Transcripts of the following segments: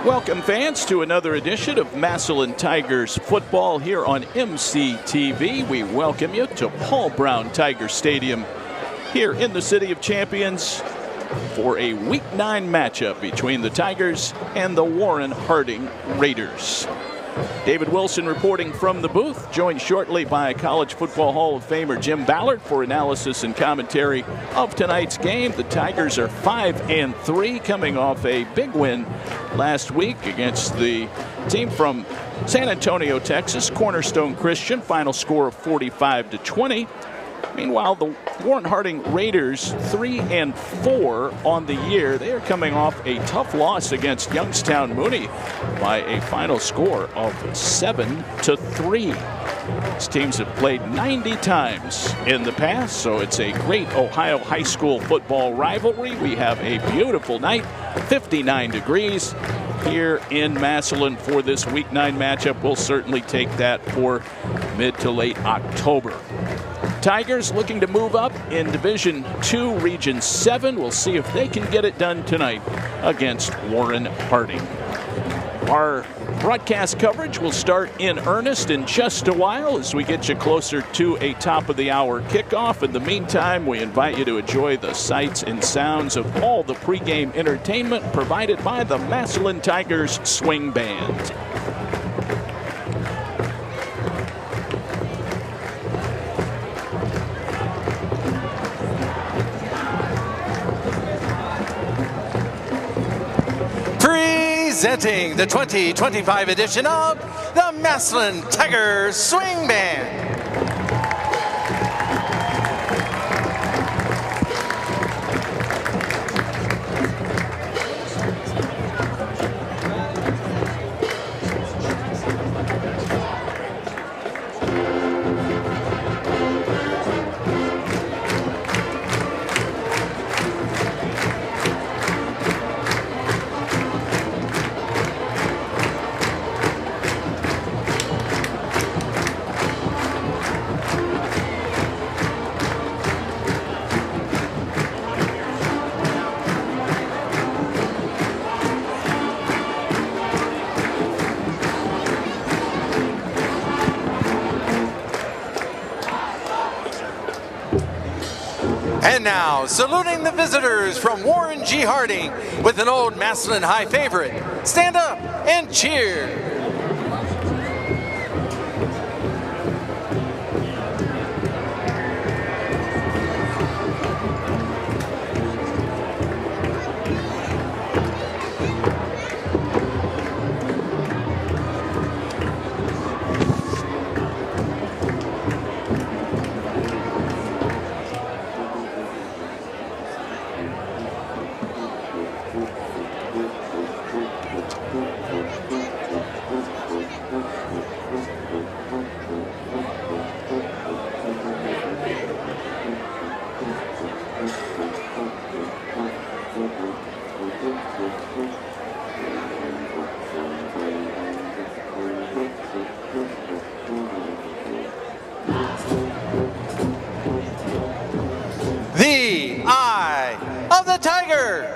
Welcome, fans, to another edition of Massillon Tigers football here on MCTV. We welcome you to Paul Brown Tiger Stadium here in the City of Champions for a Week 9 matchup between the Tigers and the Warren Harding Raiders. David Wilson reporting from the booth, joined shortly by College Football Hall of Famer Jim Ballard for analysis and commentary of tonight's game. The Tigers are 5-3, coming off a big win last week against the team from San Antonio, Texas, Cornerstone Christian. Final score of 45-20. Meanwhile, the Warren Harding Raiders 3-4 on the year. They are coming off a tough loss against Youngstown Mooney by a final score of 7-3. These teams have played 90 times in the past, so it's a great Ohio high school football rivalry. We have a beautiful night, 59 degrees here in Massillon for this Week 9 matchup. We'll certainly take that for mid to late October. Tigers looking to move up in Division II, Region 7. We'll see if they can get it done tonight against Warren Harding. Our broadcast coverage will start in earnest in just a while as we get you closer to a top-of-the-hour kickoff. In the meantime, we invite you to enjoy the sights and sounds of all the pregame entertainment provided by the Massillon Tigers Swing Band. Presenting the 2025 edition of the Massillon Tigers Swing Band. And now, saluting the visitors from Warren G. Harding with an old Massillon High favorite. Stand up and cheer. The Eye of the Tiger.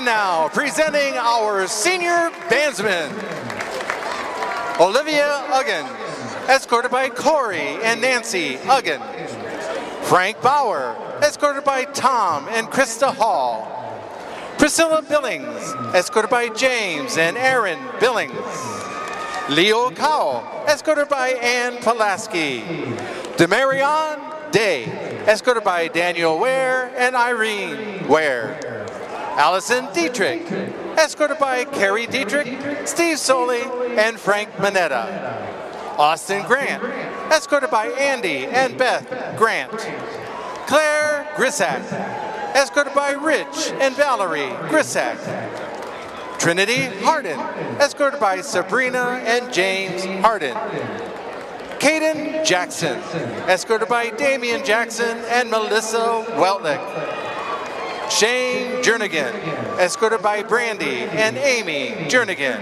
And now, presenting our senior bandsmen, Olivia Uggan, escorted by Corey and Nancy Uggan. Frank Bauer, escorted by Tom and Krista Hall. Priscilla Billings, escorted by James and Aaron Billings. Leo Cowell, escorted by Ann Pulaski. Demarion Day, escorted by Daniel Ware and Irene Ware. Allison Dietrich, escorted by Carrie Dietrich, Steve Soley, and Frank Manetta. Austin Grant, escorted by Andy and Beth Grant. Claire Grissack, escorted by Rich and Valerie Grissack. Trinity Hardin, escorted by Sabrina and James Hardin. Caden Jackson, escorted by Damian Jackson and Melissa Weltlick. Shane Jernigan, escorted by Brandy and Amy Jernigan.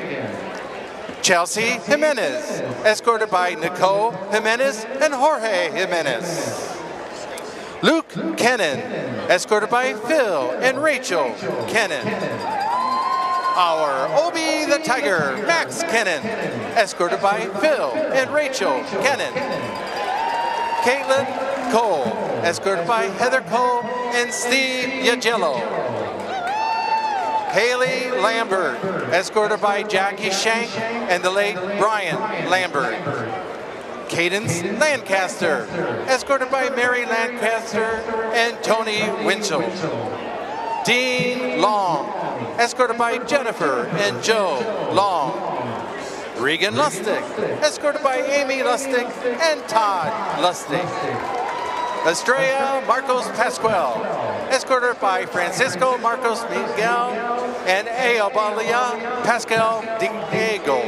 Chelsea Jimenez, escorted by Nicole Jimenez and Jorge Jimenez. Luke Kennan, escorted by Phil and Rachel Kennan. Our Obi the Tiger, Max Kennan, escorted by Phil and Rachel Kennan. Caitlin Cole, escorted by Heather Cole and Steve Yagello. Haley Lambert, escorted by Jackie Shank and the late Brian Lambert. Cadence Lancaster, escorted by Mary Lancaster and Tony Winchell. Dean Long, escorted by Jennifer and Joe Long. Regan Lustig, escorted by Amy Lustig and Todd Lustig. Estrella Marcos Pascual, escorted by Francisco Marcos Miguel and Eobalia Pascal Diego.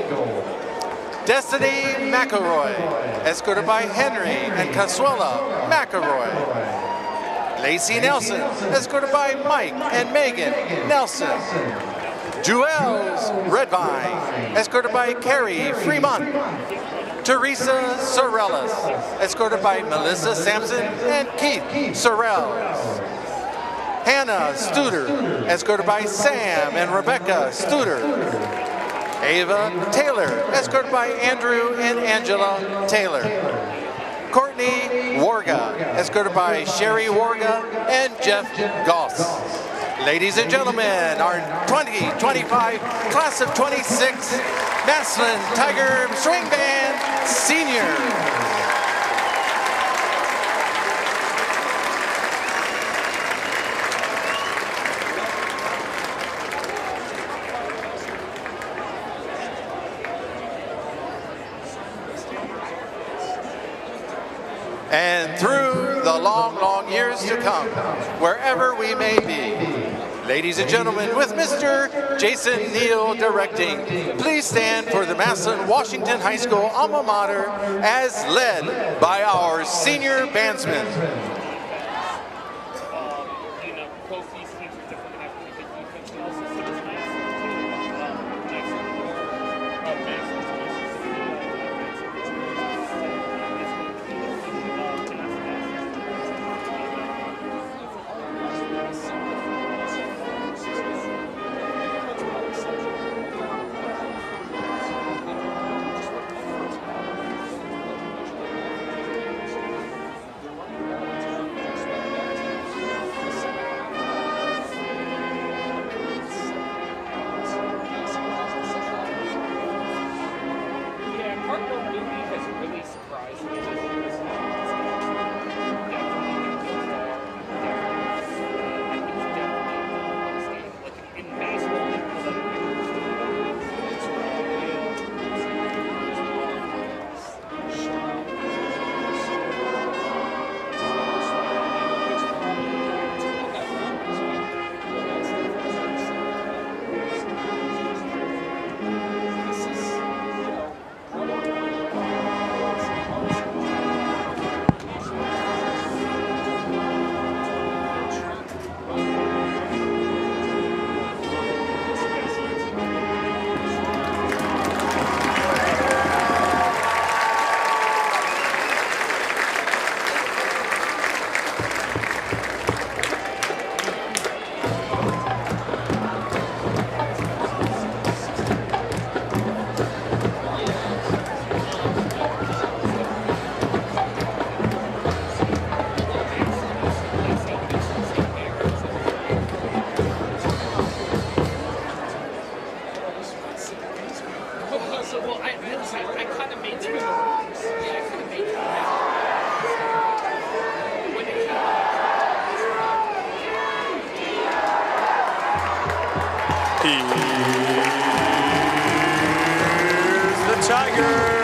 Destiny McElroy, escorted by Henry and Casuela McElroy. Lacey Nelson, escorted by Mike and Megan Nelson. Jewels Redvine, escorted by Carrie Fremont. Teresa Sorellis, escorted by Melissa Sampson and Keith Sorrells. Hannah Studer, escorted by Sam and Rebecca Studer. Ava Taylor, escorted by Andrew and Angela Taylor. Courtney Warga, escorted by Sherry Warga and Jeff Goss. Ladies and gentlemen, our 2025 class of 26 Massillon Tiger Swing Band Senior. And through the long, long years to come, wherever we may be, ladies and gentlemen, with Mr. Jason Neal directing, please stand for the Massillon Washington High School alma mater as led by our senior bandsmen. Here's the Tigers.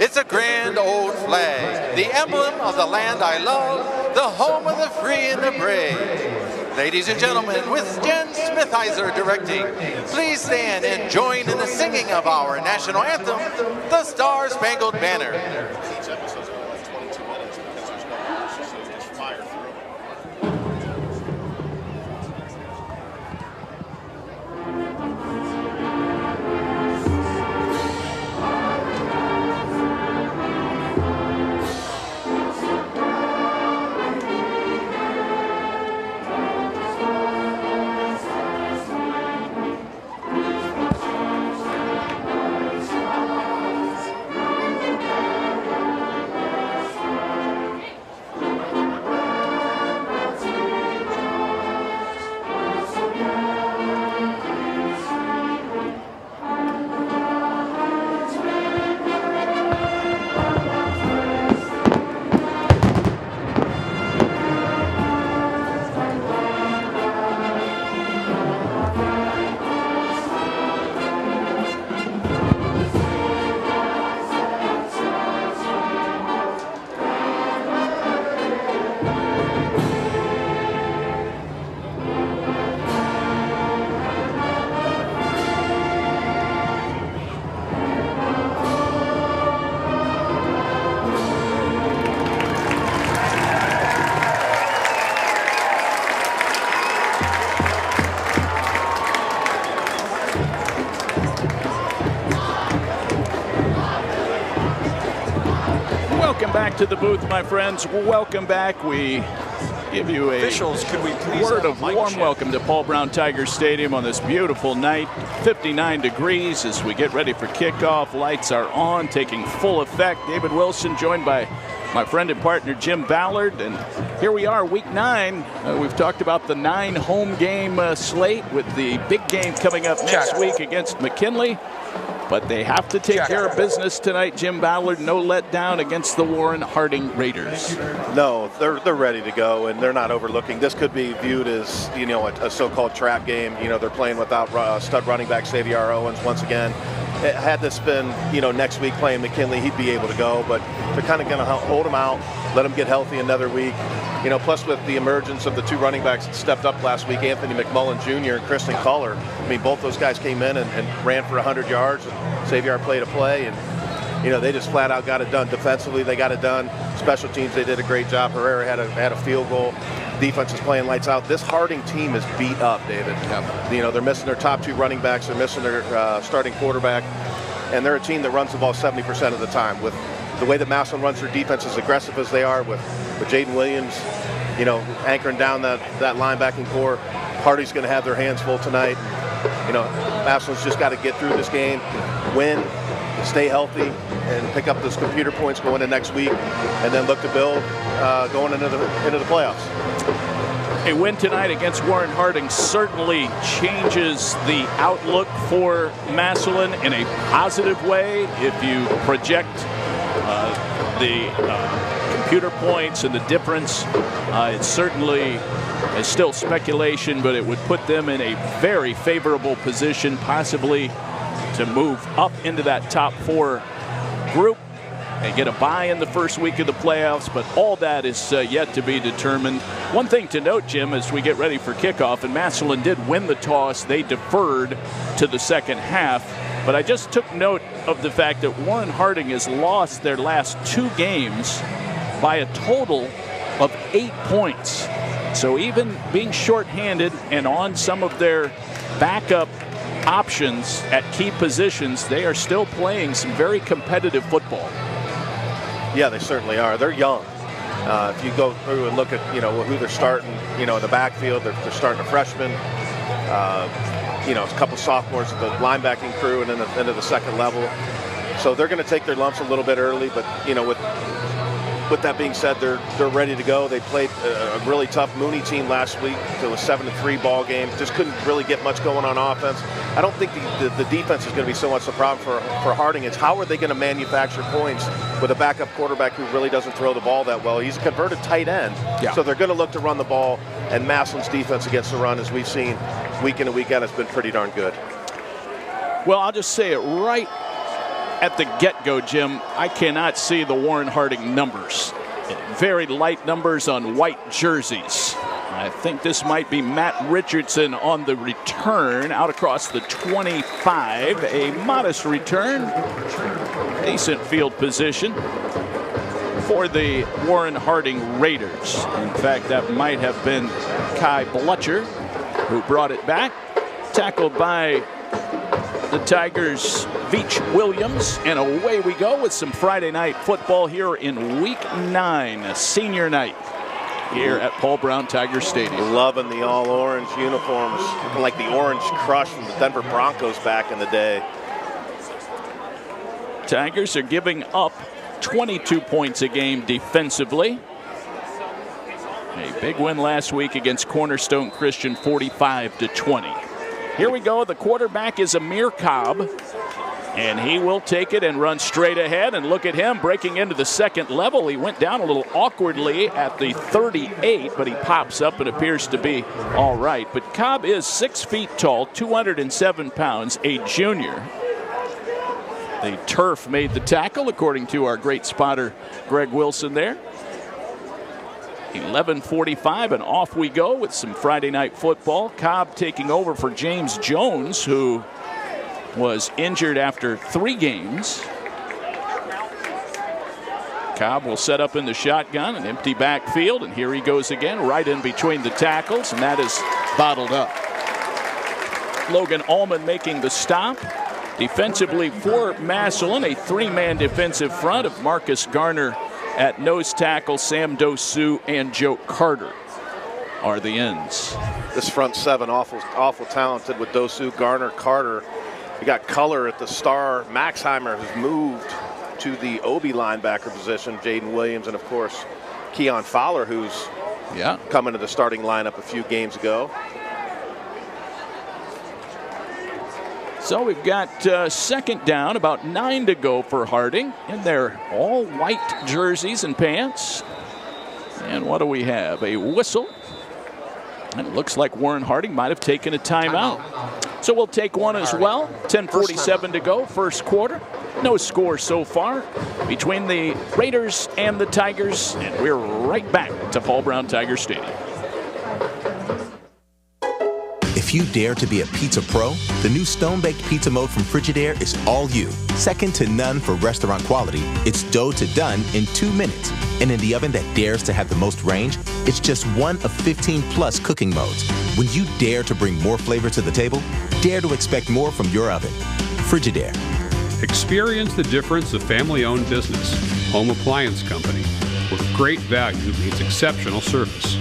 It's a grand old flag, the emblem of the land I love, the home of the free and the brave. Ladies and gentlemen, with Jen Smithizer directing, please stand and join in the singing of our national anthem, the Star Spangled Banner. Each episode's going like 22 minutes because there's no commercials, so just fire through it. Welcome back to the booth, my friends. Welcome back. We give you a Officials, could we please word have of a mic warm check? welcome to Paul Brown Tiger Stadium on this beautiful night. 59 degrees as we get ready for kickoff. Lights are on, taking full effect. David Wilson joined by my friend and partner Jim Ballard. And here we are, week 9. We've talked about the 9 home game slate with the big game coming up next week against McKinley. But they have to take care of business tonight. Jim Ballard, no letdown against the Warren Harding Raiders. No, they're ready to go, and they're not overlooking. This could be viewed as, you know, a so-called trap game. You know, they're playing without stud running back Xavier Owens once again. Had this been, you know, next week playing McKinley, he'd be able to go. But they're kind of going to hold him out, let him get healthy another week. You know, plus with the emergence of the 2 running backs that stepped up last week, Anthony McMullen Jr. and Kristen Culler. I mean, both those guys came in and ran for 100 yards. And Xavier played a play, and, you know, they just flat out got it done. Defensively, they got it done. Special teams, they did a great job. Herrera had a field goal. Defense is playing lights out. This Harding team is beat up, David. Yep. You know, they're missing their top 2 running backs. They're missing their starting quarterback. And they're a team that runs the ball 70% of the time. With the way that Massillon runs their defense, as aggressive as they are, with Jaden Williams, you know, anchoring down that linebacking core, Harding's going to have their hands full tonight. You know, Massillon's just got to get through this game, win, stay healthy, and pick up those computer points going into next week, and then look to build going into the playoffs. A win tonight against Warren Harding certainly changes the outlook for Massillon in a positive way. If you project the computer points and the difference, it certainly is still speculation, but it would put them in a very favorable position, possibly to move up into that top 4 group. They get a bye in the first week of the playoffs, but all that is yet to be determined. One thing to note, Jim, as we get ready for kickoff, and Massillon did win the toss, they deferred to the second half. But I just took note of the fact that Warren Harding has lost their last 2 games by a total of 8 points. So even being shorthanded and on some of their backup options at key positions, they are still playing some very competitive football. Yeah, they certainly are. They're young. If you go through and look at, who they're starting, in the backfield, they're starting a freshman, a couple sophomores of the linebacking crew, and then into the second level. So they're going to take their lumps a little bit early, but, with that being said, they're ready to go. They played a really tough Mooney team last week to a 7-3 ball game. Just couldn't really get much going on offense. I don't think the defense is going to be so much the problem for Harding. It's how are they going to manufacture points with a backup quarterback who really doesn't throw the ball that well. He's a converted tight end, so they're going to look to run the ball. And Massillon's defense against the run, as we've seen week in and week out, has been pretty darn good. Well, I'll just say it right at the get-go, Jim. I cannot see the Warren Harding numbers. Very light numbers on white jerseys. I think this might be Matt Richardson on the return out across the 25. A modest return. Decent field position for the Warren Harding Raiders. In fact, that might have been Kai Blutcher who brought it back. Tackled by the Tigers' Veach Williams, and away we go with some Friday night football here in Week 9, senior night here at Paul Brown Tiger Stadium. Loving the all-orange uniforms, like the Orange Crush from the Denver Broncos back in the day. Tigers are giving up 22 points a game defensively. A big win last week against Cornerstone Christian, 45-20. Here we go. The quarterback is Amir Cobb, and he will take it and run straight ahead. And look at him breaking into the second level. He went down a little awkwardly at the 38, but he pops up and appears to be all right. But Cobb is 6 feet tall, 207 pounds, a junior. The turf made the tackle, according to our great spotter, Greg Wilson there. 11:45 and off we go with some Friday night football. Cobb taking over for James Jones, who was injured after 3 games. Cobb will set up in the shotgun, an empty backfield, and here he goes again, right in between the tackles, and that is bottled up. Logan Allman making the stop. Defensively for Massillon, a 3-man defensive front of Marcus Garner at nose tackle, Sam Dosu and Joe Carter are the ends. This front 7 awful talented with Dosu, Garner, Carter. We got color at the star. Maxheimer has moved to the OB linebacker position. Jaden Williams, and of course Keon Fowler, who's coming to the starting lineup a few games ago. So we've got second down, about 9 to go for Harding in their all white jerseys and pants. And what do we have? A whistle. And it looks like Warren Harding might have taken a timeout. So we'll take one as well. 10:47 to go, first quarter. No score so far between the Raiders and the Tigers. And we're right back to Paul Brown Tiger Stadium. If you dare to be a pizza pro, the new Stone-Baked Pizza Mode from Frigidaire is all you. Second to none for restaurant quality, it's dough to done in 2 minutes. And in the oven that dares to have the most range, it's just one of 15+ cooking modes. When you dare to bring more flavor to the table, dare to expect more from your oven. Frigidaire. Experience the difference of family-owned business. Home Appliance Company, where great value meets exceptional service.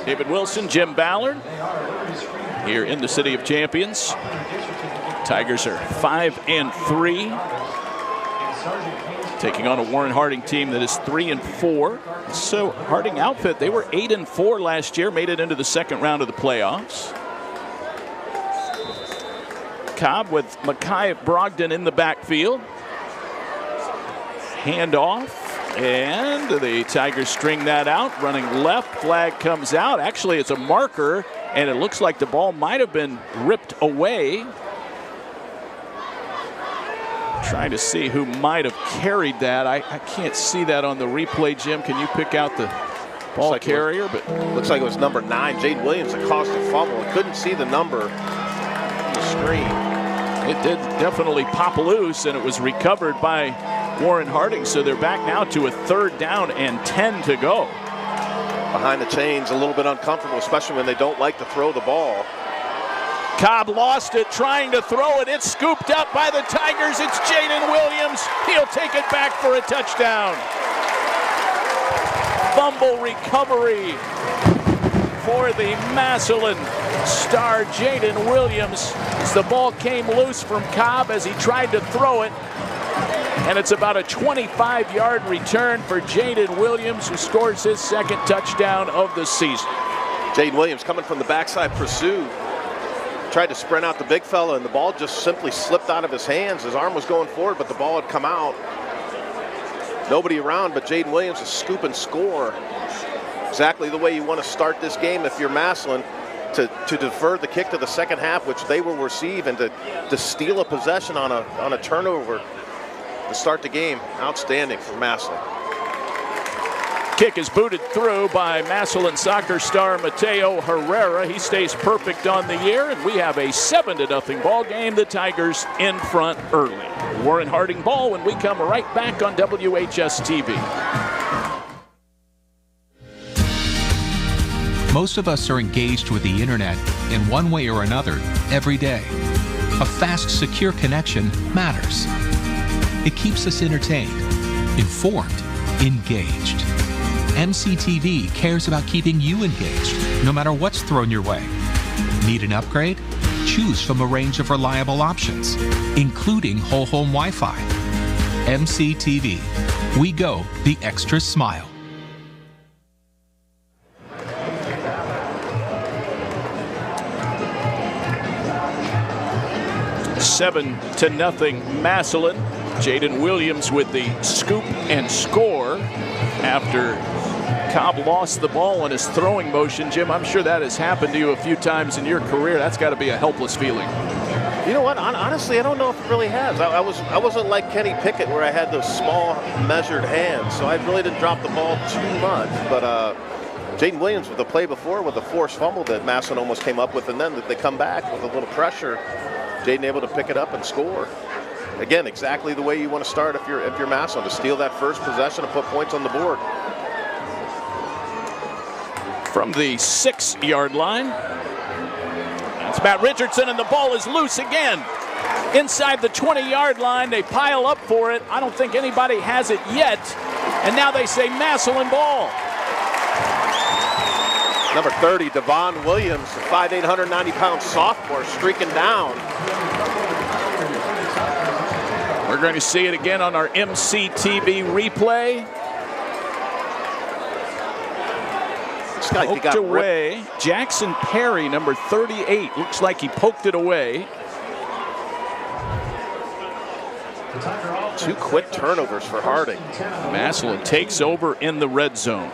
David Wilson, Jim Ballard here in the City of Champions. Tigers are 5-3, taking on a Warren Harding team that is 3-4. So Harding outfit, they were 8-4 last year, made it into the second round of the playoffs. Cobb with Makai Brogdon in the backfield. Handoff. And the Tigers string that out, running left, flag comes out. Actually, it's a marker and it looks like the ball might have been ripped away. Trying to see who might have carried that. I can't see that on the replay, Jim. Can you pick out the ball carrier? But looks like it was number 9, Jaden Williams, that caused the fumble. I couldn't see the number on the screen. It did definitely pop loose, and it was recovered by Warren Harding. So they're back now to a 3rd down and 10 to go. Behind the chains, a little bit uncomfortable, especially when they don't like to throw the ball. Cobb lost it, trying to throw it. It's scooped up by the Tigers. It's Jaden Williams. He'll take it back for a touchdown. Fumble recovery for the Massillon star, Jaden Williams, as the ball came loose from Cobb as he tried to throw it. And it's about a 25-yard return for Jaden Williams, who scores his 2nd touchdown of the season. Jaden Williams coming from the backside pursuit. Tried to sprint out the big fella, and the ball just simply slipped out of his hands. His arm was going forward, but the ball had come out. Nobody around, but Jaden Williams a scoop and score. Exactly the way you want to start this game if you're Massillon, to defer the kick to the second half, which they will receive, and to steal a possession on a turnover to start the game. Outstanding for Massillon. Kick is booted through by Massillon soccer star Mateo Herrera. He stays perfect on the year, and we have a 7-0 ball game. The Tigers in front early. Warren Harding ball when we come right back on WHS-TV. Most of us are engaged with the internet in one way or another every day. A fast, secure connection matters. It keeps us entertained, informed, engaged. MCTV cares about keeping you engaged, no matter what's thrown your way. Need an upgrade? Choose from a range of reliable options, including whole home Wi-Fi. MCTV. We go the extra smile. Seven to nothing Massillon. Jaden Williams with the scoop and score after Cobb lost the ball in his throwing motion. Jim, I'm sure that has happened to you a few times in your career. That's got to be a helpless feeling. You know what? Honestly, I don't know if it really has. I wasn't like Kenny Pickett, where I had those small, measured hands, so I really didn't drop the ball too much. But Jaden Williams with the play before with the forced fumble that Massillon almost came up with, and then they come back with a little pressure. Jaden able to pick it up and score. Again, exactly the way you want to start if you're Massillon, to steal that first possession and put points on the board. From the 6-yard line, that's Matt Richardson, and the ball is loose again. Inside the 20-yard line, they pile up for it. I don't think anybody has it yet, and now they say Massillon ball. Number 30, Devon Williams, the 5'8", 190-pound sophomore, streaking down. We're going to see it again on our MCTV replay. Poked away. Jackson Perry, number 38, looks like he poked it away. 2 quick turnovers for Harding. Massillon takes over in the red zone.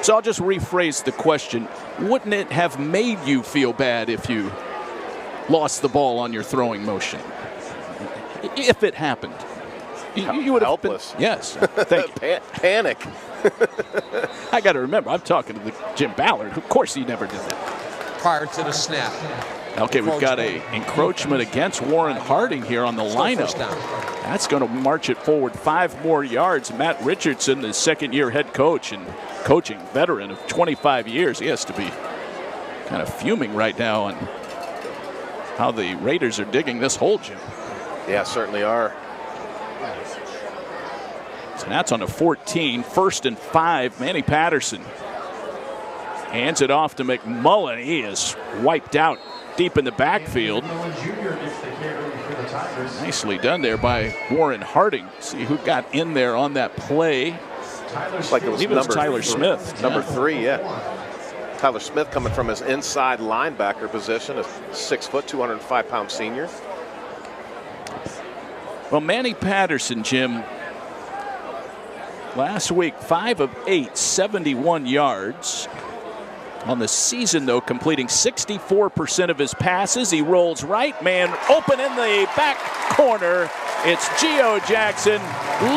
So I'll just rephrase the question. Wouldn't it have made you feel bad if you lost the ball on your throwing motion? If it happened. You would have helpless. Been, yes. Thank you. Panic. I got to remember, I'm talking to Jim Ballard. Of course he never did that. Prior to the snap. Okay, we've got a encroachment against Warren Harding here on the lineup. That's going to march it forward 5 more yards. Matt Richardson, the second-year head coach and coaching veteran of 25 years. He has to be kind of fuming right now on how the Raiders are digging this hole, Jim. Yeah, certainly are. So that's on a 14, 1st and 5. Manny Patterson hands it off to McMullen. He is wiped out deep in the backfield. Nicely done there by Warren Harding. See who got in there on that play. Looks like it was Tyler Smith. Number 3, yeah. Tyler Smith coming from his inside linebacker position, a 6 foot, 205-pound senior. Well, Manny Patterson, Jim, last week, 5 of 8, 71 yards. On the season, though, completing 64% of his passes. He rolls right, man open in the back corner. It's Gio Jackson,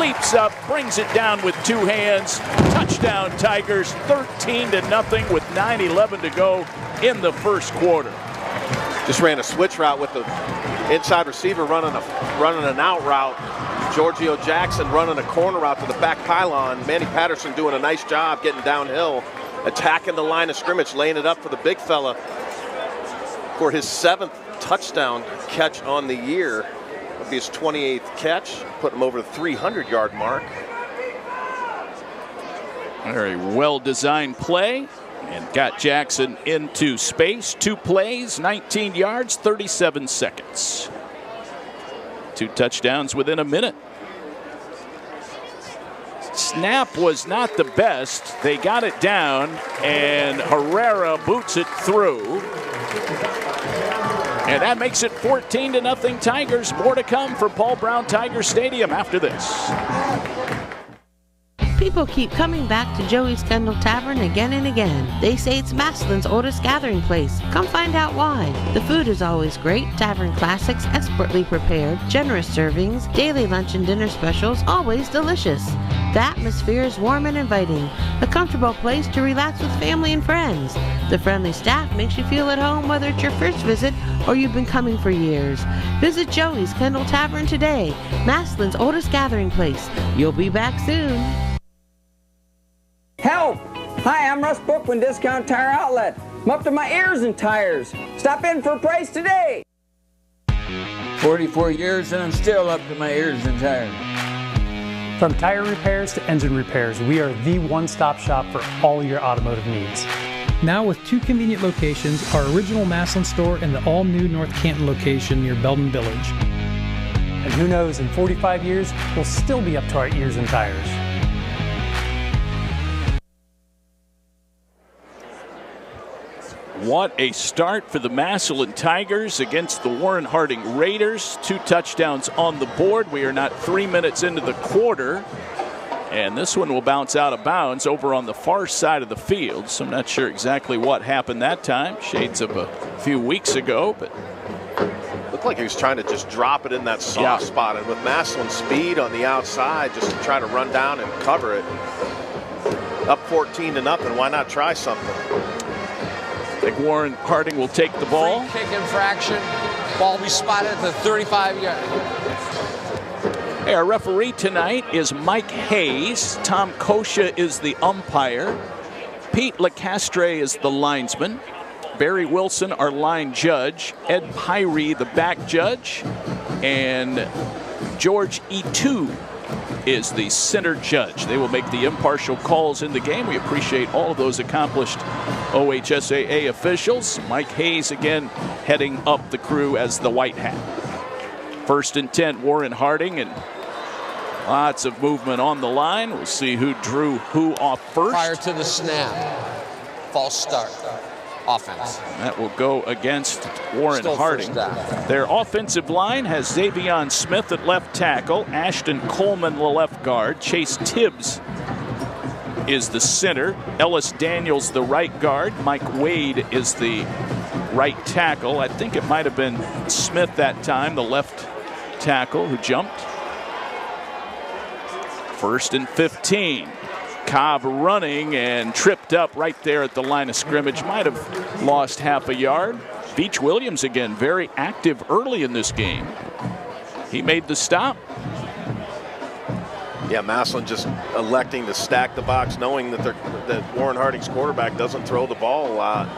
leaps up, brings it down with 2 hands. Touchdown Tigers, 13-0 with 9:11 to go in the first quarter. Just ran a switch route with the inside receiver running an out route. Giorgio Jackson running a corner route to the back pylon. Manny Patterson doing a nice job getting downhill, attacking the line of scrimmage, laying it up for the big fella for his 7th touchdown catch on the year. It'll be his 28th catch, put him over the 300-yard mark. Very well-designed play and got Jackson into space. 2 plays, 19 yards, 37 seconds. 2 touchdowns within a minute. Snap was not the best. They got it down, and Herrera boots it through. And that makes it 14-0 Tigers. More to come from Paul Brown Tiger Stadium after this. People keep coming back to Joey's Kendall Tavern again and again. They say it's Massillon's oldest gathering place. Come find out why. The food is always great. Tavern classics, expertly prepared, generous servings, daily lunch and dinner specials, always delicious. The atmosphere is warm and inviting. A comfortable place to relax with family and friends. The friendly staff makes you feel at home whether it's your first visit or you've been coming for years. Visit Joey's Kendall Tavern today, Massillon's oldest gathering place. You'll be back soon. Help! Hi, I'm Russ Bookman, Discount Tire Outlet. I'm up to my ears in tires. Stop in for a price today. 44 years and I'm still up to my ears in tires. From tire repairs to engine repairs, we are the one-stop shop for all your automotive needs. Now with 2 convenient locations, our original Massillon store and the all-new North Canton location near Belden Village. And who knows, in 45 years, we'll still be up to our ears in tires. What a start for the Massillon Tigers against the Warren Harding Raiders. 2 touchdowns on the board. We are not 3 minutes into the quarter. And this one will bounce out of bounds over on the far side of the field. So I'm not sure exactly what happened that time. Shades of a few weeks ago, but looked like he was trying to just drop it in that soft spot. And with Massillon's speed on the outside, just to try to run down and cover it. Up 14-0. Why not try something? I think Warren Harding will take the ball. Free kick infraction. Ball be spotted at the 35-yard. Hey, our referee tonight is Mike Hayes. Tom Kosha is the umpire. Pete Lecastre is the linesman. Barry Wilson, our line judge. Ed Pyrie, the back judge. And George Etu is the center judge. They will make the impartial calls in the game. We appreciate all of those accomplished OHSAA officials. Mike Hayes again heading up the crew as the white hat. 1st and 10, Warren Harding, and lots of movement on the line. We'll see who drew who off first. Prior to the snap, false start. Offense. That will go against Warren Harding. Their offensive line has Xavion Smith at left tackle, Ashton Coleman the left guard, Chase Tibbs is the center, Ellis Daniels the right guard, Mike Wade is the right tackle. I think it might have been Smith that time, the left tackle who jumped. 1st and 15. Cobb running and tripped up right there at the line of scrimmage. Might have lost half a yard. Beach Williams again very active early in this game. He made the stop. Yeah, Massillon just electing to stack the box, knowing that Warren Harding's quarterback doesn't throw the ball a lot.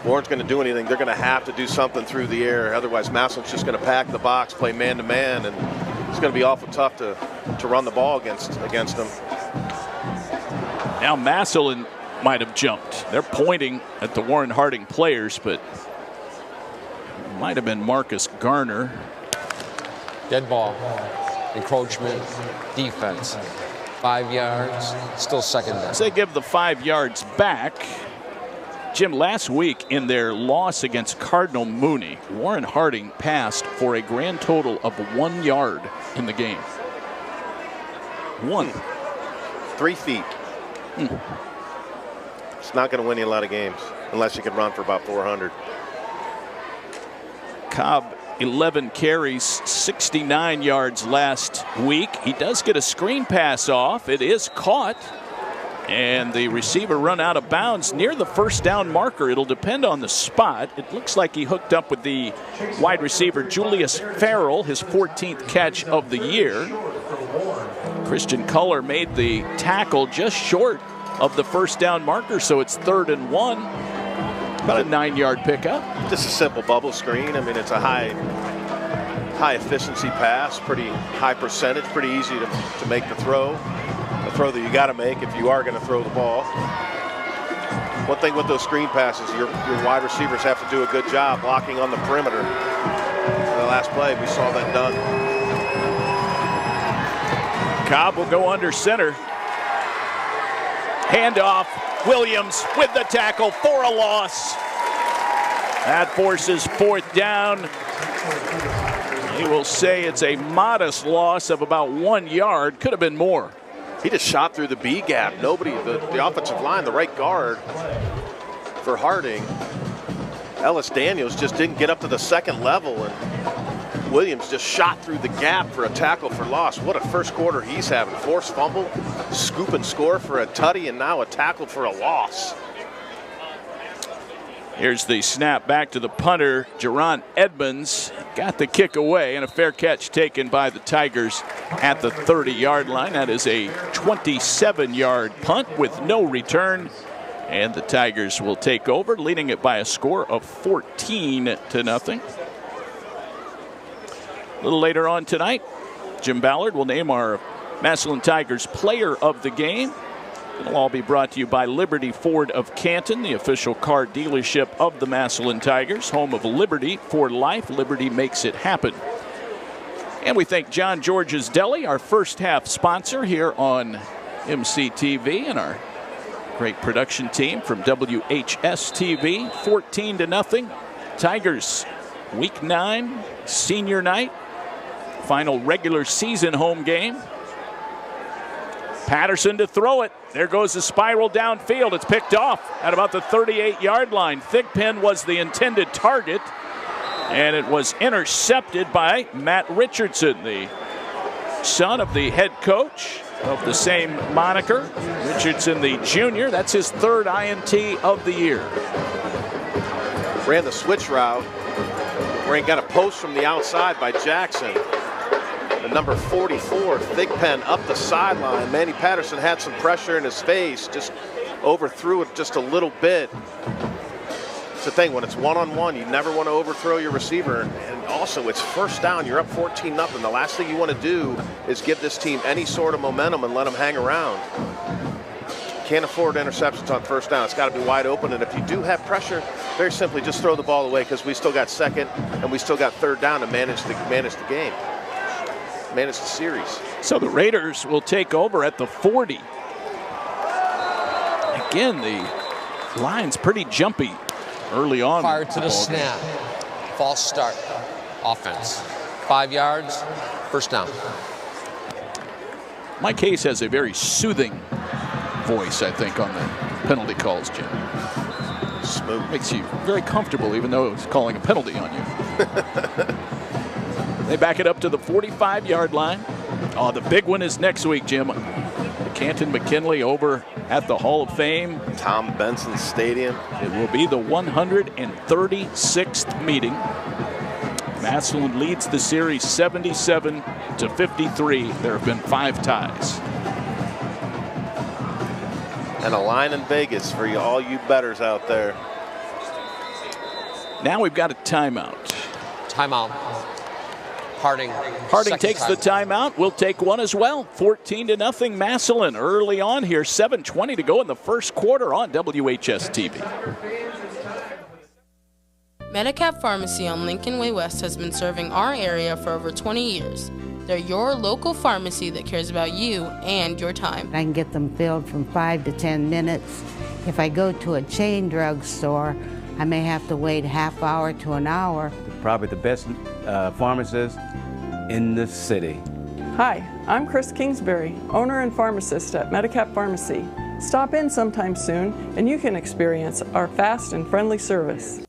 Warren's going to do anything. They're going to have to do something through the air. Otherwise, Massillon's just going to pack the box, play man-to-man, and it's going to be awful tough to run the ball against them. Now Massillon might have jumped. They're pointing at the Warren Harding players, but it might have been Marcus Garner. Dead ball. Encroachment. Defense. 5 yards. Still 2nd down. As they give the 5 yards back. Jim, last week in their loss against Cardinal Mooney, Warren Harding passed for a grand total of 1 yard in the game. 1. 3 feet. It's not going to win you a lot of games unless you can run for about 400. Cobb, 11 carries, 69 yards last week. He does get a screen pass off. It is caught. And the receiver run out of bounds near the first down marker. It'll depend on the spot. It looks like he hooked up with the wide receiver Julius Farrell, his 14th catch of the year. Christian Culler made the tackle just short of the first down marker, so it's 3rd and 1. About a 9-yard pickup. Just a simple bubble screen. I mean, it's a high efficiency pass, pretty high percentage, pretty easy to make the throw. A throw that you got to make if you are going to throw the ball. One thing with those screen passes, your wide receivers have to do a good job blocking on the perimeter. The last play, we saw that done. Cobb will go under center. Handoff. Williams with the tackle for a loss. That forces 4th down. He will say it's a modest loss of about 1 yard. Could have been more. He just shot through the B gap. Nobody, the offensive line, the right guard for Harding, Ellis Daniels, just didn't get up to the second level, and Williams just shot through the gap for a tackle for loss. What a first quarter he's having. Forced fumble, scoop and score for a tutty, and now a tackle for a loss. Here's the snap back to the punter, Jerron Edmonds. Got the kick away, and a fair catch taken by the Tigers at the 30-yard line. That is a 27-yard punt with no return. And the Tigers will take over, leading it by a score of 14-0. A little later on tonight, Jim Ballard will name our Massillon Tigers Player of the Game. It'll all be brought to you by Liberty Ford of Canton, the official car dealership of the Massillon Tigers, home of Liberty for life. Liberty makes it happen. And we thank John George's Deli, our first half sponsor here on MCTV, and our great production team from WHS-TV. 14-0. Tigers, Week 9, senior night, final regular season home game. Patterson to throw it. There goes the spiral downfield. It's picked off at about the 38-yard line. Thigpen was the intended target, and it was intercepted by Matt Richardson, the son of the head coach of the same moniker. Richardson, the junior. That's his 3rd INT of the year. Ran the switch route where he got a post from the outside by Jackson. The number 44, Thigpen, up the sideline. Manny Patterson had some pressure in his face, just overthrew it just a little bit. It's the thing, when it's one-on-one, you never want to overthrow your receiver. And also, it's first down, you're up 14-0. The last thing you want to do is give this team any sort of momentum and let them hang around. Can't afford interceptions on first down. It's got to be wide open. And if you do have pressure, very simply just throw the ball away, because we still got 2nd and we still got 3rd down to manage the game. Manage the series. So the Raiders will take over at the 40. Again, the line's pretty jumpy early on. Prior to the snap. False start. Offense. 5 yards. First down. Mike Hayes has a very soothing voice, I think, on the penalty calls, Jim. Smooth. Makes you very comfortable, even though it's calling a penalty on you. They back it up to the 45-yard line. Oh, the big one is next week, Jim. Canton McKinley over at the Hall of Fame. Tom Benson Stadium. It will be the 136th meeting. Massillon leads the series 77-53. There have been 5 ties. And a line in Vegas for you, all you bettors out there. Now we've got a timeout. Timeout. Harding takes the timeout. We'll take one as well. 14-0 Massillon early on here. 7:20 to go in the first quarter on WHS-TV. Medicap Pharmacy on Lincoln Way West has been serving our area for over 20 years. They're your local pharmacy that cares about you and your time. I can get them filled from 5 to 10 minutes. If I go to a chain drugstore, I may have to wait a half hour to an hour. Probably the best pharmacist in the city. Hi, I'm Chris Kingsbury, owner and pharmacist at Medicap Pharmacy. Stop in sometime soon and you can experience our fast and friendly service.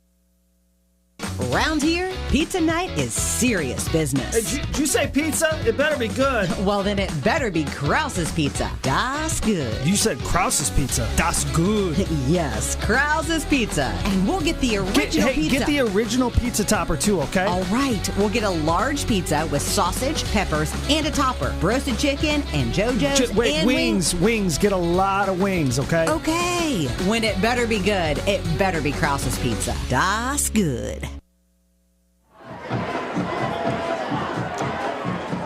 Around here, pizza night is serious business. Hey, did you say pizza? It better be good. Well, then it better be Krause's Pizza. Das good. You said Krause's Pizza. Das good. Yes, Krause's Pizza. And we'll get the original pizza. Get the original pizza topper too, okay? All right. We'll get a large pizza with sausage, peppers, and a topper. Roasted chicken and JoJo's and wings. Get a lot of wings, okay? Okay. When it better be good, it better be Krause's Pizza. Das good.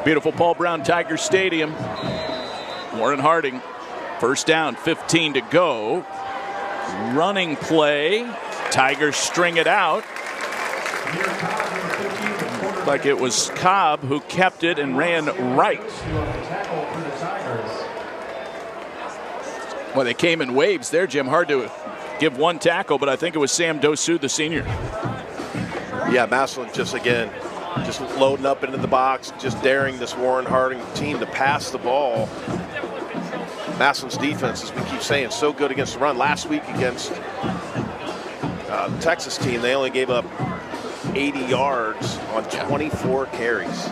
Beautiful Paul Brown Tiger Stadium. Warren Harding, first down, 15 to go. Running play. Tigers string it out. Like it was Cobb who kept it and ran right. Well, they came in waves there, Jim. Hard to give one tackle, but I think it was Sam Dosu, the senior. Yeah, Massillon just loading up into the box, just daring this Warren Harding team to pass the ball. Massillon's defense, as we keep saying, so good against the run. Last week against the Texas team, they only gave up 80 yards on 24 carries.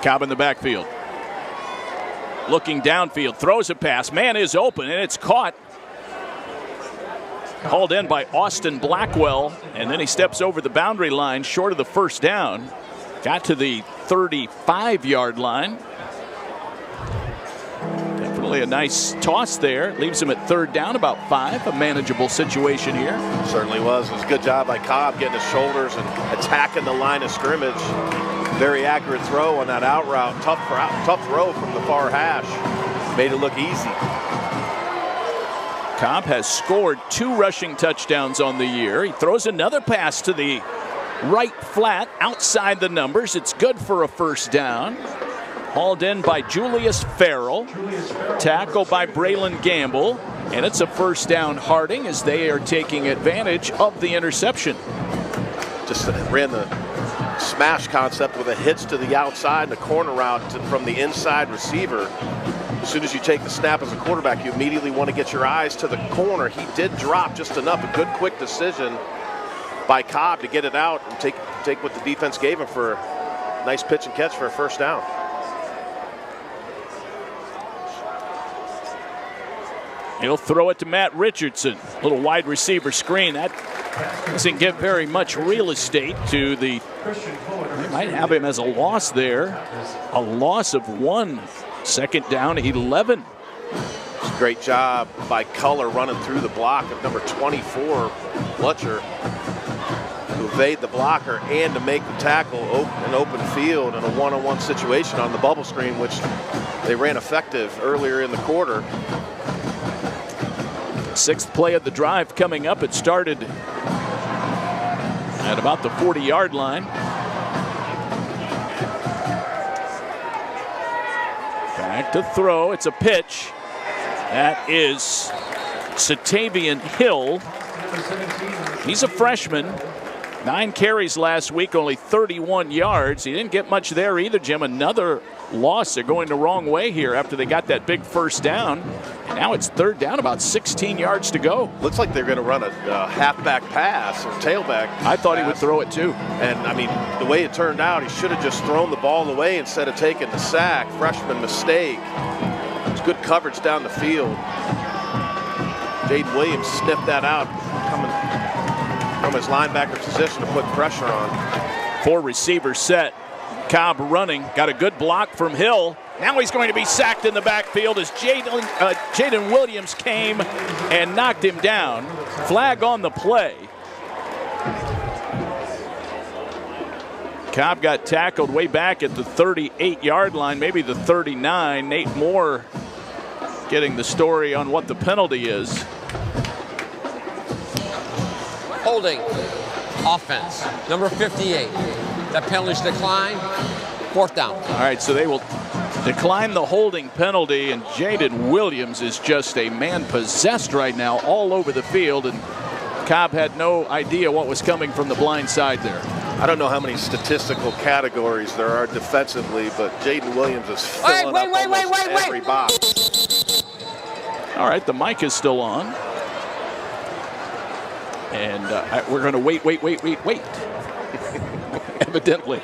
Cobb in the backfield. Looking downfield, throws a pass. Man is open, and it's caught. Hauled in by Austin Blackwell, and then he steps over the boundary line short of the first down. Got to the 35-yard line. Definitely a nice toss there. Leaves him at third down, about 5. A manageable situation here. Certainly was. It was a good job by Cobb getting his shoulders and attacking the line of scrimmage. Very accurate throw on that out route. Tough throw from the far hash. Made it look easy. Cobb has scored 2 rushing touchdowns on the year. He throws another pass to the right flat outside the numbers. It's good for a first down. Hauled in by Julius Farrell. Tackle by Braylon Gamble. And it's a first down Harding as they are taking advantage of the interception. Just ran the smash concept with a hitch to the outside and a corner route from the inside receiver. As soon as you take the snap as a quarterback, you immediately want to get your eyes to the corner. He did drop just enough. A good, quick decision by Cobb to get it out and take what the defense gave him for a nice pitch and catch for a first down. He'll throw it to Matt Richardson. Little wide receiver screen. That doesn't give very much real estate to the... They might have him as a loss there. A loss of 1. Second down, 11. Great job by Culler running through the block of number 24, Fletcher, to evade the blocker and to make the tackle in open field in a one-on-one situation on the bubble screen, which they ran effective earlier in the quarter. 6th play of the drive coming up. It started at about the 40-yard line. Back to throw. It's a pitch. That is Satavian Hill. He's a freshman. 9 carries last week, only 31 yards. He didn't get much there either, Jim. Another loss. They're going the wrong way here after they got that big first down. And now it's third down, about 16 yards to go. Looks like they're going to run a halfback pass or tailback. I thought he would throw it too. And, I mean, the way it turned out, he should have just thrown the ball away instead of taking the sack. Freshman mistake. It's good coverage down the field. Jaden Williams sniffed that out, coming from his linebacker position to put pressure on. 4 receivers set. Cobb running, got a good block from Hill. Now he's going to be sacked in the backfield as Jaden Williams came and knocked him down. Flag on the play. Cobb got tackled way back at the 38-yard line, maybe the 39. Nate Moore getting the story on what the penalty is. Holding offense, number 58. That penalty's declined. 4th down. All right, so they will decline the holding penalty, and Jaden Williams is just a man possessed right now all over the field, and Cobb had no idea what was coming from the blind side there. I don't know how many statistical categories there are defensively, but Jaden Williams is filling up almost every box. All right, the mic is still on. And we're going to wait. Evidently.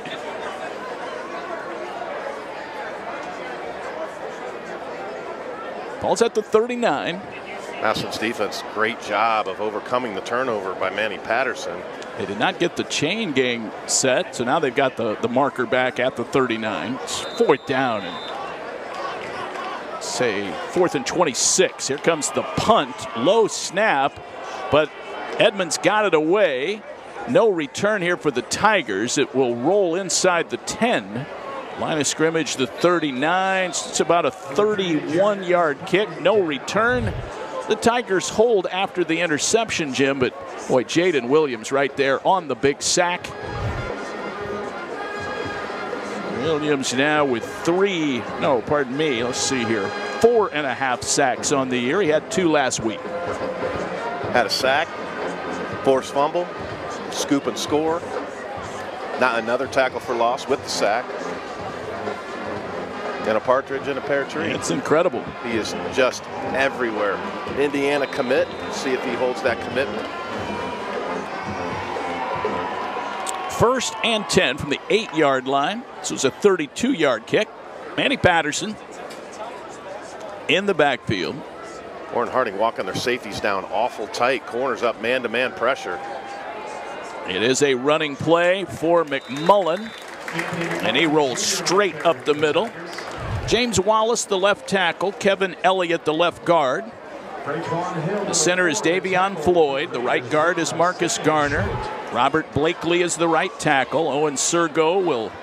Ball's at the 39. Massillon's defense, great job of overcoming the turnover by Manny Patterson. They did not get the chain gang set, so now they've got the marker back at the 39. It's 4th down and say 4th and 26. Here comes the punt, low snap, but Edmonds got it away. No return here for the Tigers. It will roll inside the 10. Line of scrimmage, the 39. It's about a 31-yard kick. No return. The Tigers hold after the interception, Jim, but boy, Jaden Williams right there on the big sack. Williams now with 4.5 sacks on the year. He had 2 last week. Had a sack, forced fumble, scoop and score. Not another tackle for loss with the sack. And a partridge in a pear tree. It's incredible. He is just everywhere. Indiana commit. See if he holds that commitment. 1st and 10 from the 8-yard line. This was a 32-yard kick. Manny Patterson in the backfield. Warren Harding walking their safeties down awful tight. Corners up, man-to-man pressure. It is a running play for McMullen. And he rolls straight up the middle. James Wallace, the left tackle. Kevin Elliott, the left guard. The center is Davion Floyd. The right guard is Marcus Garner. Robert Blakely is the right tackle. Owen Sergo will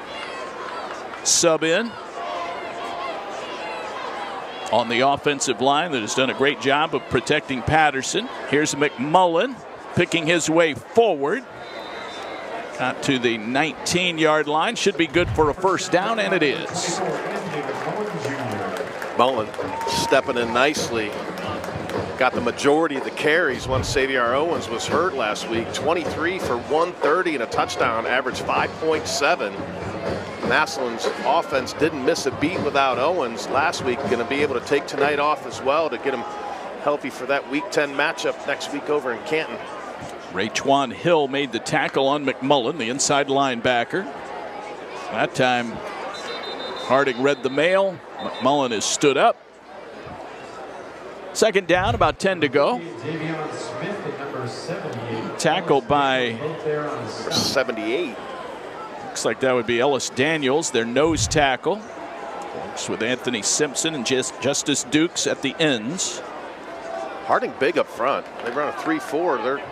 sub in on the offensive line that has done a great job of protecting Patterson. Here's McMullen picking his way forward. Got to the 19-yard line. Should be good for a 1st down, and it is. Mullen stepping in nicely. Got the majority of the carries once Xavier Owens was hurt last week. 23 for 130 and a touchdown, average 5.7. Massillon's offense didn't miss a beat without Owens last week. Going to be able to take tonight off as well to get him healthy for that Week 10 matchup next week over in Canton. Raytwan Hill made the tackle on McMullen, the inside linebacker. That time, Harding read the mail. McMullen is stood up. 2nd down, about 10 to go. Tackled by 78. Looks like that would be Ellis Daniels, their nose tackle. Works with Anthony Simpson and Justice Dukes at the ends. Harding big up front. They run a 3-4. They're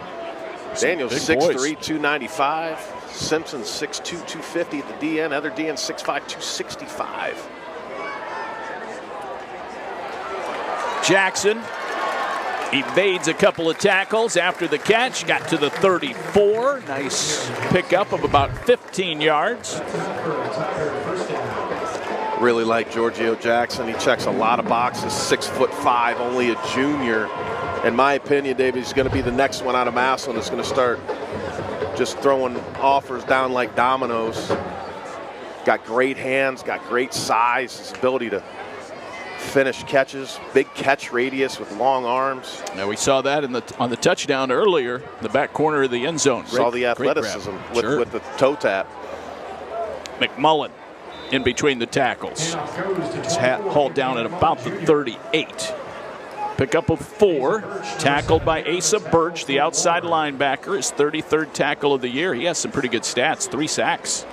Daniels 6'3", 295. Simpson 6'2", 250 at the DN. Other DN 6'5", 265. Jackson evades a couple of tackles after the catch. Got to the 34. Nice pickup of about 15 yards. Really like Giorgio Jackson. He checks a lot of boxes. 6'5", only a junior. In my opinion, David, he's going to be the next one out of Massillon that's going to start just throwing offers down like dominoes. Got great hands, got great size, his ability to finish catches, big catch radius with long arms. Now we saw that on the touchdown earlier, the back corner of the end zone. Saw the athleticism with the toe tap. McMullen in between the tackles. He's hauled down at about the 38. Pickup of 4, tackled by Asa Birch, the outside linebacker, his 33rd tackle of the year. He has some pretty good stats, 3 sacks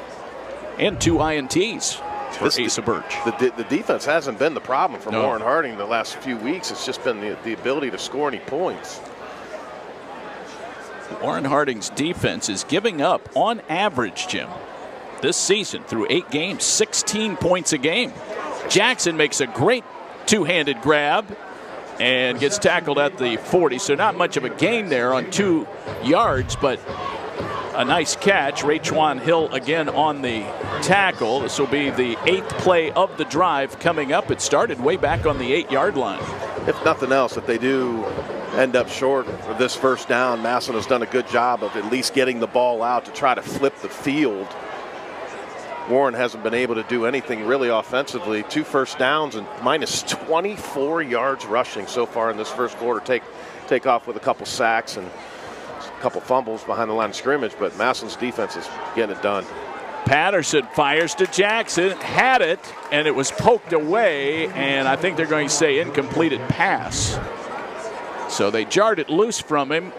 and 2 INTs for Asa Birch. The defense hasn't been the problem for Warren Harding the last few weeks. It's just been the ability to score any points. Warren Harding's defense is giving up, on average, Jim, this season through 8 games, 16 points a game. Jackson makes a great two-handed grab and gets tackled at the 40. So not much of a gain there on 2 yards, but a nice catch. Raytwan Hill again on the tackle. This will be the 8th play of the drive coming up. It started way back on the 8-yard line. If nothing else, if they do end up short of this first down. Massillon has done a good job of at least getting the ball out to try to flip the field. Warren hasn't been able to do anything really offensively. 2 first downs and minus 24 yards rushing so far in this first quarter. Take off with a couple sacks and a couple fumbles behind the line of scrimmage, but Massillon's defense is getting it done. Patterson fires to Jackson, had it, and it was poked away, and I think they're going to say incompleted pass. So they jarred it loose from him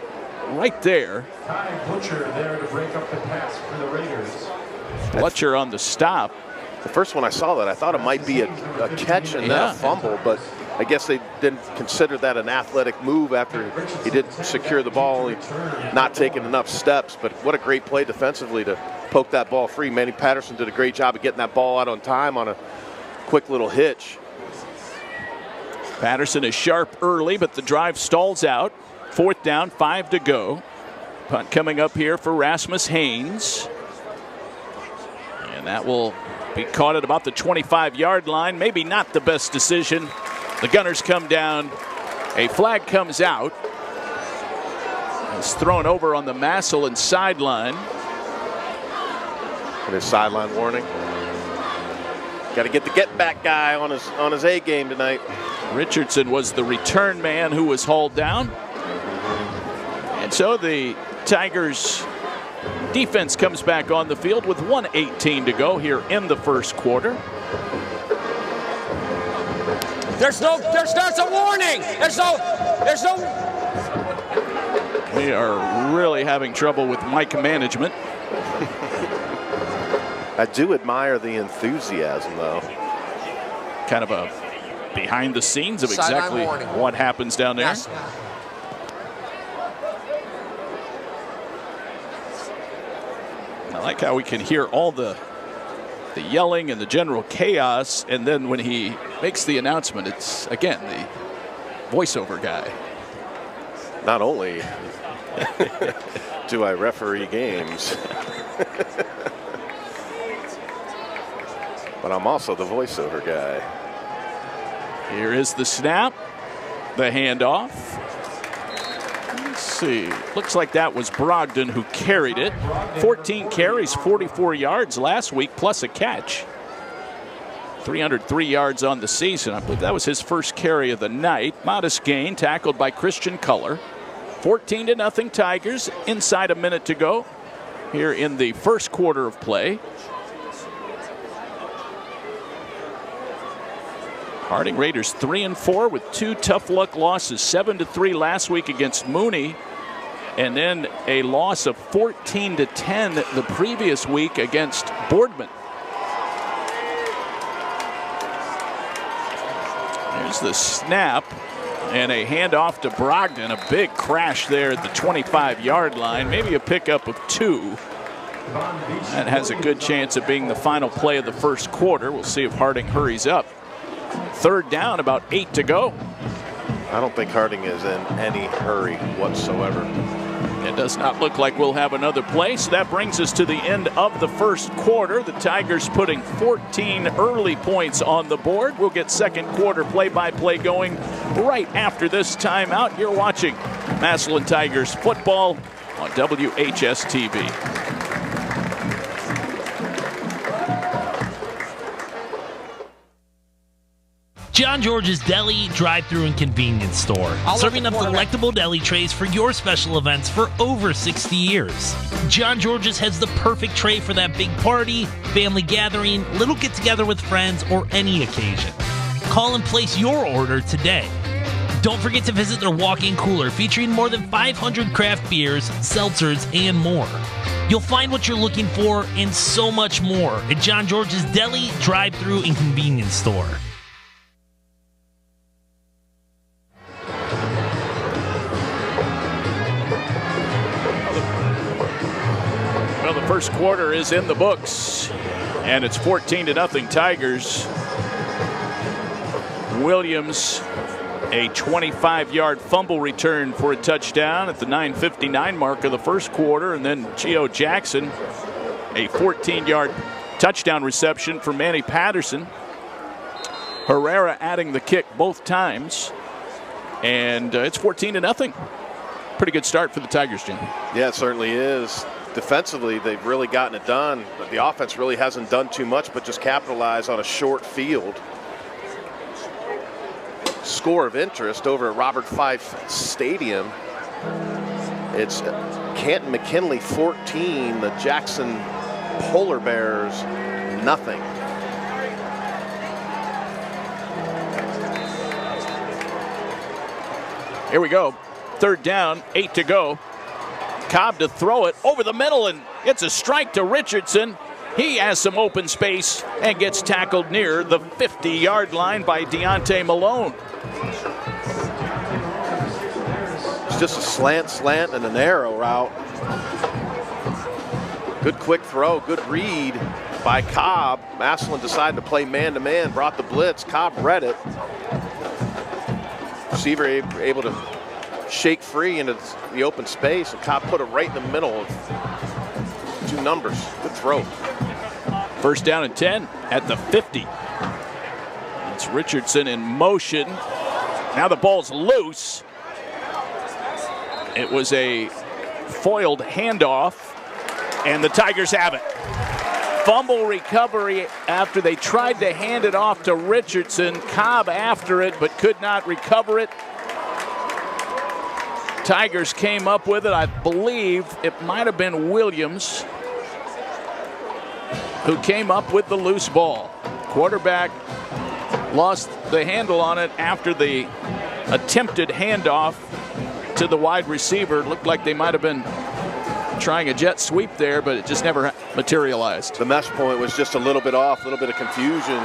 right there. Ty Butcher there to break up the pass for the Raiders. Fletcher on the stop. The first one I saw that, I thought it might be a catch and then a fumble, but I guess they didn't consider that an athletic move after he did secure the ball, not taking enough steps. But what a great play defensively to poke that ball free. Manny Patterson did a great job of getting that ball out on time on a quick little hitch. Patterson is sharp early, but the drive stalls out. 4th down, 5 to go. Punt coming up here for Rasmus Haynes. And that will be caught at about the 25-yard line. Maybe not the best decision. The Gunners come down. A flag comes out. It's thrown over on the Massillon sideline. And his sideline warning. Got to get the get-back guy on his A game tonight. Richardson was the return man who was hauled down. And so the Tigers defense comes back on the field with 1:18 to go here in the first quarter. There starts a warning. There's no. We are really having trouble with mic management. I do admire the enthusiasm, though. Kind of a behind the scenes of exactly what happens down there. Yes. I like how we can hear all the yelling and the general chaos, and then when he makes the announcement, it's again the voiceover guy. Not only do I referee games, but I'm also the voiceover guy. Here is the snap, the handoff. Let's see. Looks like that was Brogdon who carried it. 14 carries, 44 yards last week, plus a catch. 303 yards on the season. I believe that was his first carry of the night. Modest gain, tackled by Christian Culler. 14-0 Tigers, inside a minute to go here in the first quarter of play. Harding Raiders 3-4 with 2 tough luck losses. 7-3 last week against Mooney, and then a loss of 14-10 the previous week against Boardman. There's the snap and a handoff to Brogdon. A big crash there at the 25-yard line. Maybe a pickup of 2. That has a good chance of being the final play of the first quarter. We'll see if Harding hurries up. 3rd down, about 8 to go. I don't think Harding is in any hurry whatsoever. It does not look like we'll have another play, so that brings us to the end of the first quarter. The Tigers putting 14 early points on the board. We'll get second quarter play-by-play going right after this timeout. You're watching Massillon Tigers football on WHS-TV. John George's Deli, Drive-Thru, and Convenience Store. Serving up delectable deli trays for your special events for over 60 years. John George's has the perfect tray for that big party, family gathering, little get-together with friends, or any occasion. Call and place your order today. Don't forget to visit their walk-in cooler featuring more than 500 craft beers, seltzers, and more. You'll find what you're looking for and so much more at John George's Deli, Drive-Thru, and Convenience Store. First quarter is in the books, and it's 14-0 Tigers. Williams, a 25-yard fumble return for a touchdown at the 9:59 mark of the first quarter, and then Gio Jackson, a 14-yard touchdown reception for Manny Patterson. Herrera adding the kick both times. And it's 14-0. Pretty good start for the Tigers, Jim. Yeah, it certainly is. Defensively, they've really gotten it done, but the offense really hasn't done too much but just capitalize on a short field. Score of interest over at Robert Fife Stadium. It's Canton McKinley 14, the Jackson Polar Bears nothing. Here we go. 3rd down, 8 to go. Cobb to throw it over the middle, and it's a strike to Richardson. He has some open space and gets tackled near the 50-yard line by Deontay Malone. It's just a slant, and an arrow route. Good quick throw, good read by Cobb. Massillon decided to play man-to-man, brought the blitz. Cobb read it. Receiver able to shake free into the open space, and Cobb put it right in the middle of 2 numbers. Good throw. 1st down and 10 at the 50. It's Richardson in motion. Now the ball's loose. It was a foiled handoff, and the Tigers have it. Fumble recovery after they tried to hand it off to Richardson. Cobb after it, but could not recover it. Tigers came up with it. I believe it might have been Williams who came up with the loose ball. Quarterback lost the handle on it after the attempted handoff to the wide receiver. Looked like they might have been trying a jet sweep there, but it just never materialized. The mesh point was just a little bit off, a little bit of confusion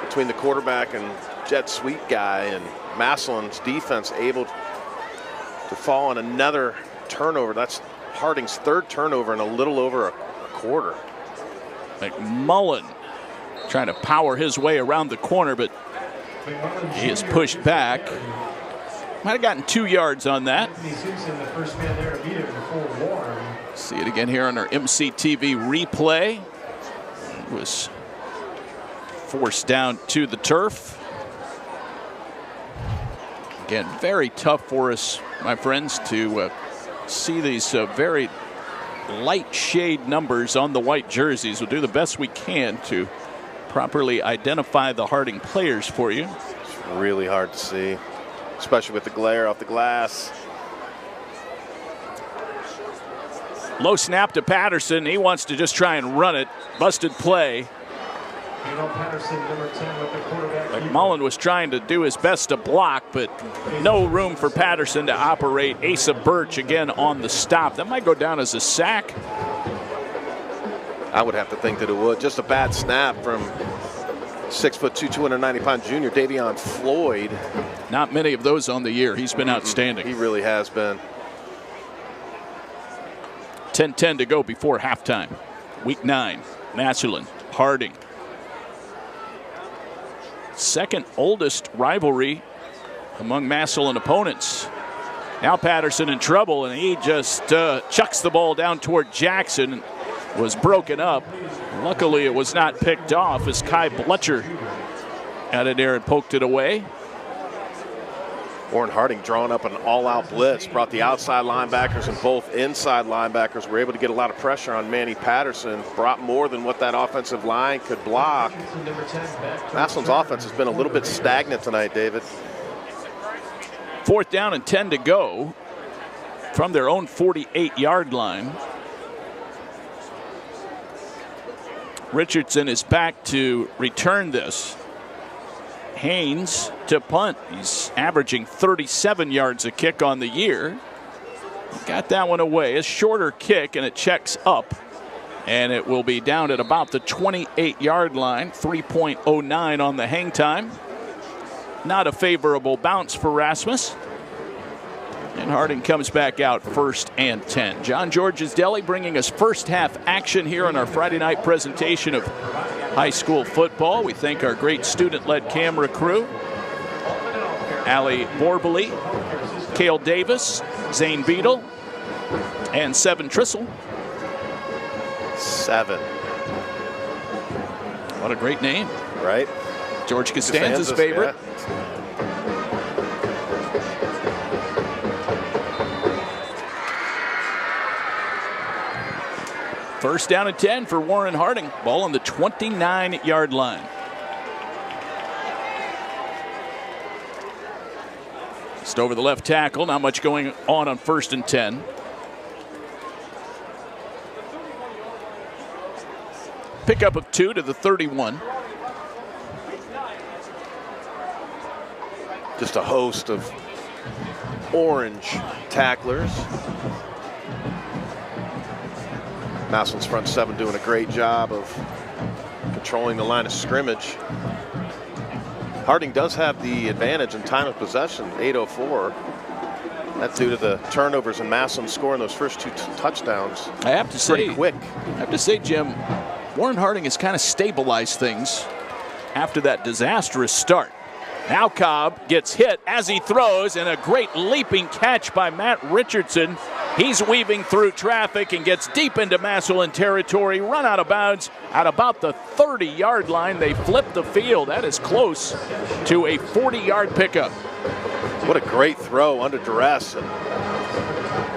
between the quarterback and jet sweep guy, and Massillon's defense able to fall on another turnover. That's Harding's 3rd turnover in a little over a quarter. McMullen trying to power his way around the corner, but he is pushed back. Might have gotten 2 yards on that. See it again here on our MCTV replay. It was forced down to the turf. Again, very tough for us, my friends, to see these very light shade numbers on the white jerseys. We'll do the best we can to properly identify the Harding players for you. It's really hard to see, especially with the glare off the glass. Low snap to Patterson. He wants to just try and run it. Busted play. McMullen was trying to do his best to block, but no room for Patterson to operate. Asa Birch again on the stop. That might go down as a sack. I would have to think that it would. Just a bad snap from 6'2", 290-pound junior Davion Floyd. Not many of those on the year. He's been outstanding. He really has been. 10-10 to go before halftime. Week 9, Massillon, Harding. Second oldest rivalry among Massillon opponents. Now Patterson in trouble, and he just chucks the ball down toward Jackson. Was broken up. Luckily, it was not picked off as Kai Bletcher got it there and poked it away. Warren Harding drawing up an all-out blitz, brought the outside linebackers and both inside linebackers were able to get a lot of pressure on Manny Patterson, brought more than what that offensive line could block. Massillon's offense has been a little bit stagnant tonight, David. 4th down and 10 to go from their own 48-yard line. Richardson is back to return this. Haynes to punt. He's averaging 37 yards a kick on the year. Got that one away. A shorter kick, and it checks up. And it will be down at about the 28-yard line. 3.09 on the hang time. Not a favorable bounce for Rasmus. And Harding comes back out 1st and 10. John George's Deli bringing us first half action here on our Friday night presentation of high school football. We thank our great student-led camera crew. Allie Borbely, Cale Davis, Zane Beadle, and Seven Trissel. 7. What a great name. Right? George Costanza's favorite. Yeah. First down and 10 for Warren Harding. Ball on the 29-yard line. Just over the left tackle. Not much going on first and 10. Pickup of 2 to the 31. Just a host of orange tacklers. Massillon's front seven doing a great job of controlling the line of scrimmage. Harding does have the advantage in time of possession, 8:04. That's due to the turnovers and Massillon scoring those first 2 touchdowns. I have to say, pretty quick. I have to say, Jim, Warren Harding has kind of stabilized things after that disastrous start. Now Cobb gets hit as he throws, and a great leaping catch by Matt Richardson. He's weaving through traffic and gets deep into Massillon territory, run out of bounds at about the 30-yard line. They flip the field. That is close to a 40-yard pickup. What a great throw under duress. And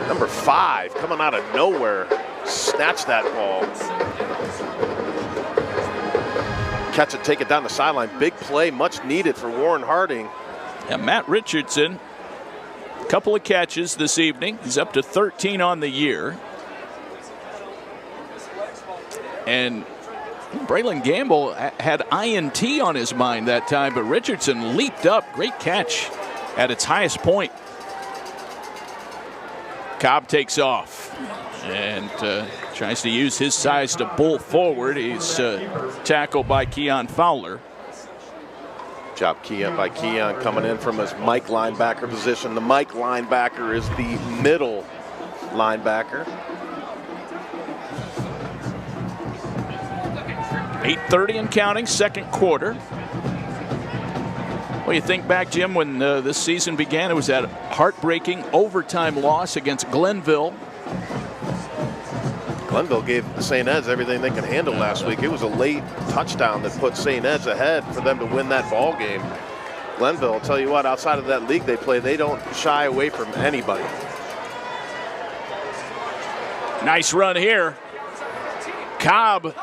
number 5 coming out of nowhere, snatched that ball. Catch it, take it down the sideline. Big play, much needed for Warren Harding. And Matt Richardson, a couple of catches this evening. He's up to 13 on the year. And Braylon Gamble had INT on his mind that time, but Richardson leaped up. Great catch at its highest point. Cobb takes off and tries to use his size to bull forward. He's tackled by Keon Fowler. Job by Keon coming in from his Mike linebacker position. The Mike linebacker is the middle linebacker. 8:30 and counting, second quarter. Well, you think back, Jim, when this season began, it was that heartbreaking overtime loss against Glenville. Glenville gave St. Ed's everything they could handle last week. It was a late touchdown that put St. Ed's ahead for them to win that ball game. Glenville, I'll tell you what, outside of that league they play, they don't shy away from anybody. Nice run here. Cobb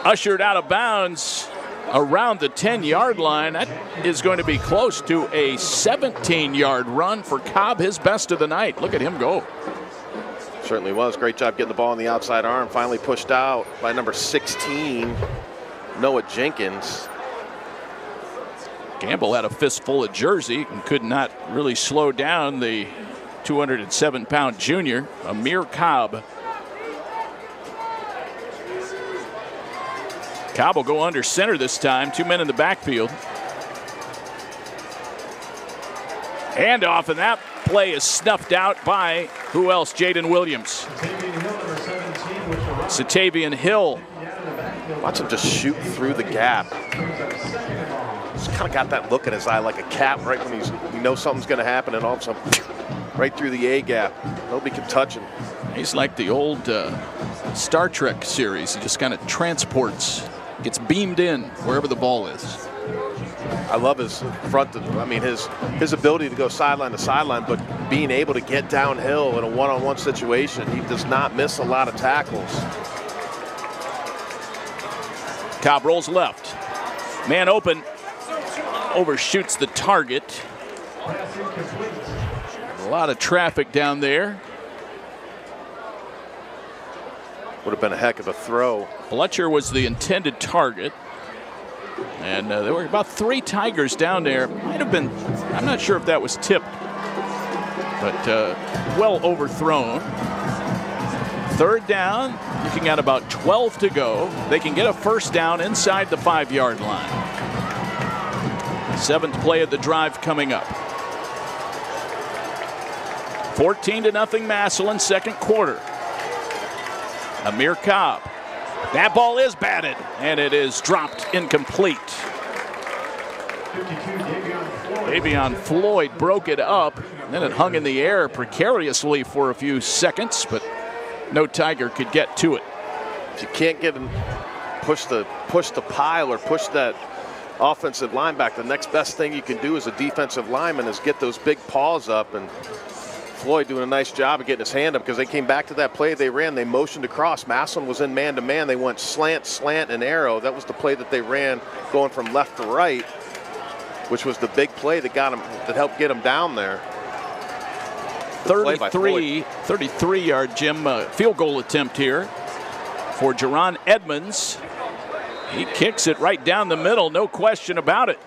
ushered out of bounds around the 10-yard line. That is going to be close to a 17-yard run for Cobb, his best of the night. Look at him go. Certainly was. Great job getting the ball on the outside arm. Finally pushed out by number 16, Noah Jenkins. Gamble had a fistful of jersey and could not really slow down the 207-pound junior, Amir Cobb. Cobb will go under center this time. 2 men in the backfield. Handoff, and that play is snuffed out by who else? Jaden Williams. Satavian Hill. Watch him just shoot through the gap. He's kind of got that look in his eye like a cat right when you know something's going to happen, and all of a sudden, right through the A gap. Nobody can touch him. He's like the old Star Trek series. He just kind of transports, gets beamed in wherever the ball is. I love his front. I mean, his ability to go sideline to sideline, but being able to get downhill in a one-on-one situation. He does not miss a lot of tackles. Cobb rolls left. Man open. Overshoots the target. A lot of traffic down there. Would have been a heck of a throw. Fletcher was the intended target. And there were about 3 Tigers down there. Might have been, I'm not sure if that was tipped, but well overthrown. Third down, looking at about 12 to go. They can get a first down inside the 5-yard line. 7th play of the drive coming up. 14-0 Massillon, second quarter. Amir Cobb. That ball is batted, and it is dropped incomplete. Davion Floyd broke it up, and then it hung in the air precariously for a few seconds, but no Tiger could get to it. If you can't get him, push the pile or push that offensive line back, the next best thing you can do as a defensive lineman is get those big paws up and Floyd doing a nice job of getting his hand up because they came back to that play they ran. They motioned across. Massillon was in man-to-man. They went slant, slant, and arrow. That was the play that they ran going from left to right, which was the big play that got him, that helped get him down there. 33-yard, Jim, field goal attempt here for Jerron Edmonds. He kicks it right down the middle, no question about it.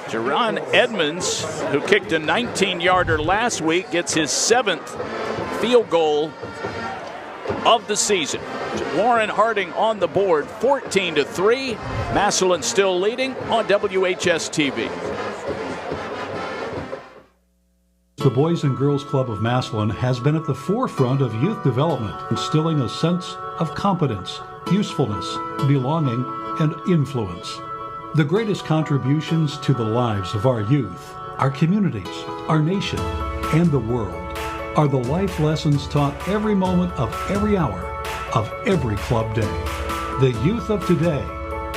Jerron Edmonds, who kicked a 19-yarder last week, gets his 7th field goal of the season. Warren Harding on the board, 14-3. Massillon still leading on WHS-TV. The Boys and Girls Club of Massillon has been at the forefront of youth development, instilling a sense of competence, usefulness, belonging, and influence. The greatest contributions to the lives of our youth, our communities, our nation, and the world are the life lessons taught every moment of every hour of every club day. The youth of today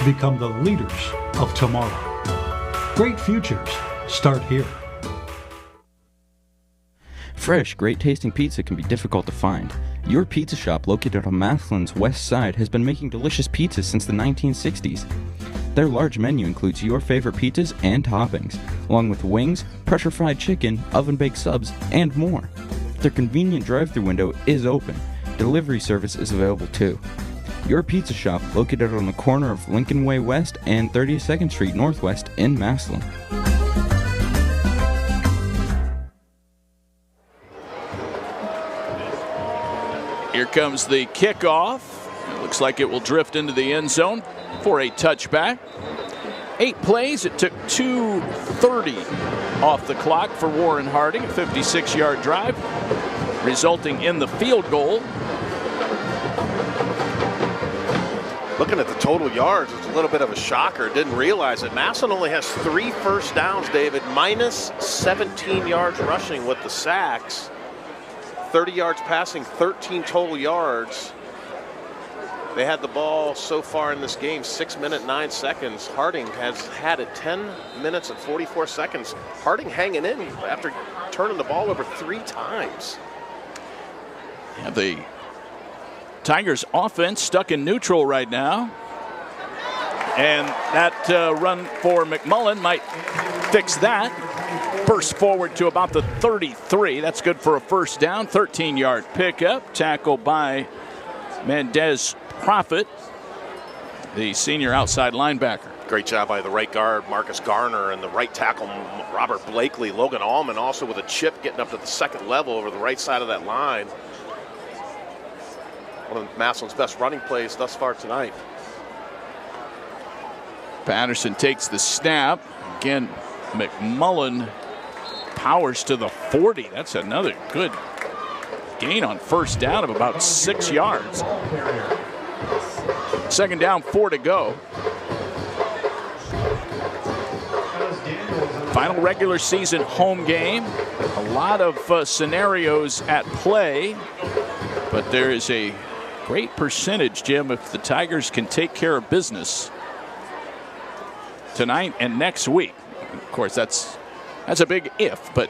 become the leaders of tomorrow. Great futures start here. Fresh, great-tasting pizza can be difficult to find. Your pizza shop, located on Massillon's west side, has been making delicious pizzas since the 1960s. Their large menu includes your favorite pizzas and toppings, along with wings, pressure-fried chicken, oven-baked subs, and more. Their convenient drive-thru window is open. Delivery service is available too. Your pizza shop, located on the corner of Lincoln Way West and 32nd Street Northwest in Massillon. Here comes the kickoff. It looks like it will drift into the end zone for a touchback. 8 plays. It took 2:30 off the clock for Warren Harding, a 56-yard drive, resulting in the field goal. Looking at the total yards, it's a little bit of a shocker. Didn't realize it. Massillon only has 3 first downs, David, minus 17 yards rushing with the sacks. 30 yards passing, 13 total yards. They had the ball so far in this game, 6 minutes, 9 seconds. Harding has had it 10 minutes and 44 seconds. Harding hanging in after turning the ball over 3 times. Yeah, the Tigers offense stuck in neutral right now. And that run for McMullen might fix that. Burst forward to about the 33. That's good for a first down. 13-yard pickup. Tackle by Mendez Profit, the senior outside linebacker. Great job by the right guard, Marcus Garner, and the right tackle, Robert Blakely. Logan Allman also with a chip getting up to the second level over the right side of that line. One of Massillon's best running plays thus far tonight. Patterson takes the snap. Again, McMullen powers to the 40. That's another good gain on first down of about 6 yards. Second down, 4 to go. Final regular season home game. A lot of scenarios at play, but there is a great percentage, Jim, if the Tigers can take care of business tonight and next week. Of course, that's a big if, but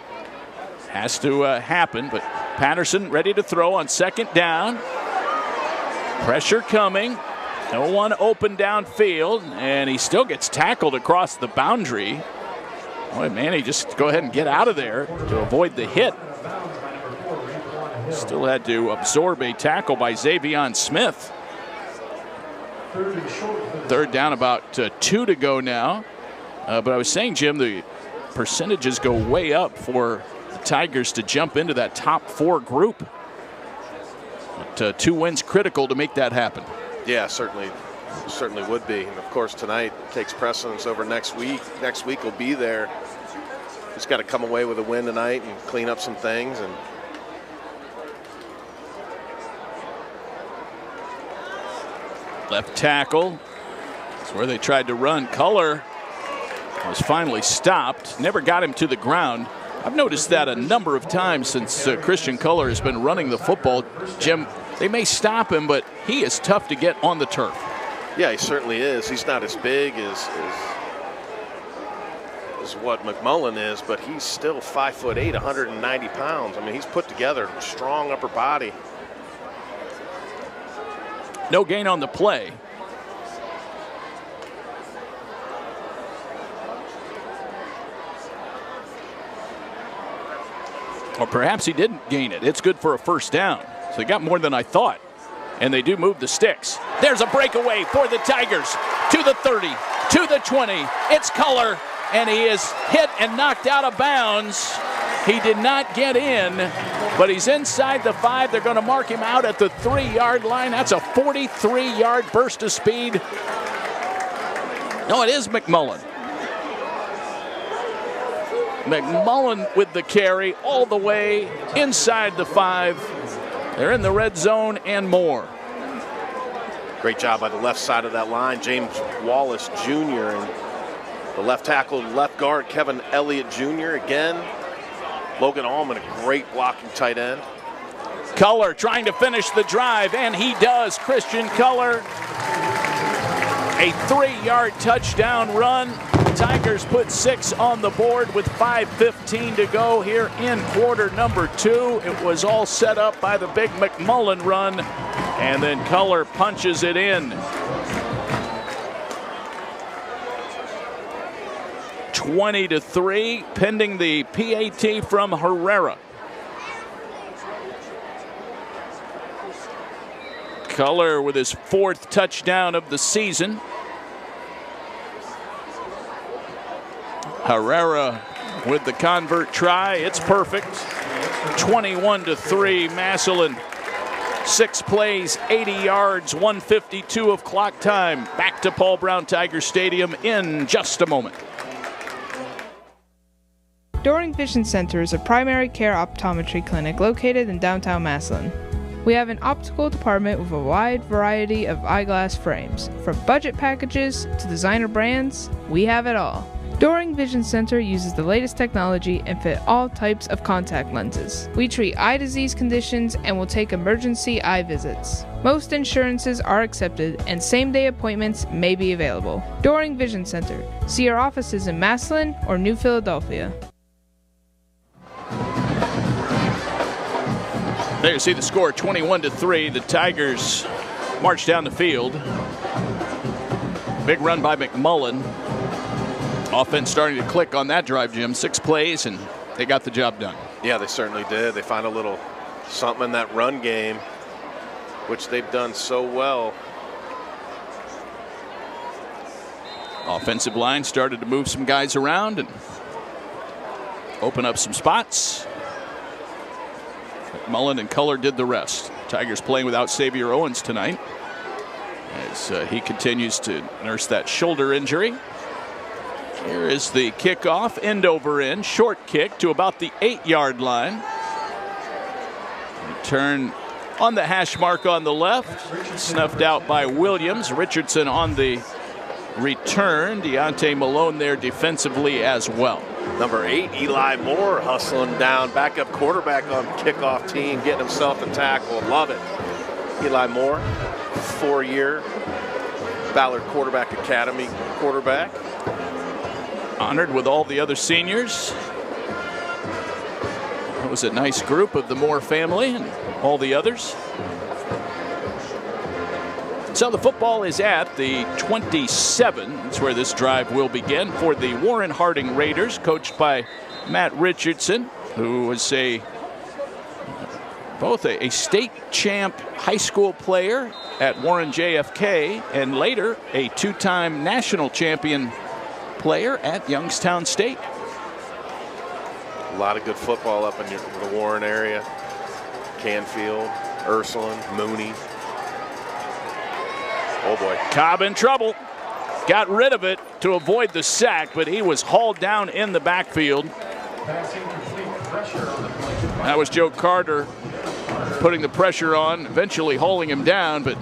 has to happen. But Patterson ready to throw on second down. Pressure coming. No one open downfield, and he still gets tackled across the boundary. Boy, Manny, just go ahead and get out of there to avoid the hit. Still had to absorb a tackle by Xavion Smith. Third down, about 2 to go now. But I was saying, Jim, the percentages go way up for the Tigers to jump into that top 4 group. But 2 wins critical to make that happen. Yeah, certainly would be. And of course, tonight takes precedence over next week. Next week will be there. Just got to come away with a win tonight and clean up some things. And left tackle. That's where they tried to run. Culler was finally stopped. Never got him to the ground. I've noticed that a number of times since Christian Culler has been running the football. Jim, they may stop him, but he is tough to get on the turf. Yeah, he certainly is. He's not as big as is what McMullen is, but he's still 5'8", 190 pounds. I mean, he's put together, strong upper body. No gain on the play. Or perhaps he didn't gain it. It's good for a first down. So he got more than I thought. And they do move the sticks. There's a breakaway for the Tigers. To the 30, to the 20. It's Culler, and he is hit and knocked out of bounds. He did not get in, but he's inside the 5. They're going to mark him out at the 3-yard line. That's a 43-yard burst of speed. No, it is McMullen. McMullen with the carry all the way inside the 5. They're in the red zone and more. Great job by the left side of that line. James Wallace Jr. and the left tackle, left guard, Kevin Elliott Jr. again. Logan Allman, a great blocking tight end. Culler trying to finish the drive, and he does. Christian Culler, a 3-yard touchdown run. Tigers put 6 on the board with 5:15 to go here in quarter number 2. It was all set up by the big McMullen run, and then Culler punches it in. 20-3, pending the PAT from Herrera. Culler with his 4th touchdown of the season. Herrera with the convert try. It's perfect. 21-3, Massillon. 6 plays, 80 yards, 1:52 of clock time. Back to Paul Brown Tiger Stadium in just a moment. Doring Vision Center is a primary care optometry clinic located in downtown Massillon. We have an optical department with a wide variety of eyeglass frames. From budget packages to designer brands, we have it all. Doring Vision Center uses the latest technology and fit all types of contact lenses. We treat eye disease conditions and will take emergency eye visits. Most insurances are accepted and same-day appointments may be available. Doring Vision Center. See our offices in Massillon or New Philadelphia. There you see the score, 21-3. The Tigers march down the field. Big run by McMullen. Offense starting to click on that drive, Jim. 6 plays, and they got the job done. Yeah, they certainly did. They find a little something in that run game, which they've done so well. Offensive line started to move some guys around and open up some spots. McMullen and Culler did the rest. Tigers playing without Xavier Owens tonight as he continues to nurse that shoulder injury. Here is the kickoff, end over end, short kick to about the 8-yard line. Return on the hash mark on the left, snuffed out by Williams. Richardson on the return. Deontay Malone there defensively as well. Number 8, Eli Moore, hustling down, backup quarterback on kickoff team, getting himself a tackle. Love it. Eli Moore, 4-year Ballard Quarterback Academy quarterback. Honored with all the other seniors. It was a nice group of the Moore family and all the others. So the football is at the 27. That's where this drive will begin for the Warren Harding Raiders, coached by Matt Richardson, who was both a state champ high school player at Warren JFK and later a 2-time national champion player at Youngstown State. A lot of good football up in the Warren area. Canfield, Ursuline, Mooney. Oh boy. Cobb in trouble. Got rid of it to avoid the sack, but he was hauled down in the backfield. That was Joe Carter putting the pressure on, eventually hauling him down, but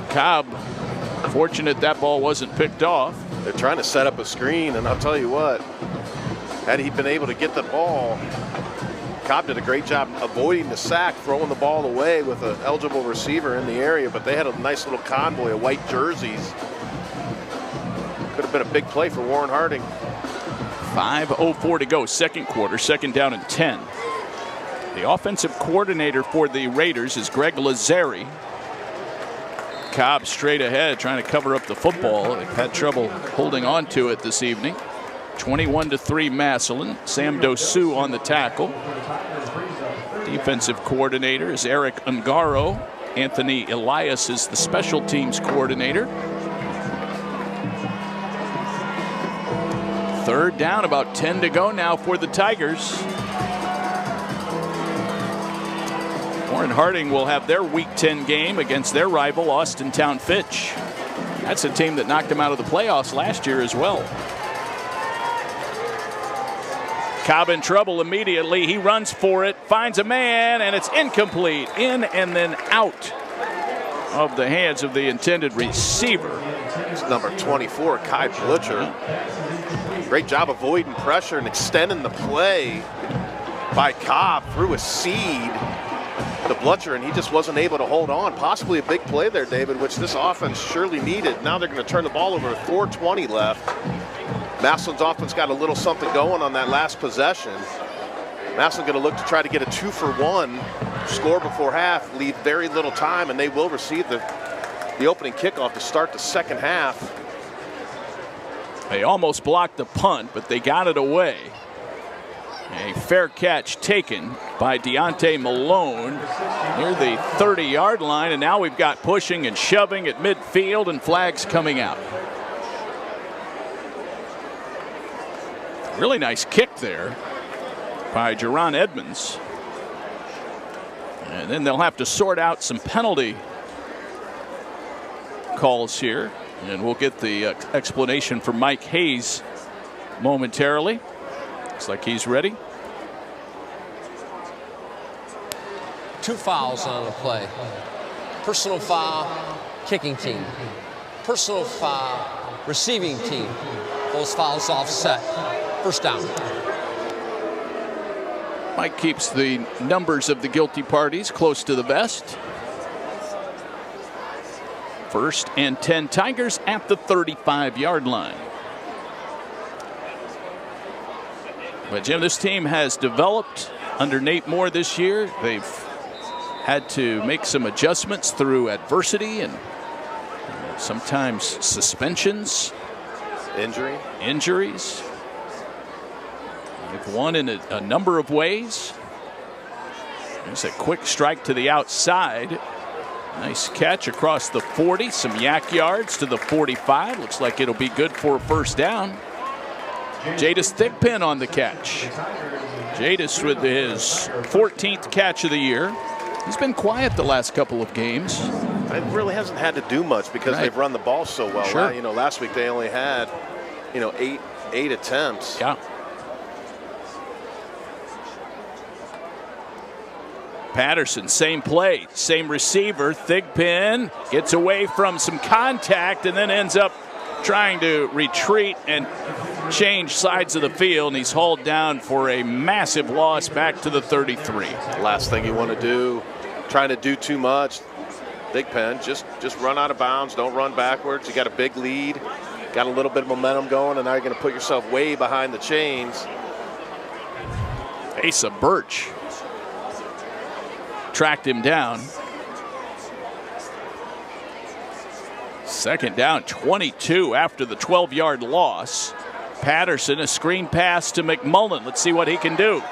Cobb, fortunate that ball wasn't picked off. They're trying to set up a screen, and I'll tell you what, had he been able to get the ball, Cobb did a great job avoiding the sack, throwing the ball away with an eligible receiver in the area, but they had a nice little convoy of white jerseys. Could have been a big play for Warren Harding. 5:04 to go, second quarter, second down and 10. The offensive coordinator for the Raiders is Greg Lazzari. Cobb straight ahead, trying to cover up the football. They've had trouble holding on to it this evening. 21-3 Massillon. Sam Dosu on the tackle. Defensive coordinator is Eric Ungaro. Anthony Elias is the special teams coordinator. Third down, about 10 to go now for the Tigers. Warren Harding will have their Week 10 game against their rival, Austintown Fitch. That's a team that knocked them out of the playoffs last year as well. Cobb in trouble immediately. He runs for it, finds a man, and it's incomplete. In and then out of the hands of the intended receiver. It's number 24, Kai Blutcher. Great job avoiding pressure and extending the play by Cobb through a seed to Blutcher, and he just wasn't able to hold on. Possibly a big play there, David, which this offense surely needed. Now they're going to turn the ball over with 4:20 left. Massillon's offense got a little something going on that last possession. Massillon going to look to try to get a 2-for-1, score before half, leave very little time, and they will receive the opening kickoff to start the second half. They almost blocked the punt, but they got it away. A fair catch taken by Deontay Malone near the 30-yard line, and now we've got pushing and shoving at midfield and flags coming out. Really nice kick there by Jerron Edmonds. And then they'll have to sort out some penalty calls here, and we'll get the explanation from Mike Hayes momentarily. Looks like he's ready. 2 fouls on the play. Personal foul, kicking team. Personal foul, receiving team. Those fouls offset. First down. Mike keeps the numbers of the guilty parties close to the vest. 1st and 10, Tigers at the 35-yard line. But Jim, this team has developed under Nate Moore this year. They've had to make some adjustments through adversity and sometimes suspensions. Injuries. They've won in a number of ways. There's a quick strike to the outside. Nice catch across the 40. Some yak yards to the 45. Looks like it'll be good for a first down. Jadis Thigpen on the catch. Jadis with his 14th catch of the year. He's been quiet the last couple of games. It really hasn't had to do much because they've run the ball so well. Sure. You know, last week they only had, 8 attempts. Yeah. Patterson, same play, same receiver. Thigpen gets away from some contact and then ends up trying to retreat and change sides of the field, and he's hauled down for a massive loss back to the 33. Last thing you want to do, trying to do too much. Thigpen, just run out of bounds. Don't run backwards. You got a big lead, got a little bit of momentum going, and now you're going to put yourself way behind the chains. Asa Birch tracked him down. Second down, 22 after the 12-yard loss. Patterson, a screen pass to McMullen. Let's see what he can do.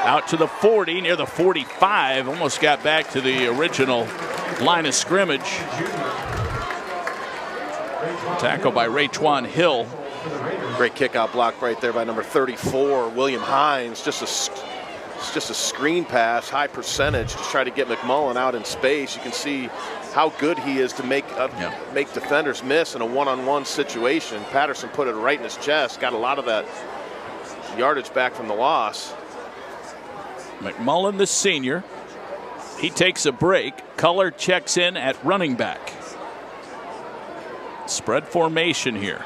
Out to the 40, near the 45. Almost got back to the original line of scrimmage. Tackle by Raytwan Hill. Great kickout block right there by number 34, William Hines. Just a screen pass, high percentage, to try to get McMullen out in space. You can see how good he is to make defenders miss in a one-on-one situation. Patterson put it right in his chest, got a lot of that yardage back from the loss. McMullen, the senior, he takes a break. Culler checks in at running back. Spread formation here.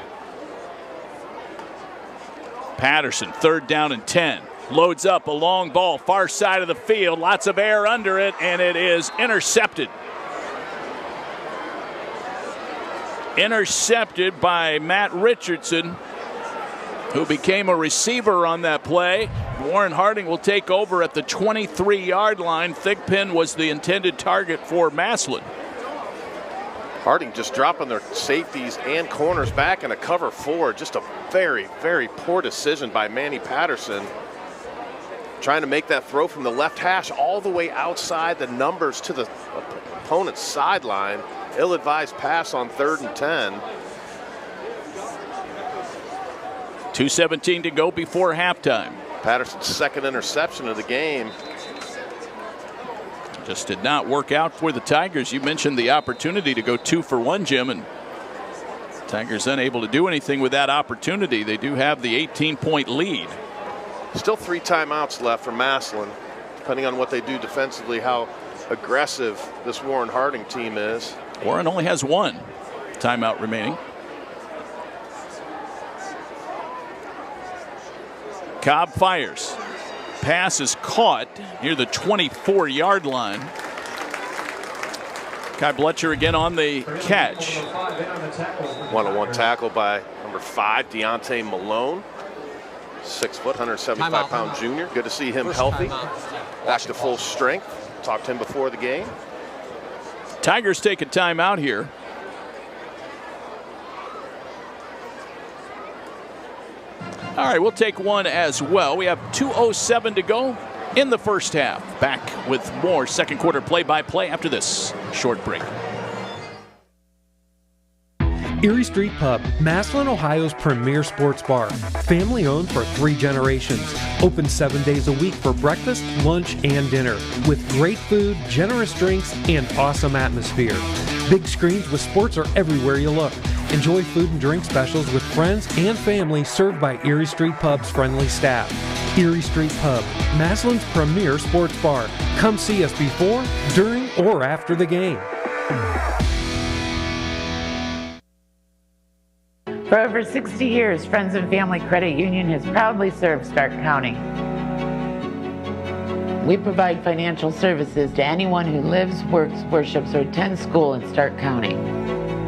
Patterson, 3rd down and 10. Loads up a long ball, far side of the field. Lots of air under it, and it is intercepted. Intercepted by Matt Richardson. who became a receiver on that play. Warren Harding will take over at the 23-yard line. Thigpen was the intended target for Massillon. Harding just dropping their safeties and corners back in a cover 4. Just a very, very poor decision by Manny Patterson. Trying to make that throw from the left hash all the way outside the numbers to the opponent's sideline. Ill-advised pass on 3rd and 10. 2:17 to go before halftime. Patterson's second interception of the game. Just did not work out for the Tigers. You mentioned the opportunity to go 2 for 1, Jim, and Tigers unable to do anything with that opportunity. They do have the 18-point lead. Still 3 timeouts left for Massillon, depending on what they do defensively, how aggressive this Warren Harding team is. Warren only has 1 timeout remaining. Cobb fires. Pass is caught near the 24-yard line. Kai Bletcher again on the catch. One-on-one tackle by number 5, Deontay Malone. 6 foot, 175-pound junior. Good to see him healthy. Back to full strength. Talked to him before the game. Tigers take a timeout here. All right, we'll take one as well. We have 2:07 to go in the first half. Back with more second quarter play-by-play after this short break. Erie Street Pub, Massillon, Ohio's premier sports bar. Family owned for 3 generations. Open 7 days a week for breakfast, lunch, and dinner. With great food, generous drinks, and awesome atmosphere. Big screens with sports are everywhere you look. Enjoy food and drink specials with friends and family served by Erie Street Pub's friendly staff. Erie Street Pub, Massillon's premier sports bar. Come see us before, during, or after the game. For over 60 years, Friends and Family Credit Union has proudly served Stark County. We provide financial services to anyone who lives, works, worships, or attends school in Stark County.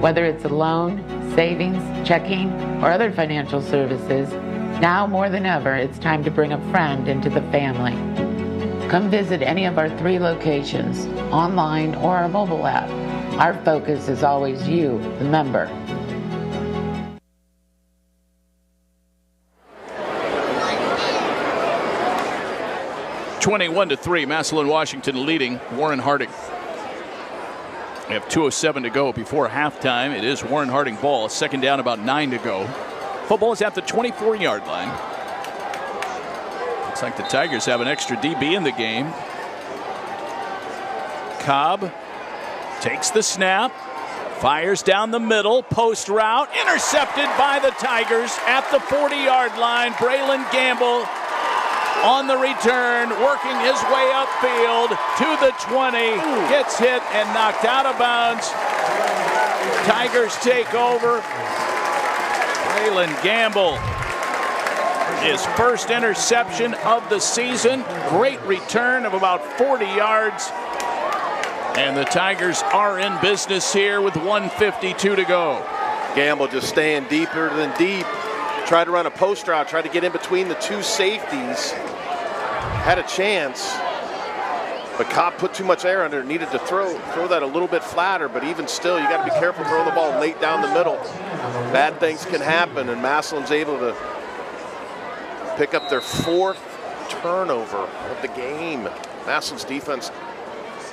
Whether it's a loan, savings, checking, or other financial services, now more than ever, it's time to bring a friend into the family. Come visit any of our 3 locations, online or our mobile app. Our focus is always you, the member. (21-3), Massillon Washington leading Warren Harding. We have 2:07 to go before halftime. It is Warren Harding ball. Second down, about 9 to go. Football is at the 24-yard line. Looks like the Tigers have an extra DB in the game. Cobb takes the snap, fires down the middle, post route, intercepted by the Tigers at the 40-yard line. Braylon Gamble on the return, working his way upfield to the 20, gets hit and knocked out of bounds. Tigers take over. Braylon Gamble, his first interception of the season. Great return of about 40 yards. And the Tigers are in business here with 1:52 to go. Gamble just staying deeper than deep. Tried to run a post route, tried to get in between the 2 safeties. Had a chance, but Cobb put too much air under it. Needed to throw that a little bit flatter, but even still, you got to be careful throwing the ball late down the middle. Bad things can happen, and Massillon's able to pick up their 4th turnover of the game. Massillon's defense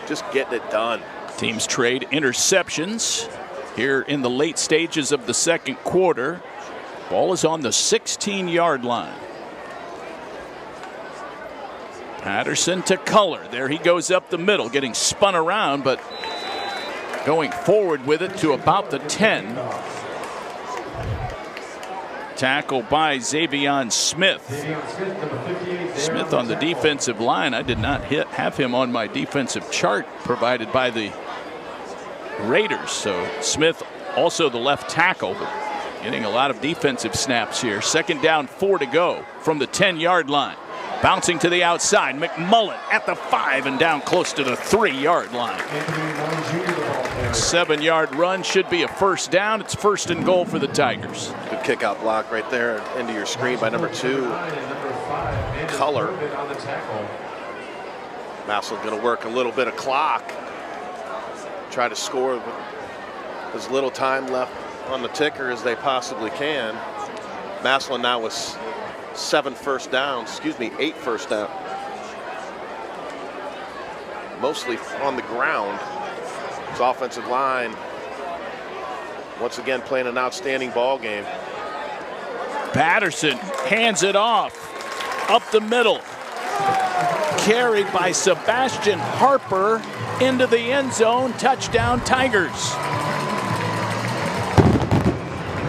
just getting it done. Teams trade interceptions here in the late stages of the second quarter. Ball is on the 16-yard line. Patterson to Culler. There he goes up the middle, getting spun around, but going forward with it to about the 10. Tackle by Xavion Smith. Smith on the defensive line. I did not have him on my defensive chart provided by the Raiders. So Smith also the left tackle, but getting a lot of defensive snaps here. Second down, 4 to go from the 10-yard line. Bouncing to the outside. McMullen at the 5 and down close to the 3-yard line. 7-yard run should be a first down. It's 1st and goal for the Tigers. Good kick out block right there into your screen by number 2, Color. Massillon going to work a little bit of clock. Try to score with as little time left on the ticker as they possibly can. Massillon now with 8 first downs. Mostly on the ground. His offensive line once again playing an outstanding ball game. Patterson hands it off up the middle. Carried by Sebastian Harper into the end zone. Touchdown, Tigers.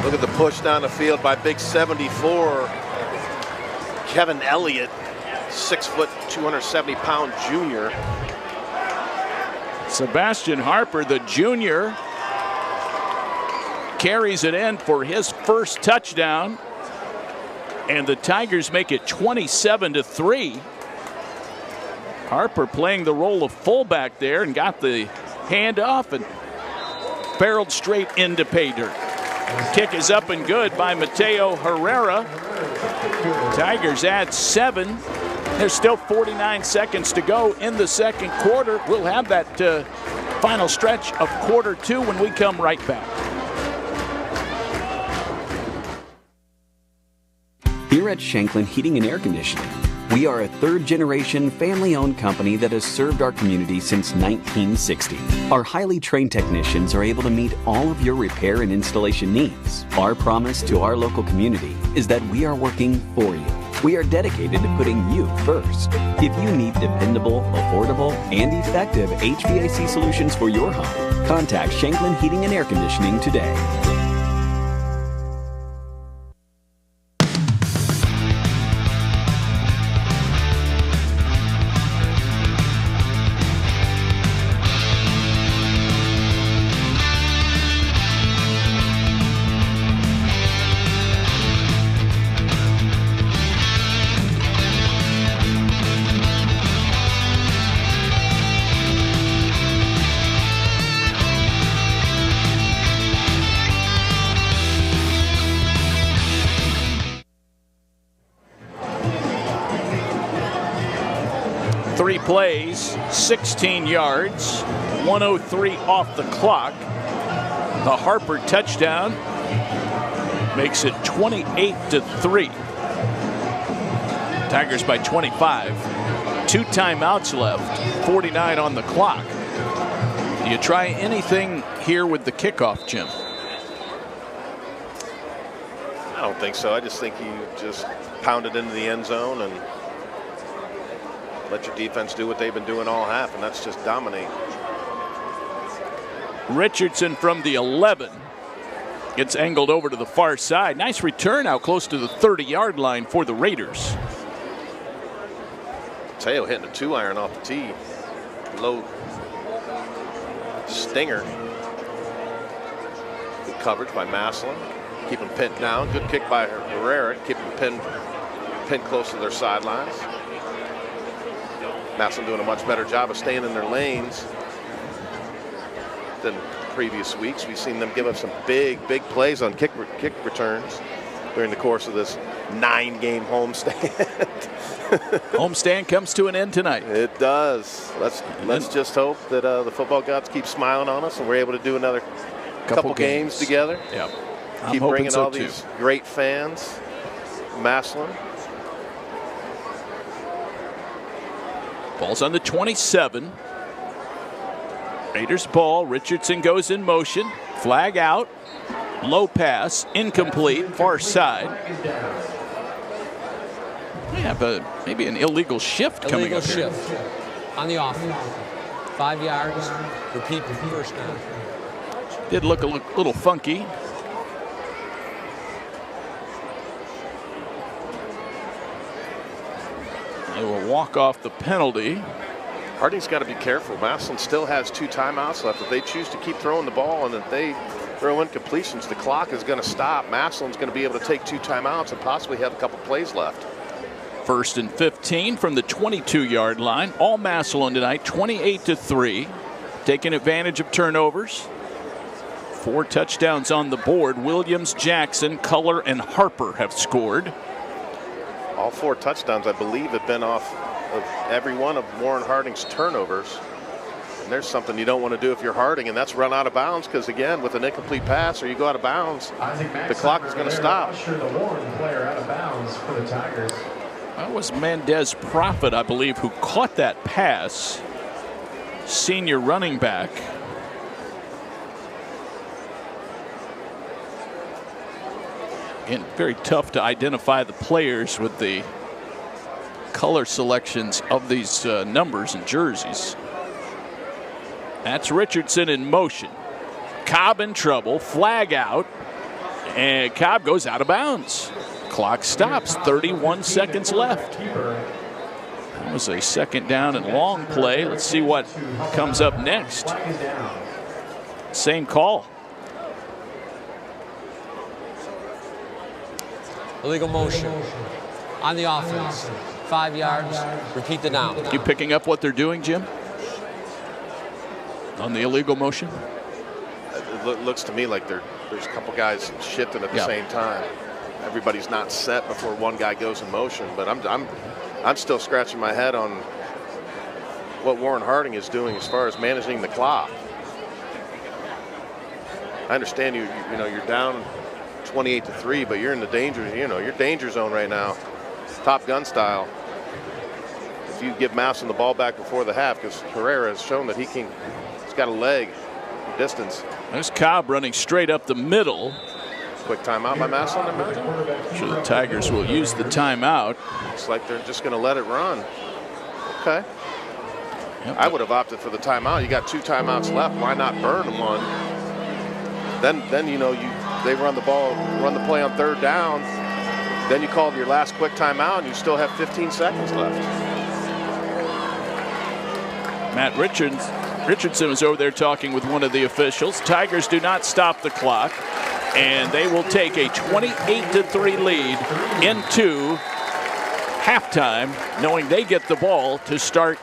Look at the push down the field by big 74 Kevin Elliott, 6 foot, 270-pound junior. Sebastian Harper, the junior, carries it in for his first touchdown, and the Tigers make it 27-3. Harper playing the role of fullback there and got the handoff and barreled straight into pay dirt. Kick is up and good by Mateo Herrera. Tigers add 7. There's still 49 seconds to go in the second quarter. We'll have that final stretch of quarter 2 when we come right back. Here at Shanklin Heating and Air Conditioning, we are a 3rd-generation family-owned company that has served our community since 1960. Our highly trained technicians are able to meet all of your repair and installation needs. Our promise to our local community is that we are working for you. We are dedicated to putting you first. If you need dependable, affordable, and effective HVAC solutions for your home, contact Shanklin Heating and Air Conditioning today. Plays, 16 yards, 1:03 off the clock. The Harper touchdown makes it 28-3. Tigers by 25. 2 timeouts left, 49 on the clock. Do you try anything here with the kickoff, Jim? I don't think so. I just think you just pound it into the end zone and let your defense do what they've been doing all half, and that's just dominate. Richardson from the 11 gets angled over to the far side. Nice return out close to the 30-yard line for the Raiders. Teo hitting a 2-iron off the tee. Low stinger. Good coverage by Massillon. Keep him pinned down. Good kick by Herrera. Keep him pinned close to their sidelines. Massillon doing a much better job of staying in their lanes than previous weeks. We've seen them give up some big plays on kick returns during the course of this 9-game homestand. Homestand comes to an end tonight. It does. Let's just hope that the football gods keep smiling on us and we're able to do another couple games together. Yep. Keep bringing all these great fans. Massillon. Ball's on the 27. Raiders ball. Richardson goes in motion. Flag out. Low pass. Incomplete. Far side. We have maybe an illegal shift coming up here. Illegal shift on the off. 5 yards. Repeat first down. Did look a little funky. They will walk off the penalty. Harding's got to be careful. Massillon still has 2 timeouts left. If they choose to keep throwing the ball and if they throw in completions, the clock is going to stop. Massillon's going to be able to take 2 timeouts and possibly have a couple plays left. 1st and 15 from the 22-yard line. All Massillon tonight, 28-3. taking advantage of turnovers. 4 touchdowns on the board. Williams, Jackson, Culler, and Harper have scored. All 4 touchdowns, I believe, have been off of every one of Warren Harding's turnovers. And there's something you don't want to do if you're Harding, and that's run out of bounds, because, again, with an incomplete pass or you go out of bounds, the clock is going to stop. The Warren player out of bounds for the Tigers. That was Mendez Prophet, I believe, who caught that pass. Senior running back. Again, very tough to identify the players with the color selections of these numbers and jerseys. That's Richardson in motion. Cobb in trouble, flag out, and Cobb goes out of bounds. Clock stops, 31 seconds left. That was a second down and long play. Let's see what comes up next. Same call. Illegal motion on the offense. 5 yards, repeat the down. You picking up what they're doing, Jim? On the illegal motion? It looks to me like there's a couple guys shifting at the same time. Everybody's not set before one guy goes in motion, but I'm still scratching my head on what Warren Harding is doing as far as managing the clock. I understand you're down 28-3, but you're in the your danger zone right now. Top Gun style. If you give Massillon the ball back before the half, because Herrera has shown that he's got a leg, distance. There's Cobb running straight up the middle. Quick timeout by Massillon. I'm sure the Tigers will use the timeout. Looks like they're just going to let it run. Okay. Yep. I would have opted for the timeout. You got 2 timeouts left. Why not burn one? Then they run the play on 3rd down. Then you call your last quick timeout, and you still have 15 seconds left. Matt Richardson was over there talking with one of the officials. Tigers do not stop the clock, and they will take a 28-3 lead into halftime, knowing they get the ball to start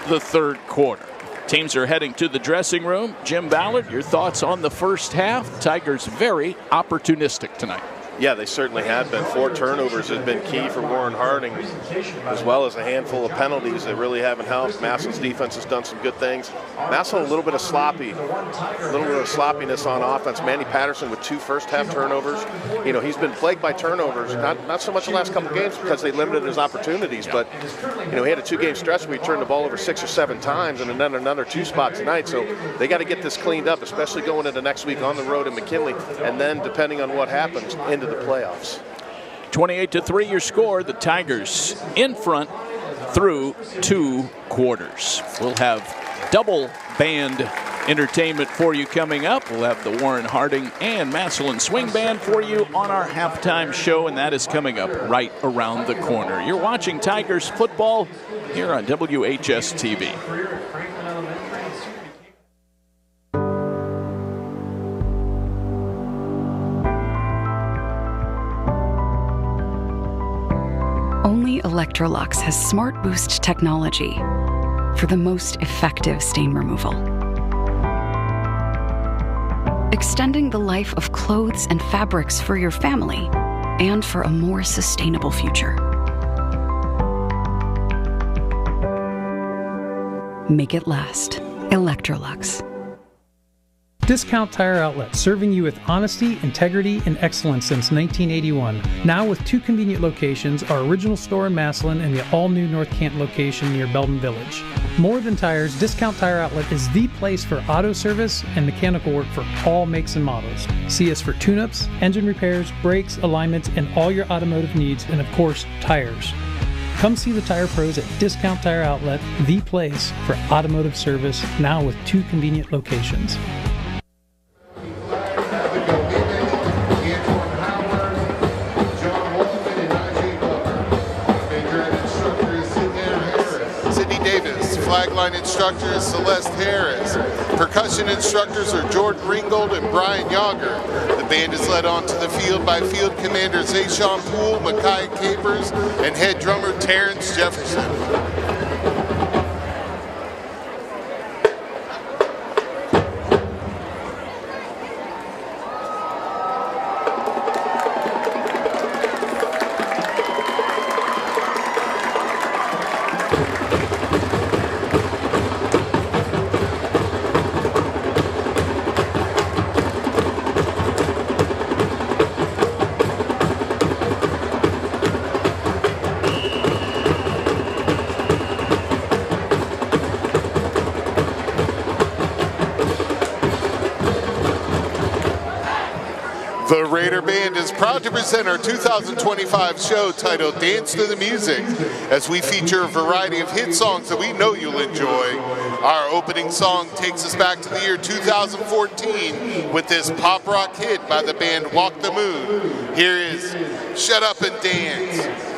the 3rd quarter. Teams are heading to the dressing room. Jim Ballard, your thoughts on the first half? Tigers very opportunistic tonight. Yeah, they certainly have been. 4 turnovers has been key for Warren Harding, as well as a handful of penalties that really haven't helped. Massillon's defense has done some good things. Massillon a little bit of sloppiness on offense. Manny Patterson with 2 first-half turnovers. He's been plagued by turnovers, not so much the last couple games because they limited his opportunities, but he had a 2-game stretch where he turned the ball over 6 or 7 times, and then another 2 spot tonight. So they got to get this cleaned up, especially going into next week on the road in McKinley, and then depending on what happens into the playoffs. 28-3 your score. The Tigers in front through 2 quarters. We'll have double band entertainment for you coming up. We'll have the Warren Harding and Massillon Swing Band for you on our halftime show, and that is coming up right around the corner. You're watching Tigers football here on WHS-TV. Only Electrolux has Smart Boost technology for the most effective stain removal. Extending the life of clothes and fabrics for your family and for a more sustainable future. Make it last. Electrolux. Discount Tire Outlet, serving you with honesty, integrity, and excellence since 1981. Now with 2 convenient locations, our original store in Massillon and the all-new North Canton location near Belden Village. More than tires, Discount Tire Outlet is the place for auto service and mechanical work for all makes and models. See us for tune-ups, engine repairs, brakes, alignments, and all your automotive needs, and of course, tires. Come see the tire pros at Discount Tire Outlet, the place for automotive service, now with 2 convenient locations. Flagline instructor is Celeste Harris. Percussion instructors are Jordan Ringgold and Brian Yager. The band is led onto the field by field commanders Zayshawn Poole, Makai Capers, and head drummer Terrence Jefferson. The Raider Band is proud to present our 2025 show titled Dance to the Music, as we feature a variety of hit songs that we know you'll enjoy. Our opening song takes us back to the year 2014 with this pop rock hit by the band Walk the Moon. Here is Shut Up and Dance.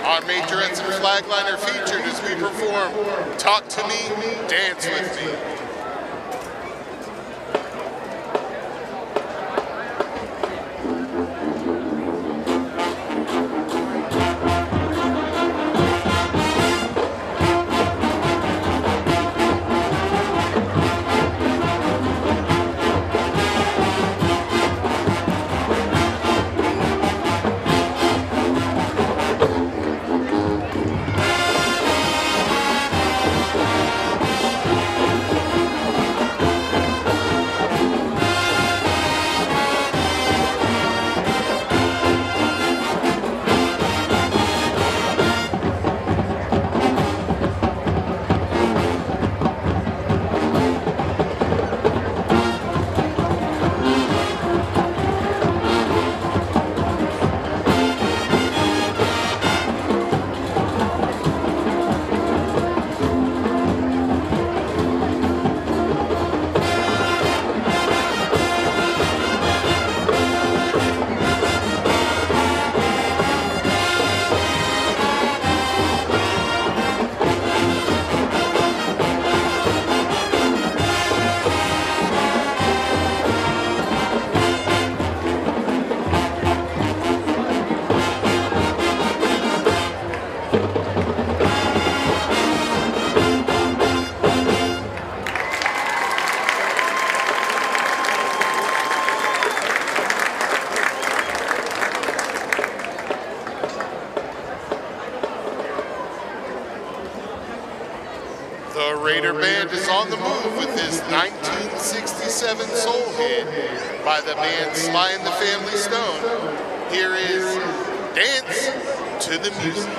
Our majorettes and flagliner featured as we perform Talk to Me, Dance with Me. The Raider Band is on the move with this 1967 soul hit by the band Sly and the Family Stone. Here is Dance to the Music.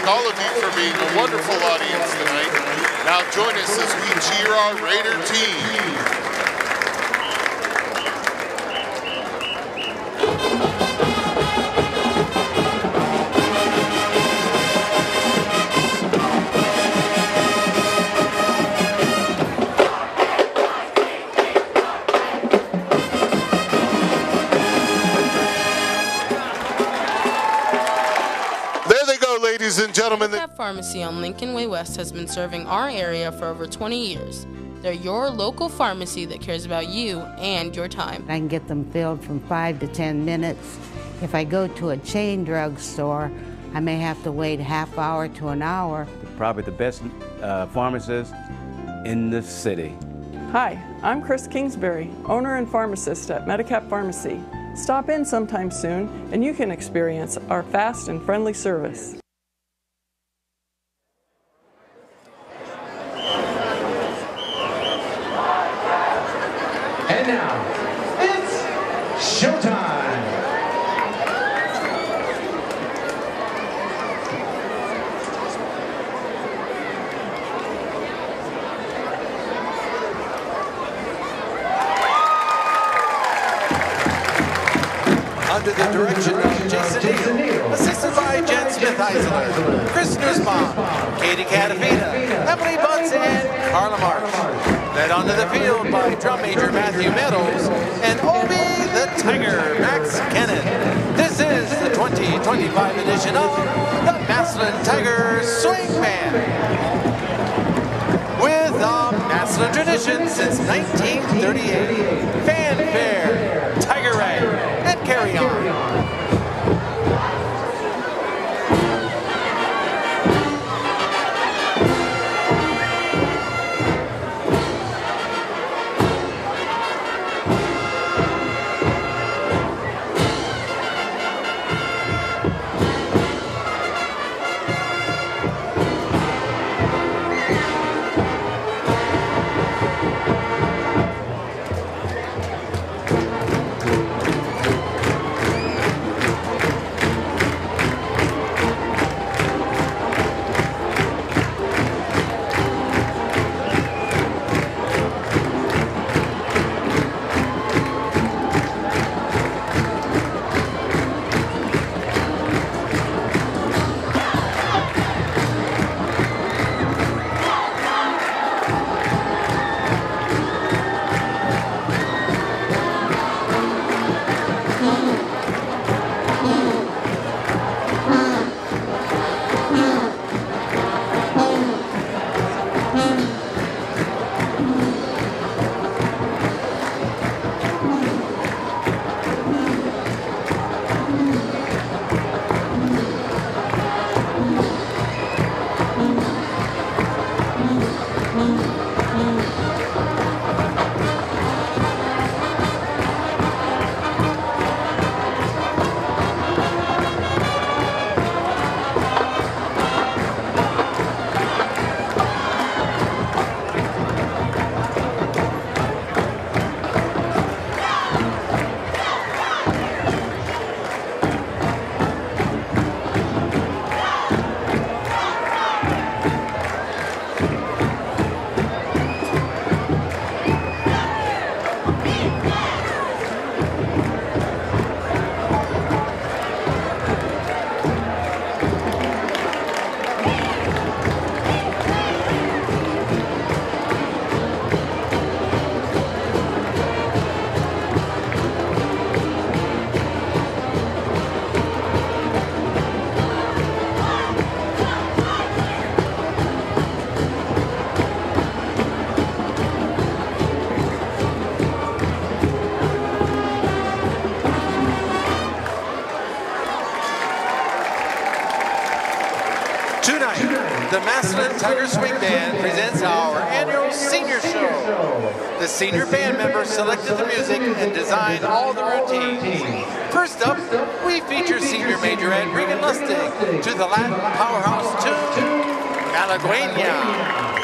all of you for being a wonderful audience tonight. Now join us as we cheer our Raider team. Ladies and gentlemen, That pharmacy on Lincoln Way West has been serving our area for over 20 years. They're your local pharmacy that cares about you and your time. I can get them filled from 5 to 10 minutes. If I go to a chain drugstore, I may have to wait a half hour to an hour. Probably the best pharmacist in the city. Hi, I'm Chris Kingsbury, owner and pharmacist at Medicap Pharmacy. Stop in sometime soon and you can experience our fast and friendly service. And now, it's showtime! Under the direction of Jason Neal, assisted by Jen Smith-Eisler, Chris Nussbaum, Katie Catafina, Emily Bunce, and Carla March. Led onto the field by drum major Matthew Meadows and Obi the Tiger Max Kennan. This is the 2025 edition of the Massillon Tiger Swing Band. With a Massillon tradition since 1938. Fanfare, Tiger Rag, and Carry On. The Massillon Tiger Swing Band presents our annual senior show. The senior band members selected the music and designed all the routines. First up, we feature senior majorette Regan Lustig to the Latin powerhouse tune, Malagueña.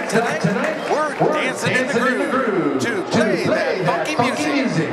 tonight, we're dancing in the groove to play that funky music.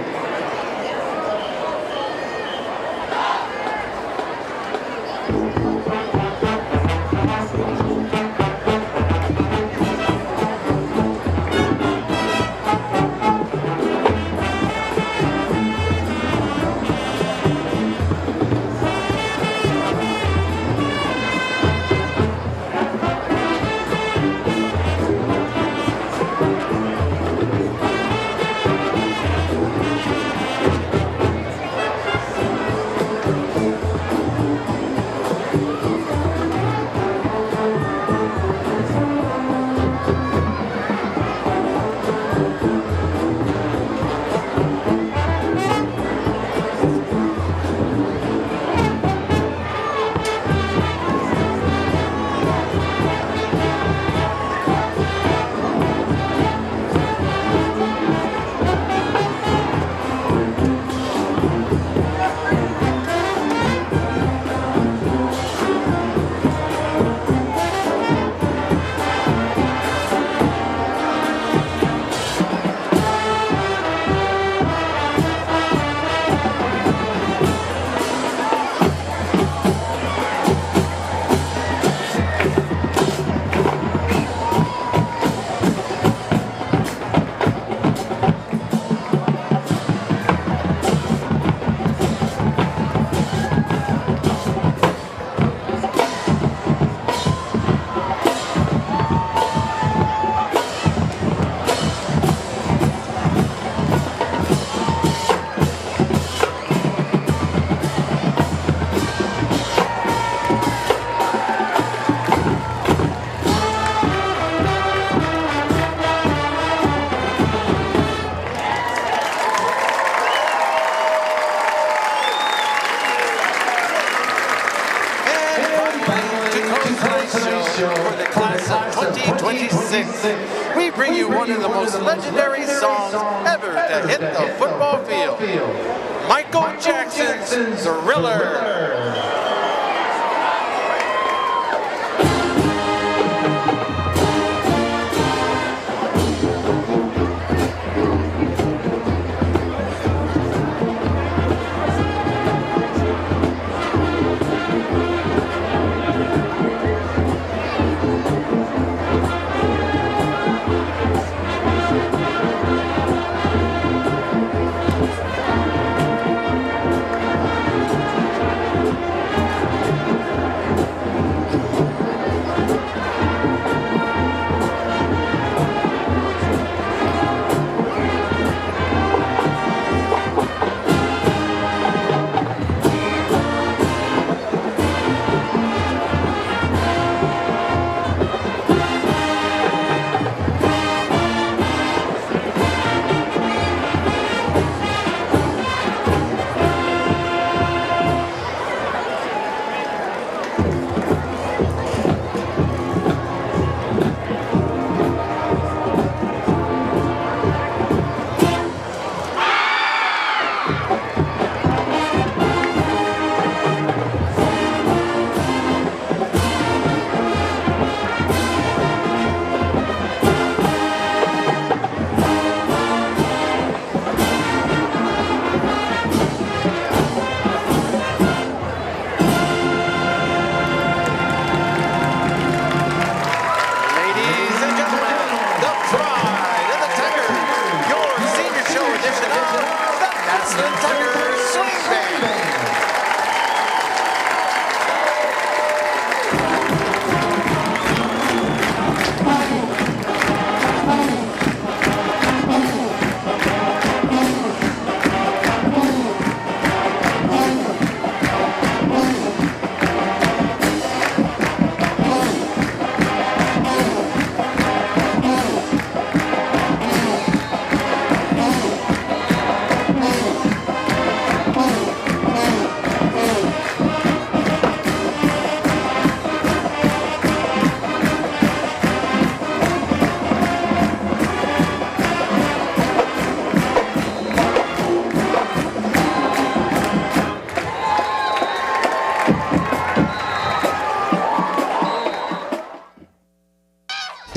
For the class of 2026, we bring you one of the most legendary songs ever to hit the football field. Michael Jackson's Thriller.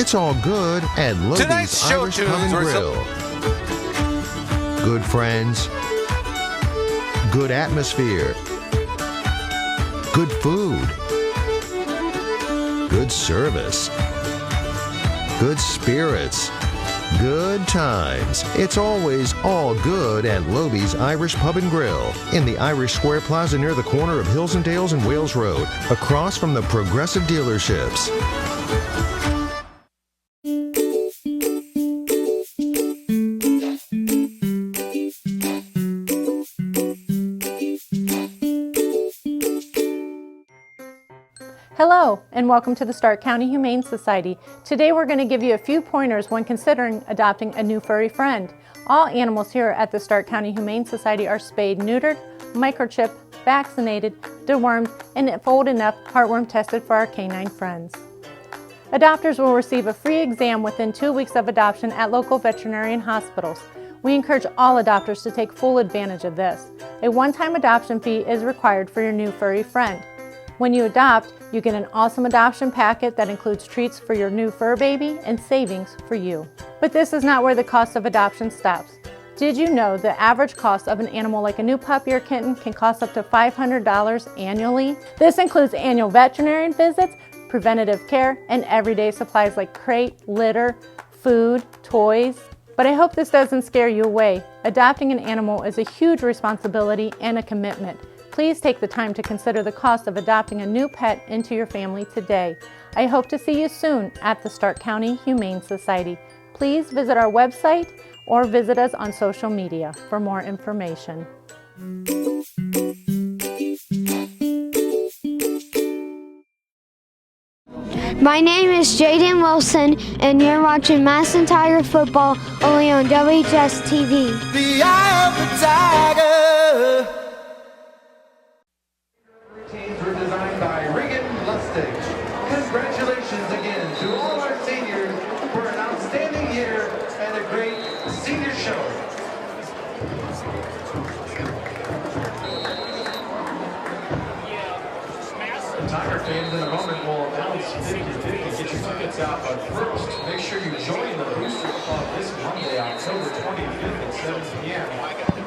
It's all good at Lody's Irish Pub and Grill. Good friends, good atmosphere, good food, good service, good spirits, good times. It's always all good at Lody's Irish Pub and Grill in the Irish Square Plaza near the corner of Hills and Dales and Wales Road, across from the Progressive dealerships. Hello, and welcome to the Stark County Humane Society. Today we're going to give you a few pointers when considering adopting a new furry friend. All animals here at the Stark County Humane Society are spayed, neutered, microchipped, vaccinated, dewormed, and if old enough, heartworm tested for our canine friends. Adopters will receive a free exam within 2 weeks of adoption at local veterinarian hospitals. We encourage all adopters to take full advantage of this. A one-time adoption fee is required for your new furry friend. When you adopt, you get an awesome adoption packet that includes treats for your new fur baby and savings for you. But this is not where the cost of adoption stops. Did you know the average cost of an animal like a new puppy or kitten can cost up to $500 annually? This includes annual veterinarian visits, preventative care, and everyday supplies like crate, litter, food, toys. But I hope this doesn't scare you away. Adopting an animal is a huge responsibility and a commitment. Please take the time to consider the cost of adopting a new pet into your family today. I hope to see you soon at the Stark County Humane Society. Please visit our website or visit us on social media for more information. My name is Jaden Wilson, and you're watching Massillon Tiger football only on WHS-TV. The eye of the tiger. Congratulations again to all our seniors for an outstanding year and a great senior show. Tiger fans in a moment will announce 50-50. Get your tickets out, but first, make sure you join the Booster Club this Monday, October 25th at 7 p.m.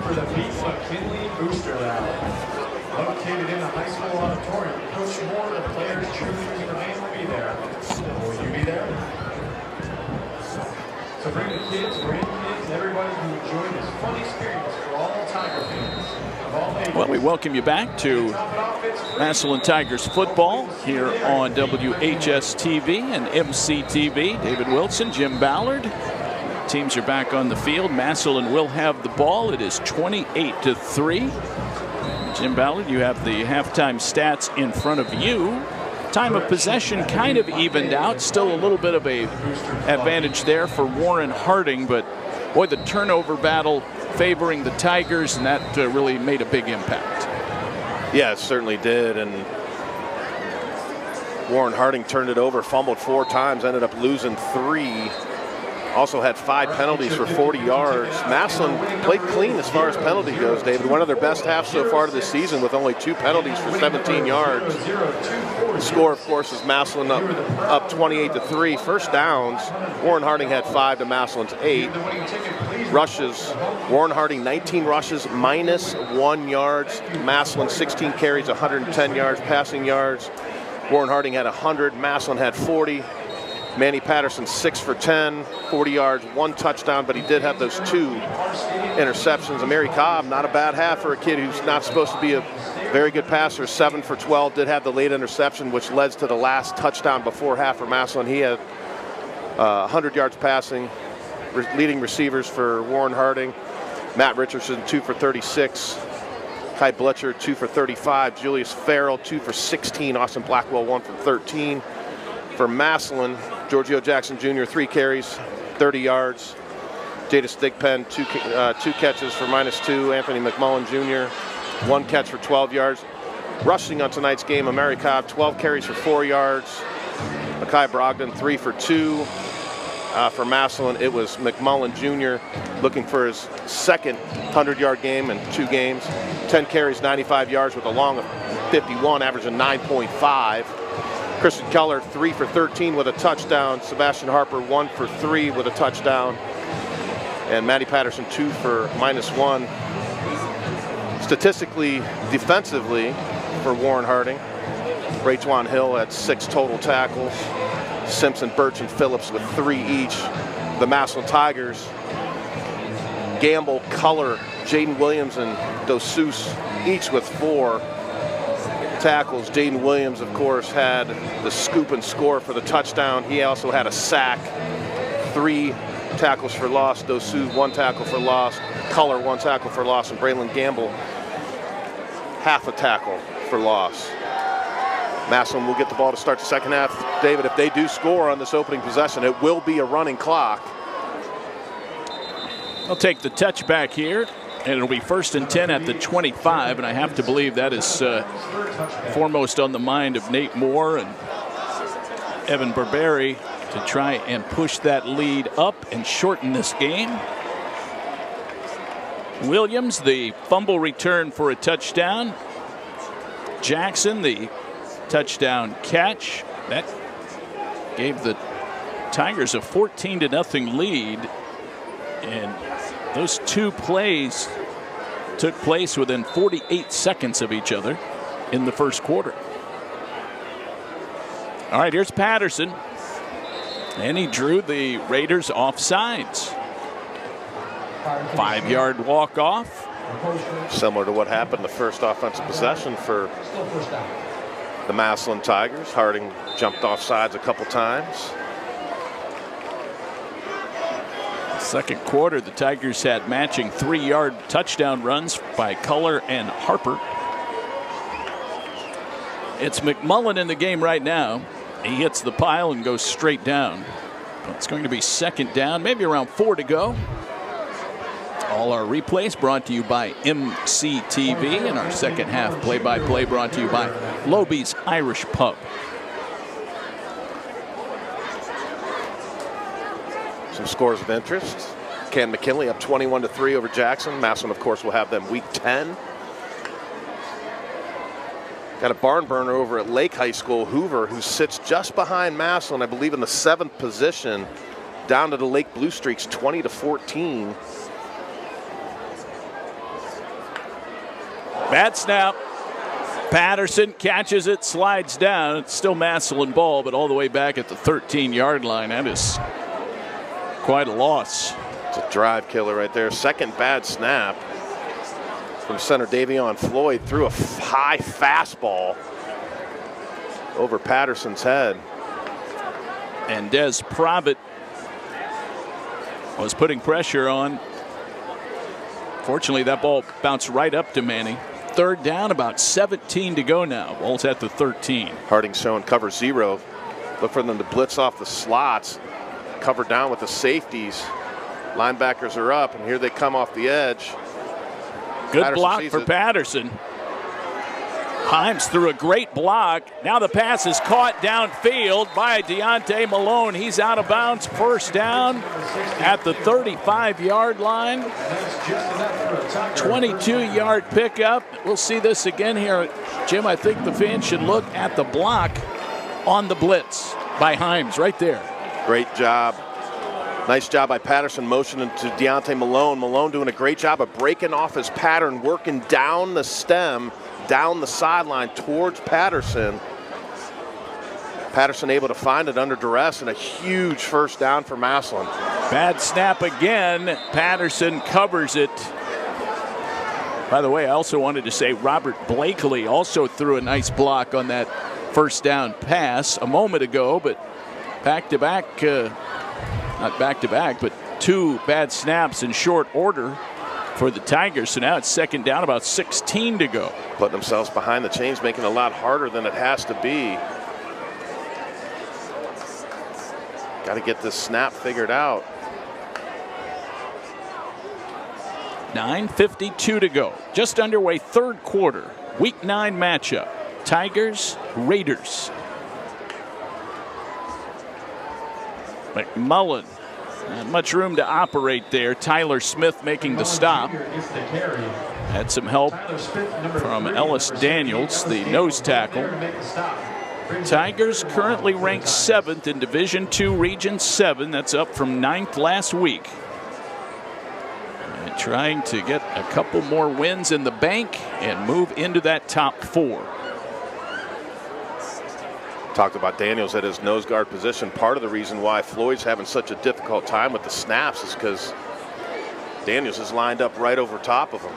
for the Beat McKinley Booster Rally. Located in the high school auditorium, Coach Moore, the players, cheerleaders, and the band will be there. Will you be there? So bring the kids, grandkids, everybody who enjoy this fun experience for all Tiger fans of all ages. Well, we welcome you back to Massillon Tigers football here on WHS-TV and MC-TV. David Wilson, Jim Ballard. Teams are back on the field. Massillon will have the ball. It is 28-3. Jim Ballard, you have the halftime stats in front of you. Time of possession kind of evened out. Still a little bit of a advantage there for Warren Harding, but boy, the turnover battle favoring the Tigers, and that really made a big impact. Yeah, it certainly did. And Warren Harding turned it over, fumbled 4 times, ended up losing 3. Also had 5 penalties for 40 yards. Massillon played clean as far as penalty goes, David. One of their best halves so far this season with only 2 penalties for 17 yards. The score, of course, is Massillon up 28-3. First downs, Warren Harding had 5 to Massillon's 8. Rushes, Warren Harding 19 rushes, -1 yards. Massillon 16 carries, 110 yards passing yards. Warren Harding had 100, Massillon had 40. Manny Patterson 6 for 10, 40 yards, 1 touchdown, but he did have those 2 interceptions. Mary Cobb, not a bad half for a kid who's not supposed to be a very good passer. 7 for 12, did have the late interception, which led to the last touchdown before half for Massillon. He had 100 yards passing, leading receivers for Warren Harding. Matt Richardson, 2 for 36. Kai Bletcher, 2 for 35. Julius Farrell, 2 for 16. Austin Blackwell, 1 for 13. For Massillon, Giorgio Jackson Jr., 3 carries, 30 yards. Jadis Thigpen, 2 catches for -2. Anthony McMullen Jr., 1 catch for 12 yards. Rushing on tonight's game, Amari Cobb, 12 carries for 4 yards. Makai Brogdon, 3 for 2. For Massillon, it was McMullen Jr. looking for his second 100-yard game in 2 games. 10 carries, 95 yards with a long of 51, averaging 9.5. Christian Keller 3 for 13 with a touchdown. Sebastian Harper 1 for 3 with a touchdown. And Matty Patterson 2 for -1. Statistically, defensively for Warren Harding, Rayjuan Hill had 6 total tackles. Simpson, Birch, and Phillips with 3 each. The Massillon Tigers, Gamble, Culler, Jaden Williams, and Dossus each with 4 tackles. Jaden Williams, of course, had the scoop and score for the touchdown. He also had a sack, 3 tackles for loss. Dossus 1 tackle for loss. Culler 1 tackle for loss, and Braylon Gamble half a tackle for loss. Massillon will get the ball to start the second half. David, if they do score on this opening possession, it will be a running clock. They'll take the touchback here, and it'll be 1st and 10 at the 25, and I have to believe that is foremost on the mind of Nate Moore and Evan Barberi to try and push that lead up and shorten this game. Williams, the fumble return for a touchdown. Jackson, the touchdown catch. That gave the Tigers a 14-0 lead. And those 2 plays took place within 48 seconds of each other in the first quarter. All right, here's Patterson. And he drew the Raiders offsides. 5-yard walk-off. Similar to what happened the first offensive possession for the Massillon Tigers. Harding jumped off sides a couple times. Second quarter, the Tigers had matching 3-yard touchdown runs by Culler and Harper. It's McMullen in the game right now. He hits the pile and goes straight down. It's going to be 2nd down, maybe around 4 to go. All our replays brought to you by MCTV, and our second half play-by-play brought to you by Loby's Irish Pub. Some scores of interest. Cam McKinley up 21-3 over Jackson. Massillon, of course, will have them week 10. Got a barn burner over at Lake High School. Hoover, who sits just behind Massillon, I believe in the 7th position, down to the Lake Blue Streaks 20-14. Bad snap. Patterson catches it, slides down. It's still Massillon ball, but all the way back at the 13-yard line. That is quite a loss. It's a drive killer right there. Second bad snap from center Davion Floyd. Threw a high fastball over Patterson's head. And Des Provitt was putting pressure on. Fortunately, that ball bounced right up to Manning. 3rd down, about 17 to go now. Ball's at the 13. Harding showing cover 0. Look for them to blitz off the slots. Cover down with the safeties. Linebackers are up, and here they come off the edge. Good Patterson block for Patterson. Himes threw a great block. Now the pass is caught downfield by Deontay Malone. He's out of bounds. 1st down at the 35-yard line. 22-yard pickup. We'll see this again here. Jim, I think the fans should look at the block on the blitz by Himes right there. Great job. Nice job by Patterson motioning to Deontay Malone. Malone doing a great job of breaking off his pattern, working down the stem, down the sideline towards Patterson. Patterson able to find it under duress, and a huge 1st down for Massillon. Bad snap again. Patterson covers it. By the way, I also wanted to say Robert Blakely also threw a nice block on that 1st down pass a moment ago, but back-to-back, not back-to-back, but 2 bad snaps in short order for the Tigers. So now it's 2nd down, about 16 to go. Putting themselves behind the chains, making it a lot harder than it has to be. Got to get this snap figured out. 9:52 to go. Just underway, 3rd quarter. Week 9 matchup. Tigers, Raiders. McMullen, not much room to operate there. Tyler Smith making the stop. Had some help from Ellis Daniels, the nose tackle. Tigers currently ranked 7th in Division II Region 7. That's up from 9th last week. And trying to get a couple more wins in the bank and move into that top 4. Talked about Daniels at his nose guard position. Part of the reason why Floyd's having such a difficult time with the snaps is because Daniels is lined up right over top of him.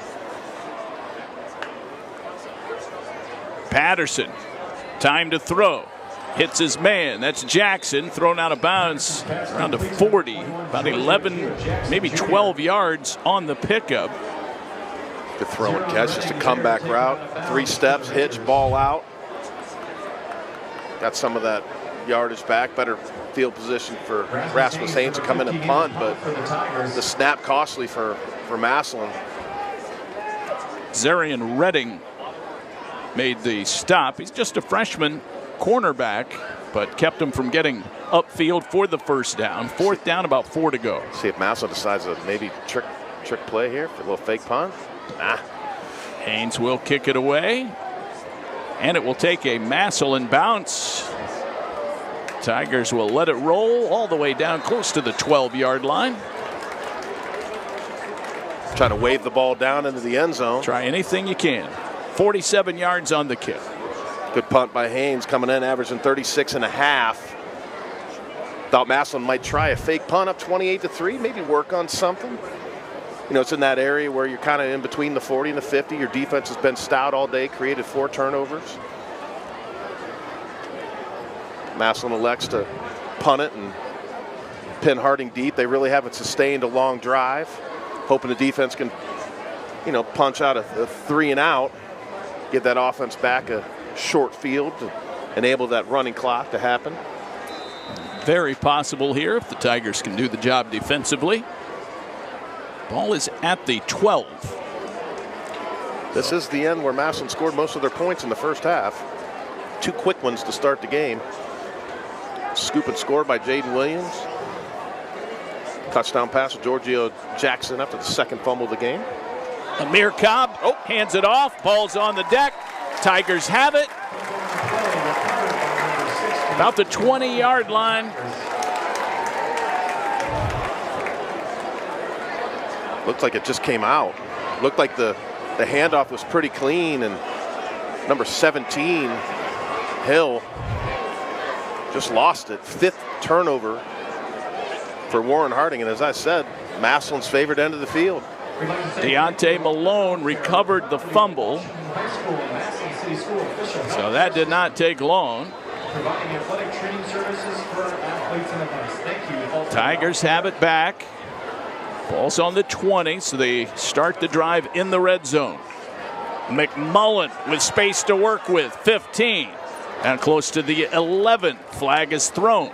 Patterson, time to throw. Hits his man. That's Jackson, thrown out of bounds around the 40. About 11, maybe 12 yards on the pickup. Good throw and catch, just a comeback route. 3 steps, hitch, ball out. Got some of that yardage back. Better field position for Rasmus Haynes to come in and punt, but the snap costly for Massillon. Zarian Redding made the stop. He's just a freshman cornerback, but kept him from getting upfield for the first down. 4th down, about 4 to go. See if Massillon decides to maybe trick play here for a little fake punt. Nah. Haynes will kick it away, and it will take a Massillon bounce. Tigers will let it roll all the way down close to the 12-yard line. Trying to wave the ball down into the end zone. Try anything you can. 47 yards on the kick. Good punt by Haynes, coming in averaging 36.5. Thought Massillon might try a fake punt up 28-3, maybe work on something. You know, it's in that area where you're kind of in between the 40 and the 50. Your defense has been stout all day, created 4 turnovers. Massillon elects to punt it and pin Harding deep. They really haven't sustained a long drive. Hoping the defense can, you know, punch out a 3 and out. Give that offense back a short field to enable that running clock to happen. Very possible here if the Tigers can do the job defensively. Ball is at the 12. This is the end where Massillon scored most of their points in the first half. 2 quick ones to start the game. Scoop and score by Jaden Williams. Touchdown pass to Giorgio Jackson after the 2nd fumble of the game. Amir Cobb hands it off. Ball's on the deck. Tigers have it. About the 20-yard line. Looked like it just came out. Looked like the handoff was pretty clean, and number 17, Hill, just lost it. 5th turnover for Warren Harding, and as I said, Massillon's favored end of the field. Deontay Malone recovered the fumble. So that did not take long. Tigers have it back. Ball's on the 20, so they start the drive in the red zone. McMullen with space to work with, 15. And close to the 11. Flag is thrown.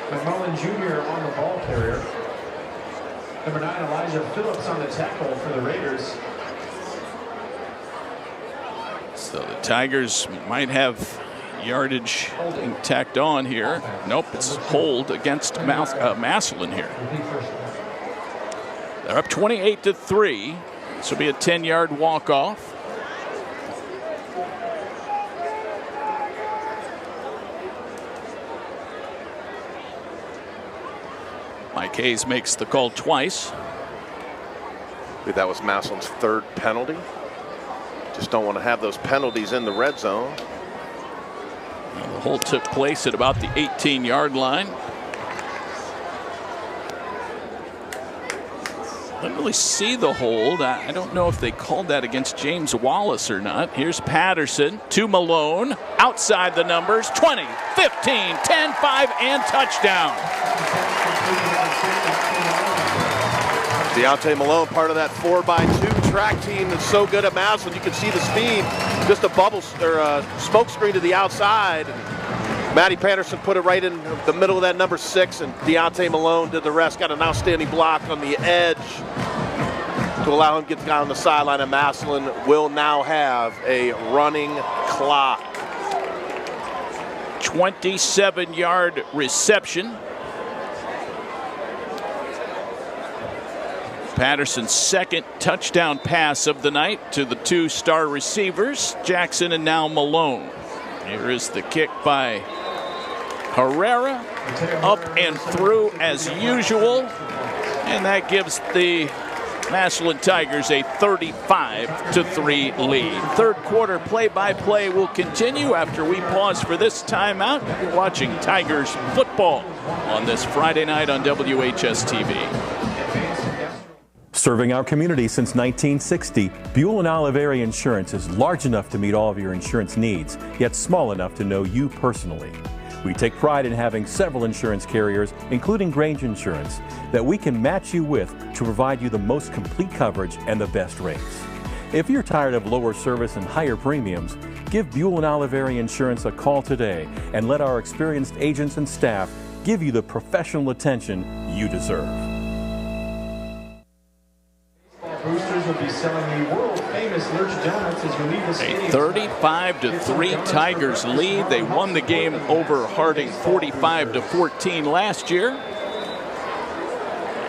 McMullen Jr. on the ball carrier. Number 9, Elijah Phillips on the tackle for the Raiders. So the Tigers might have yardage tacked on here. Nope, it's hold against Massillon here. They're up 28-3. This will be a 10-yard walk-off. Mike Hayes makes the call twice. I think that was Massillon's 3rd penalty. Just don't want to have those penalties in the red zone. Well, the hold took place at about the 18-yard line. Didn't really see the hold. I don't know if they called that against James Wallace or not. Here's Patterson to Malone. Outside the numbers. 20, 15, 10, 5, and touchdown. Deontay Malone, part of that 4x2 track team that's so good at Massillon. You can see the speed. Just a bubble or smoke screen to the outside. Matty Patterson put it right in the middle of that number 6, and Deontay Malone did the rest. Got an outstanding block on the edge to allow him to get down on the sideline, and Massillon will now have a running clock. 27-yard reception. Patterson's 2nd touchdown pass of the night to the 2 star receivers, Jackson and now Malone. Here is the kick by Herrera, up and through as usual, and that gives the Massillon Tigers a 35-3 lead. Third quarter play-by-play will continue after we pause for this timeout. You're watching Tigers football on this Friday night on WHS-TV. Serving our community since 1960, Buell and Oliveri Insurance is large enough to meet all of your insurance needs, yet small enough to know you personally. We take pride in having several insurance carriers, including Grange Insurance, that we can match you with to provide you the most complete coverage and the best rates. If you're tired of lower service and higher premiums, give Buell and Oliveri Insurance a call today and let our experienced agents and staff give you the professional attention you deserve. Boosters will be selling the world-famous Lurch Donuts as we leave the stadium. A 35-3 Tigers lead. They won the game over Harding 45-14 last year.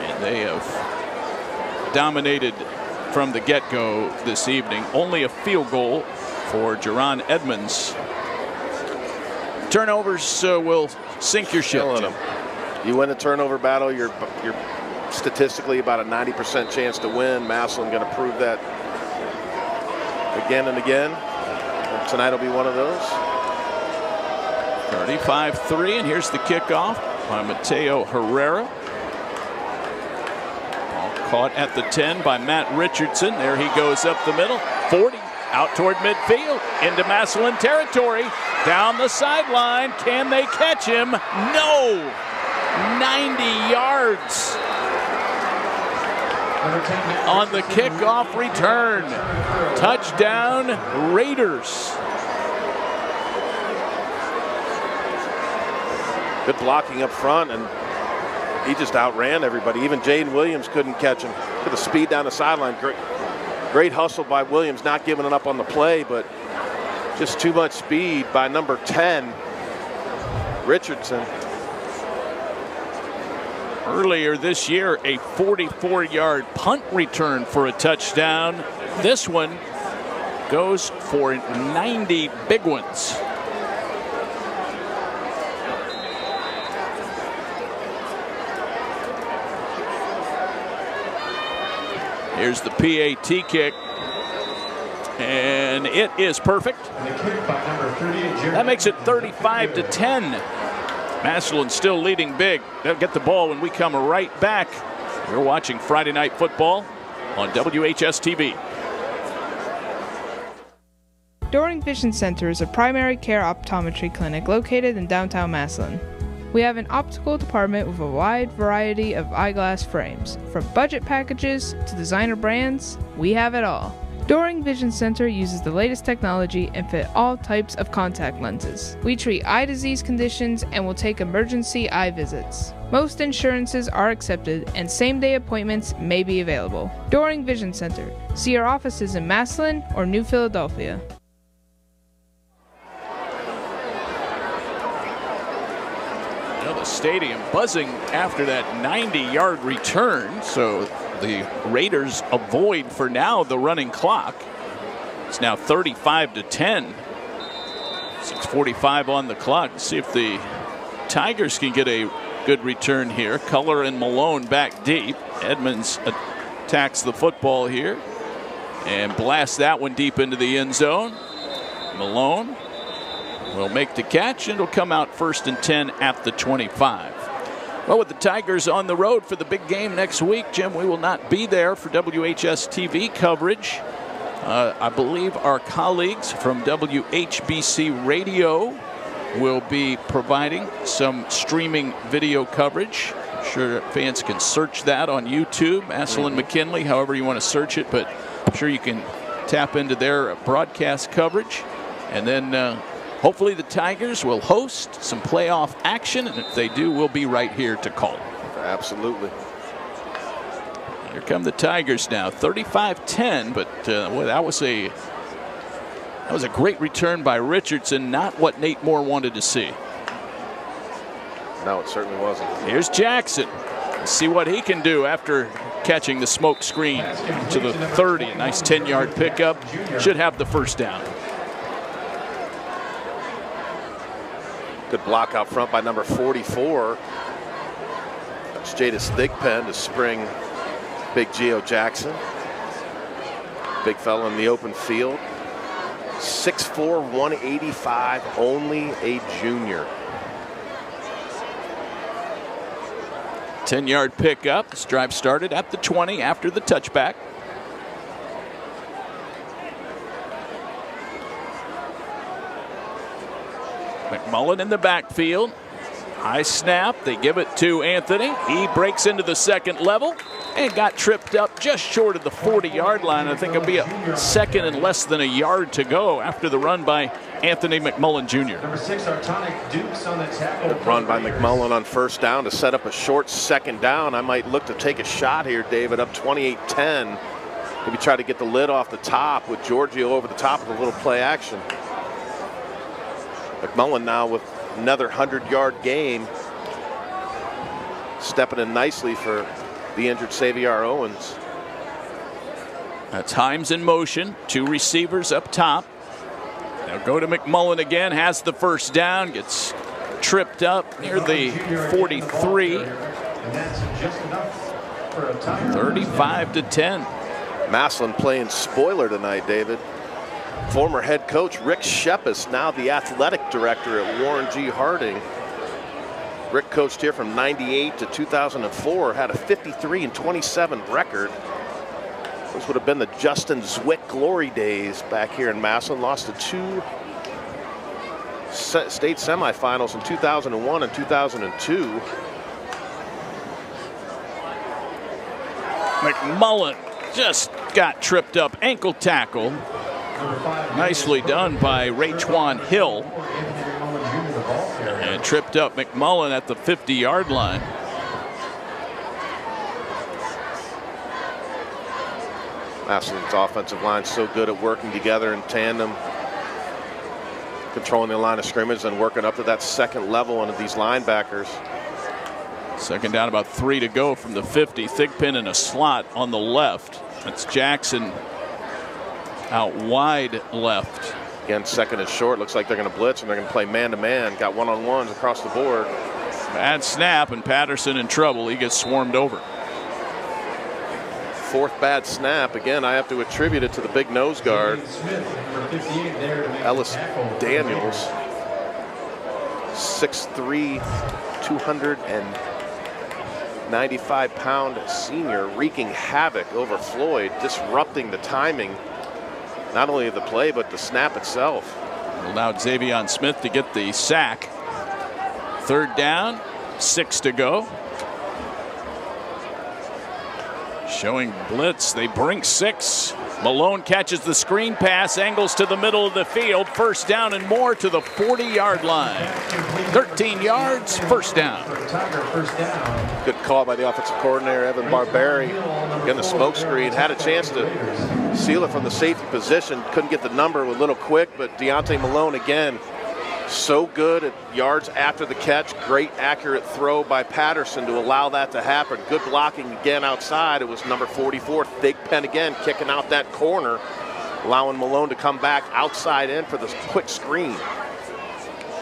And they have dominated from the get-go this evening. Only a field goal for Jerron Edmonds. Turnovers will sink your ship. You win a turnover battle, you're statistically about a 90% chance to win. Massillon going to prove that again and again. And tonight will be one of those. 35-3, and here's the kickoff by Mateo Herrera. Ball caught at the 10 by Matt Richardson. There he goes up the middle. 40 out toward midfield into Massillon territory. Down the sideline. Can they catch him? No. 90 yards. On the kickoff return. Touchdown, Raiders. Good blocking up front, and he just outran everybody. Even Jaden Williams couldn't catch him. Look at the speed down the sideline. Great hustle by Williams, not giving it up on the play, but just too much speed by number 10, Richardson. Earlier this year, a 44-yard punt return for a touchdown. This one goes for 90 big ones. Here's the PAT kick, and it is perfect. That makes it 35-10. Massillon still leading big. They'll get the ball when we come right back. You're watching Friday Night Football on WHS-TV. Doring Vision Center is a primary care optometry clinic located in downtown Massillon. We have an optical department with a wide variety of eyeglass frames. From budget packages to designer brands, we have it all. Doring Vision Center uses the latest technology and fit all types of contact lenses. We treat eye disease conditions and will take emergency eye visits. Most insurances are accepted and same-day appointments may be available. Doring Vision Center. See our offices in Massillon or New Philadelphia. The stadium buzzing after that 90-yard return, so the Raiders avoid for now the running clock. It's now 35-10. 6:45 on the clock. Let's see if the Tigers can get a good return here. Culler and Malone back deep. Edmonds attacks the football here and blasts that one deep into the end zone. Malone will make the catch, and it'll come out 1st and 10 at the 25. Well, with the Tigers on the road for the big game next week, Jim, we will not be there for WHS-TV coverage. I believe our colleagues from WHBC Radio will be providing some streaming video coverage. I'm sure fans can search that on YouTube, Massillon McKinley, however you want to search it, but I'm sure you can tap into their broadcast coverage. And then hopefully the Tigers will host some playoff action, and if they do, we'll be right here to call. Absolutely. Here come the Tigers now, 35-10, but boy, that was a great return by Richardson, not what Nate Moore wanted to see. No, it certainly wasn't. Here's Jackson. Let's see what he can do after catching the smoke screen to the 30. A nice 10-yard pickup. Should have the first down. Good block out front by number 44. That's Jadis Thigpen to spring Big Geo Jackson. Big fella in the open field. 6'4", 185, only a junior. 10-yard pickup. This drive started at the 20 after the touchback. McMullen in the backfield. High snap. They give it to Anthony. He breaks into the second level and got tripped up just short of the 40-yard line. I think it'll be a second and less than a yard to go after the run by Anthony McMullen Jr. Number 6, Artonic Dukes on the tackle. Run by McMullen on first down to set up a short second down. I might look to take a shot here, David, up 28-10. Maybe try to get the lid off the top with Giorgio over the top of a little play action. McMullen now with another 100-yard game. Stepping in nicely for the injured Xavier Owens. That's Himes in motion. 2 receivers up top. Now go to McMullen again. Has the first down. Gets tripped up near the 43. 35-10. Massillon playing spoiler tonight, David. Former head coach Rick Shepis, now the athletic director at Warren G. Harding. Rick coached here from 98 to 2004, had a 53-27 record. This would have been the Justin Zwick glory days back here in Massillon. Lost to 2 state semifinals in 2001 and 2002. McMullen just got tripped up. Ankle tackle. Nicely done by Raychwan Hill. And tripped up McMullen at the 50-yard line. Massillon's offensive line so good at working together in tandem, controlling the line of scrimmage and working up to that second level into these linebackers. Second down, about 3 to go from the 50. Thigpen in a slot on the left. That's Jackson out wide left. Again, second and short. Looks like they're going to blitz and they're going to play man-to-man. Got one-on-ones across the board. Bad snap, and Patterson in trouble. He gets swarmed over. 4th bad snap. Again, I have to attribute it to the big nose guard, Ellis Daniels. 6'3", 295-pound senior, wreaking havoc over Floyd, disrupting the timing, not only of the play, but the snap itself. Allowed Xavion Smith to get the sack. 3rd down, 6 to go. Showing blitz, they bring 6. Malone catches the screen pass, angles to the middle of the field. 1st down and more to the 40-yard line. 13 yards, 1st down. Good call by the offensive coordinator, Evan Barberi. Again, the smoke screen. Had a chance to seal it from the safety position. Couldn't get the number a little quick, but Deontay Malone again, so good at yards after the catch. Great accurate throw by Patterson to allow that to happen. Good blocking again outside. It was number 44, Thigpen again, kicking out that corner, allowing Malone to come back outside in for this quick screen.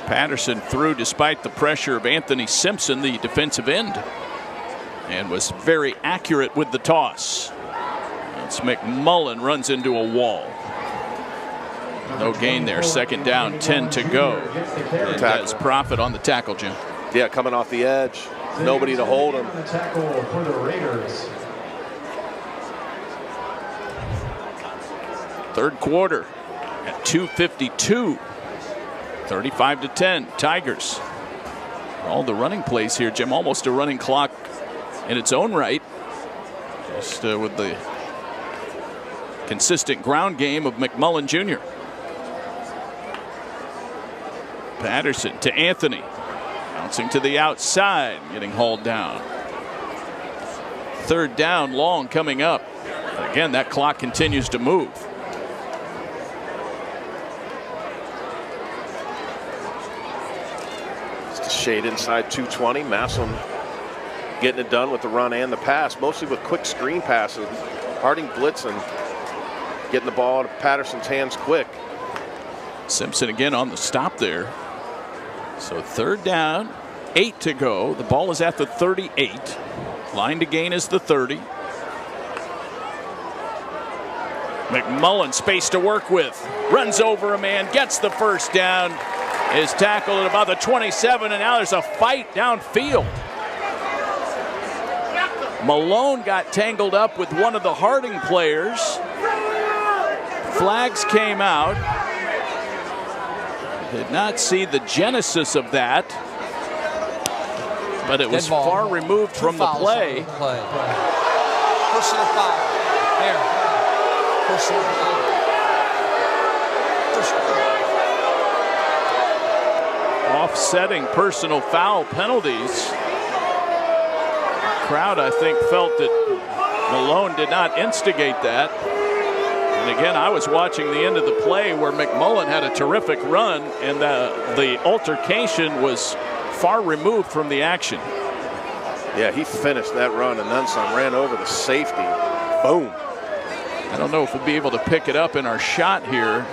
Patterson threw despite the pressure of Anthony Simpson, the defensive end, and was very accurate with the toss. It's McMullen runs into a wall. No gain there. 2nd down, 10 to go. And that's Profit on the tackle, Jim. Yeah, coming off the edge. Nobody to hold him. Third quarter at 2:52. 35-10. Tigers. All the running plays here, Jim. Almost a running clock in its own right. Just with the consistent ground game of McMullen Jr. Patterson to Anthony. Bouncing to the outside, getting hauled down. 3rd down, long coming up. Again, that clock continues to move. Just a shade inside 220. Massillon getting it done with the run and the pass, mostly with quick screen passes. Harding blitzing, getting the ball to Patterson's hands quick. Simpson again on the stop there. So 3rd down, 8 to go. The ball is at the 38. Line to gain is the 30. McMullen space to work with. Runs over a man, gets the 1st down. Is tackled at about the 27, and now there's a fight downfield. Malone got tangled up with one of the Harding players. Flags came out. Did not see the genesis of that, but it was far removed from the play. Personal foul. There. Personal foul. Offsetting personal foul penalties. Crowd, I think, felt that Malone did not instigate that. And again, I was watching the end of the play where McMullen had a terrific run, and the altercation was far removed from the action. Yeah, he finished that run and then some, ran over the safety. Boom. I don't know if we'll be able to pick it up in our shot here.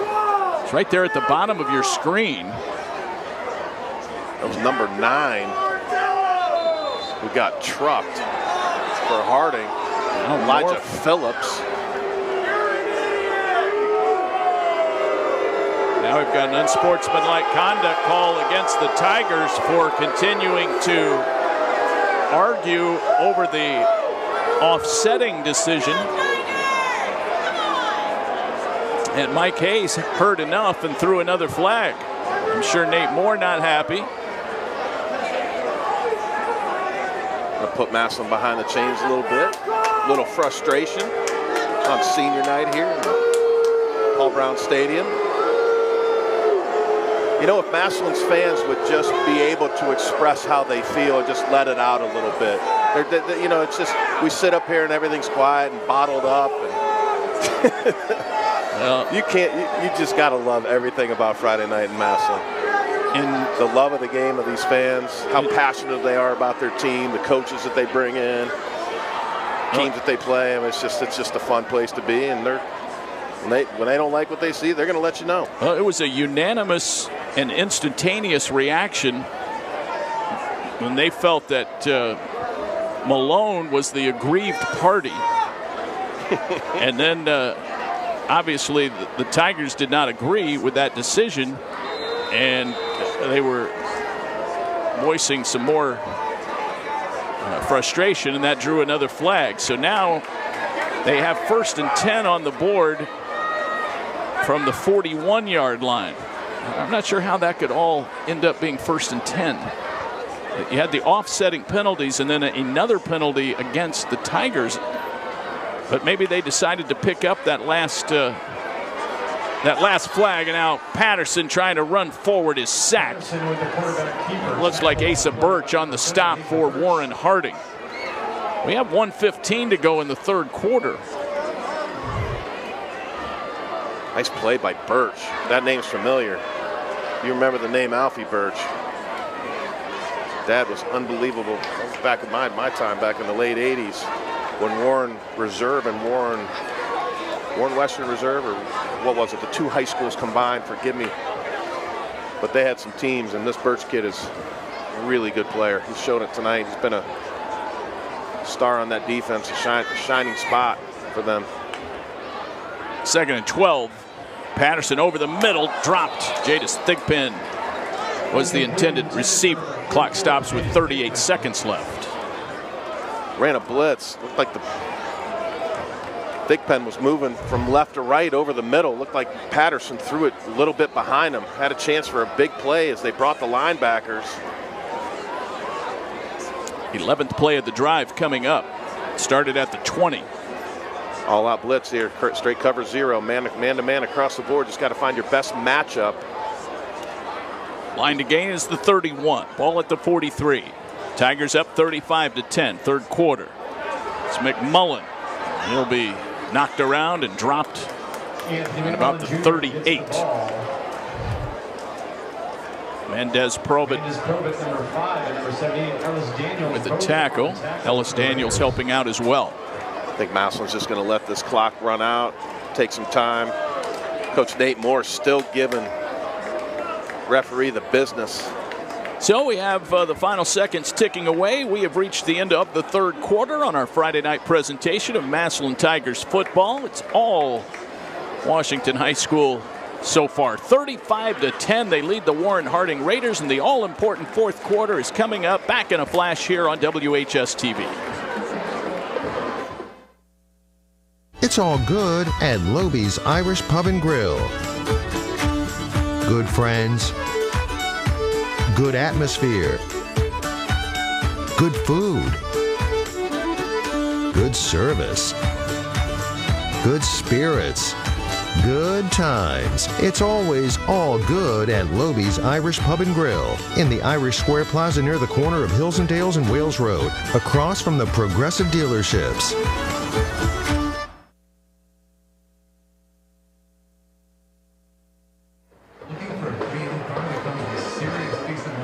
It's right there at the bottom of your screen. That was number 9. We got trucked for Harding. Elijah Phillips. Now we've got an unsportsmanlike conduct call against the Tigers for continuing to argue over the offsetting decision. And Mike Hayes heard enough and threw another flag. I'm sure Nate Moore not happy. Gonna put Massillon behind the chains a little bit. A little frustration on senior night here in Paul Brown Stadium. You know, if Massillon's fans would just be able to express how they feel and just let it out a little bit. You know, it's just, we sit up here and everything's quiet and bottled up. And you can't, you just got to love everything about Friday night in Massillon. And the love of the game of these fans, how passionate they are about their team, the coaches that they bring in, teams that they play. I mean, it's just a fun place to be. And when they don't like what they see, they're going to let you know. Well, it was a unanimous and instantaneous reaction when they felt that Malone was the aggrieved party. And then obviously the Tigers did not agree with that decision, and they were voicing some more frustration, and that drew another flag. So now they have 1st and 10 on the board from the 41-yard line. I'm not sure how that could all end up being 1st and 10. You had the offsetting penalties and then another penalty against the Tigers. But maybe they decided to pick up that last flag, and now Patterson trying to run forward is sacked. Looks like Asa Birch on the stop for Warren Harding. We have 1:15 to go in the 3rd quarter. Nice play by Birch. That name's familiar. You remember the name Alfie Birch. Dad was unbelievable. That was back in my time, back in the late 80s, when Warren Reserve and Warren Western Reserve, or what was it, the 2 high schools combined, forgive me. But they had some teams, and this Birch kid is a really good player. He's shown it tonight. He's been a star on that defense, a shining spot for them. 2nd and 12. Patterson over the middle, dropped. Jadis Thigpen was the intended receiver. Clock stops with 38 seconds left. Ran a blitz. Looked like the Thigpen was moving from left to right over the middle. Looked like Patterson threw it a little bit behind him. Had a chance for a big play as they brought the linebackers. 11th play of the drive coming up. Started at the 20. All out blitz here, straight cover 0, man to man across the board. Just got to find your best matchup. Line to gain is the 31. Ball at the 43. Tigers up 35-10, 3rd quarter. It's McMullen. He'll be knocked around and dropped at about the 38. Mendez Probit with the tackle. Ellis Daniels helping out as well. I think Massillon's just going to let this clock run out, take some time. Coach Nate Moore still giving referee the business So we have the final seconds ticking away. We have reached the end of the third quarter on our Friday night presentation of Massillon Tigers football. It's all Washington High School so far. 35-10, they lead the Warren Harding Raiders, and the all-important fourth quarter is coming up. Back in a flash here on WHS-TV. It's all good at Lobie's Irish Pub and Grill. Good friends, good atmosphere, good food, good service, good spirits, good times. It's always all good at Lobie's Irish Pub and Grill in the Irish Square Plaza near the corner of Hills and Dales and Wales Road, across from the Progressive dealerships.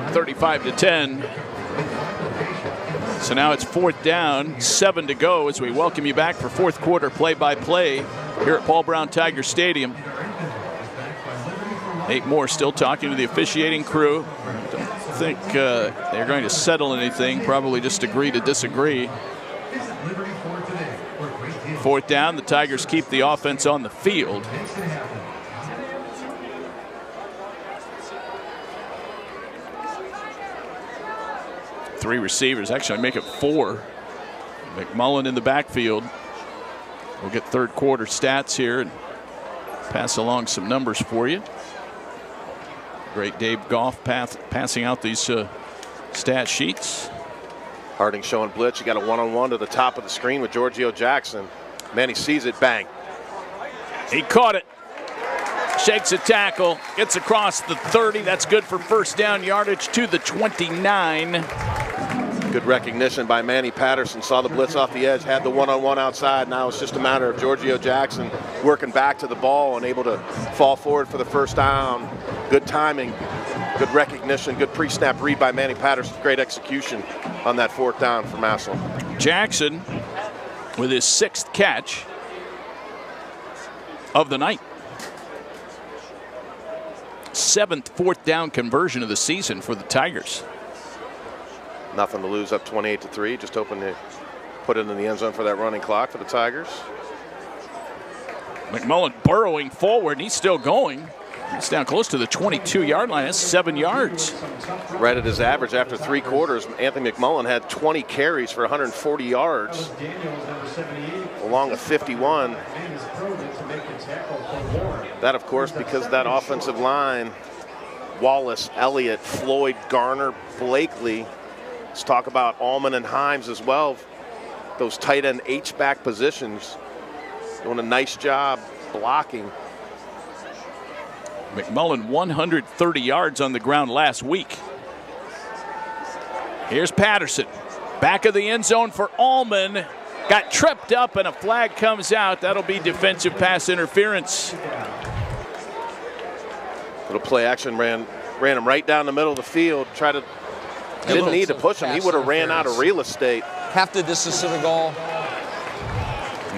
35-10. So now it's fourth down, 7 to go as we welcome you back for fourth quarter play-by-play here at Paul Brown Tiger Stadium. Nate Moore still talking to the officiating crew. Don't think they're going to settle anything, probably just agree to disagree. Fourth down, the Tigers keep the offense on the field. Three receivers, actually make it four. McMullen in the backfield. We'll get third quarter stats here and pass along some numbers for you. Great Dave Goff passing out these stat sheets. Harding showing blitz. You got a one-on-one to the top of the screen with Giorgio Jackson. Man, he sees it, bang. He caught it. Shakes a tackle, gets across the 30. That's good for first down yardage to the 29. Good recognition by Manny Patterson. Saw the blitz off the edge, had the one-on-one outside. Now it's just a matter of Giorgio Jackson working back to the ball and able to fall forward for the first down. Good timing, good recognition, good pre-snap read by Manny Patterson. Great execution on that fourth down for Massillon. Jackson with his 6th catch of the night. 7th fourth down conversion of the season for the Tigers. Nothing to lose, up 28-3. Just hoping to put it in the end zone for that running clock for the Tigers. McMullen burrowing forward, and he's still going. He's down close to the 22-yard line. That's 7 yards. Right at his average after 3 quarters. Anthony McMullen had 20 carries for 140 yards, along with 51. That, of course, because that offensive line, Wallace, Elliott, Floyd, Garner, Blakely. Let's talk about Allman and Himes as well. Those tight end H-back positions doing a nice job blocking. McMullen 130 yards on the ground last week. Here's Patterson. Back of the end zone for Allman. Got tripped up and a flag comes out. That'll be defensive pass interference. Little play action, ran him right down the middle of the field. Didn't need to push him. He would have ran out of real estate. Half the distance to the goal.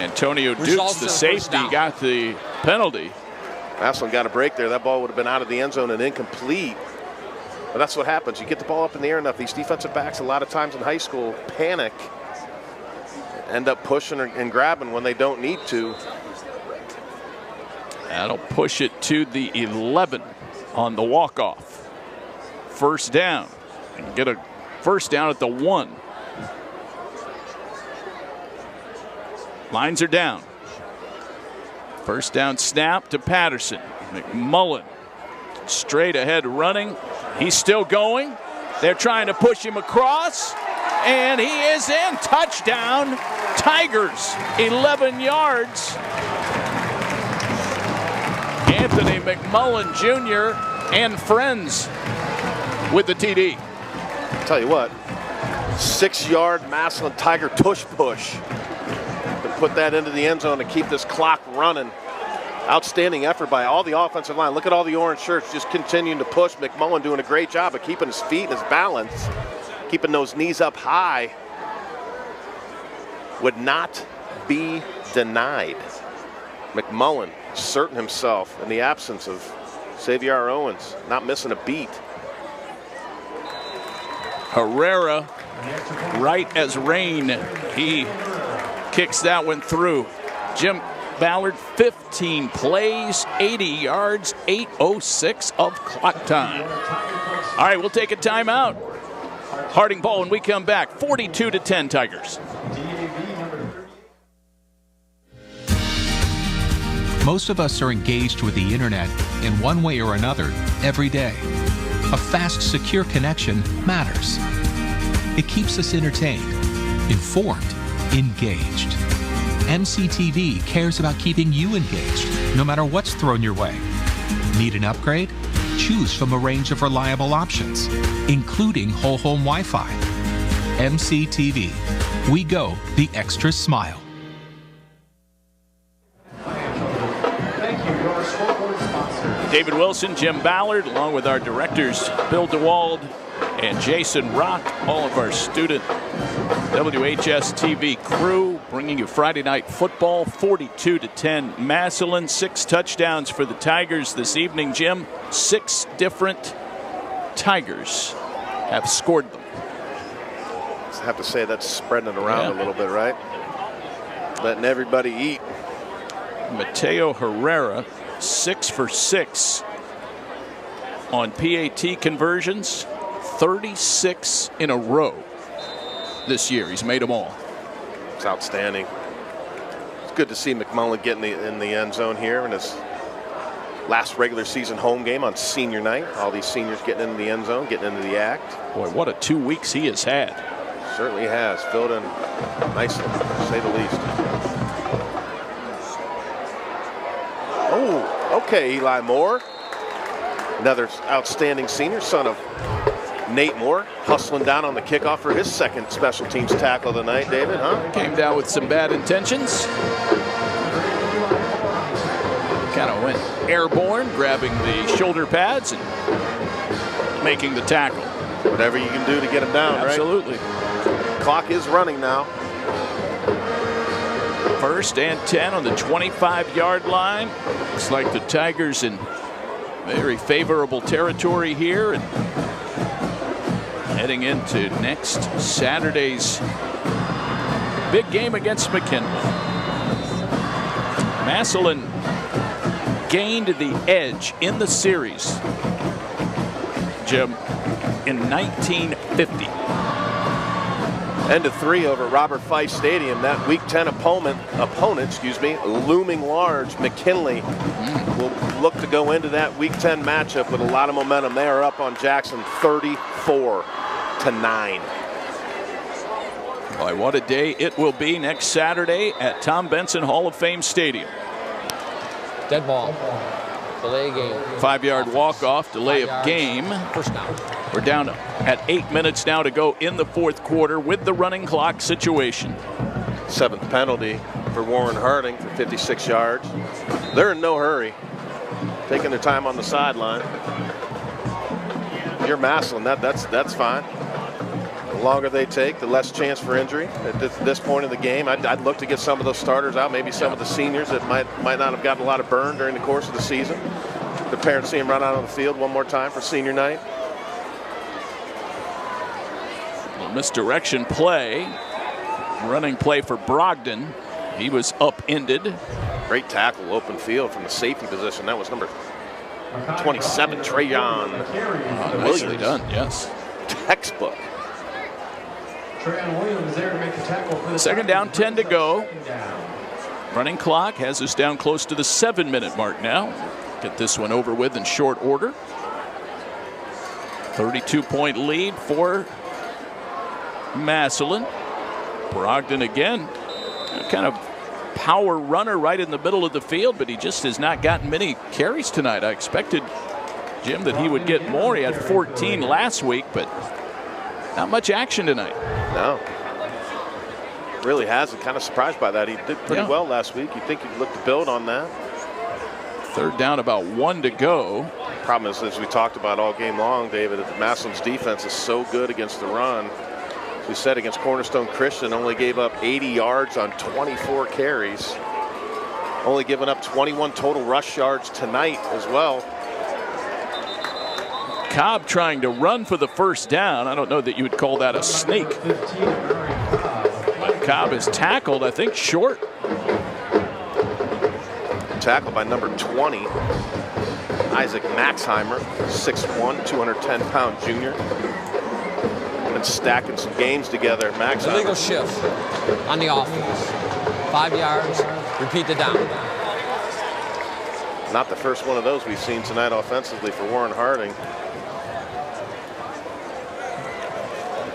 Antonio Dukes, the safety, got the penalty. Massillon got a break there. That ball would have been out of the end zone and incomplete. But that's what happens. You get the ball up in the air enough. These defensive backs, a lot of times in high school, panic, end up pushing and grabbing when they don't need to. That'll push it to the 11 on the walk-off. First down. And get a first down at the 1. Lines are down. First down snap to Patterson. McMullen straight ahead running. He's still going. They're trying to push him across. And he is in. Touchdown. Tigers, 11 yards. Anthony McMullen Jr. and friends with the TD. Tell you what, 6-yard Massillon Tiger tush push to put that into the end zone to keep this clock running. Outstanding effort by all the offensive line. Look at all the orange shirts just continuing to push. McMullen doing a great job of keeping his feet and his balance, keeping those knees up high. Would not be denied. McMullen certain himself in the absence of Xavier Owens, not missing a beat. Herrera, right as rain, he kicks that one through. Jim Ballard, 15 plays, 80 yards, 8:06 of clock time. All right, we'll take a timeout. Harding ball when we come back, 42-10 Tigers. Most of us are engaged with the internet in one way or another every day. A fast, secure connection matters. It keeps us entertained, informed, engaged. MCTV cares about keeping you engaged, no matter what's thrown your way. Need an upgrade? Choose from a range of reliable options, including whole home Wi-Fi. MCTV. We go the extra smile. David Wilson, Jim Ballard, along with our directors, Bill DeWald and Jason Rock, all of our student WHS-TV crew, bringing you Friday Night Football, 42-10 Massillon. 6 touchdowns for the Tigers this evening, Jim. 6 different Tigers have scored them. I have to say that's spreading it around a little bit, right? Letting everybody eat. Mateo Herrera, 6 for 6 on PAT conversions, 36 in a row this year. He's made them all. It's outstanding. It's good to see McMullen getting in the end zone here in his last regular season home game on senior night. All these seniors getting into the end zone, getting into the act. Boy, what a 2 weeks he has had. Certainly has. Filled in nicely, to say the least. Oh, okay, Eli Moore. Another outstanding senior, son of Nate Moore, hustling down on the kickoff for his second special teams tackle of the night, David, huh? Came down with some bad intentions. Kind of went airborne, grabbing the shoulder pads and making the tackle. Whatever you can do to get him down, Absolutely. Right? Clock is running now. 1st and 10 on the 25-yard line. Looks like the Tigers in very favorable territory here, and heading into next Saturday's big game against McKinley. Massillon gained the edge in the series, Jim, in 1950. End of 3 over Robert Fife Stadium. That Week 10 opponent, looming large. McKinley will look to go into that Week 10 matchup with a lot of momentum. They are up on Jackson 34-9. Boy, what a day it will be next Saturday at Tom Benson Hall of Fame Stadium. Dead ball. Delay game. 5-yard walk-off, delay of game. First down. We're down at 8 minutes now to go in the 4th quarter with the running clock situation. 7th penalty for Warren Harding for 56 yards. They're in no hurry, taking their time on the sideline. If you're Massillon, that's fine. The longer they take, the less chance for injury. At this point in the game, I'd look to get some of those starters out, maybe some of the seniors that might not have gotten a lot of burn during the course of the season. The parents see them run out on the field one more time for senior night. Misdirection play. Running play for Brogdon. He was upended. Great tackle, open field from the safety position. That was number 27, Trayon Williams. Nicely done, yes. Textbook. Williams there to make the tackle for the 2nd down, 10 to go. Running clock has us down close to the 7-minute mark now. Get this one over with in short order. 32-point lead for Massillon. Brogdon again, kind of power runner right in the middle of the field, but he just has not gotten many carries tonight. I expected, Jim, that he would get more. He had 14 last week, but not much action tonight. No. Really hasn't. Kind of surprised by that. He did pretty well last week. You think he'd look to build on that. 3rd down, about 1 to go. Problem is, as we talked about all game long, David, Massillon's defense is so good against the run. As we said, against Cornerstone Christian, only gave up 80 yards on 24 carries. Only giving up 21 total rush yards tonight as well. Cobb trying to run for the first down. I don't know that you would call that a snake. Cobb is tackled, I think, short. Tackled by number 20, Isaac Maxheimer, 6'1", 210-pound junior. Been stacking some games together. Maxheimer. Illegal shift on the offense. 5 yards, repeat the down. Not the first one of those we've seen tonight offensively for Warren Harding.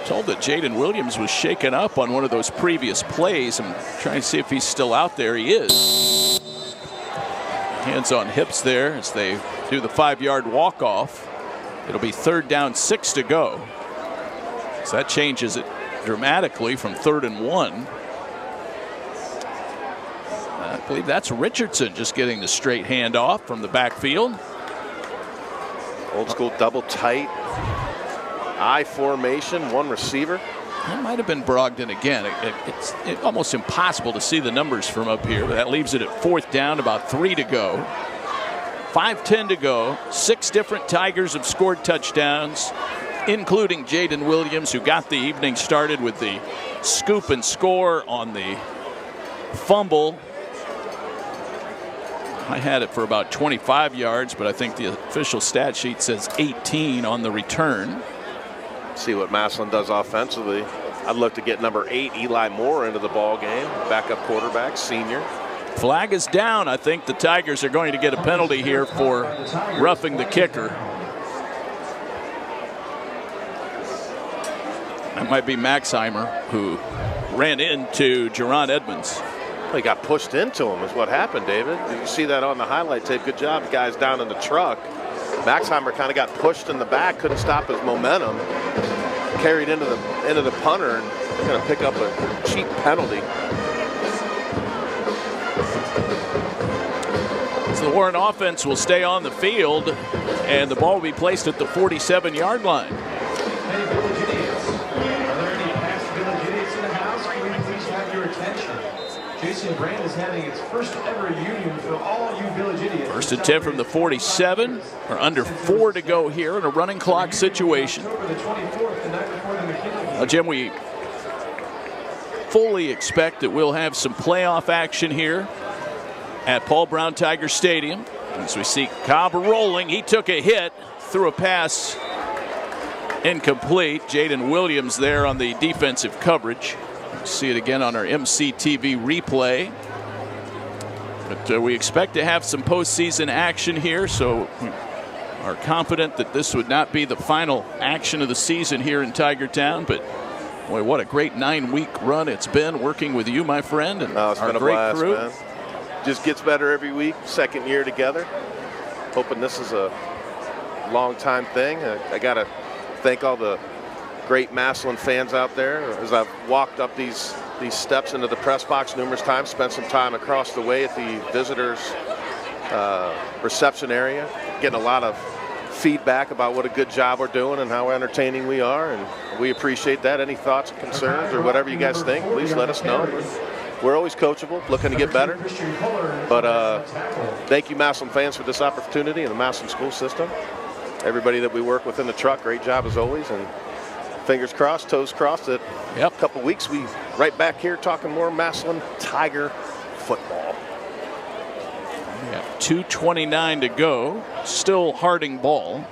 Told that Jaden Williams was shaken up on one of those previous plays. I'm trying to see if he's still out there. He is. Hands on hips there as they do the 5-yard walk-off. It'll be 3rd down, 6 to go. So that changes it dramatically from 3rd and 1. I believe that's Richardson just getting the straight handoff from the backfield. Old school double tight I formation, 1 receiver. That might have been Brogdon again. It's almost impossible to see the numbers from up here, but that leaves it at 4th down, about 3 to go. 5:10 to go. 6 different Tigers have scored touchdowns, including Jaden Williams, who got the evening started with the scoop and score on the fumble. I had it for about 25 yards, but I think the official stat sheet says 18 on the return. See what Massillon does offensively. I'd look to get number 8, Eli Moore, into the ball game. Backup quarterback, senior. Flag is down. I think the Tigers are going to get a penalty here for roughing the kicker. That might be Maxheimer, who ran into Jerron Edmonds. He got pushed into him is what happened, David. You see that on the highlight tape. Good job. The guy's down in the truck. Maxheimer kind of got pushed in the back, couldn't stop his momentum. Carried into the punter, and they're going to pick up a cheap penalty. So the Warren offense will stay on the field, and the ball will be placed at the 47-yard line. Hey, Village Idiots. Are there any past Village Idiots in the house? Can we please have your attention? Jason Brand is having its first ever union for all you Village Idiots. First attempt from the 47, or under 4 to go here in a running clock situation. Jim, we fully expect that we'll have some playoff action here at Paul Brown Tiger Stadium. As we see Cobb rolling, he took a hit, threw a pass incomplete. Jaden Williams there on the defensive coverage. See it again on our MC-TV replay. But we expect to have some postseason action here, so we are confident that this would not be the final action of the season here in Tiger Town. But boy, what a great 9-week run it's been working with you, my friend, and it's our been a great blast, crew. Man. Just gets better every week. 2nd year together. Hoping this is a long-time thing. I got to thank all the great Massillon fans out there. As I've walked up these steps into the press box numerous times, spent some time across the way at the visitors reception area, getting a lot of feedback about what a good job we're doing and how entertaining we are, and we appreciate that. Any thoughts, concerns, or whatever you guys think, please let us know. We're always coachable, looking to get better. But thank you, Massillon fans, for this opportunity and the Massillon school system. Everybody that we work with in the truck, great job as always, and fingers crossed, toes crossed that a couple weeks we right back here talking more Massillon Tiger football. We have 2:29 to go. Still Harding ball.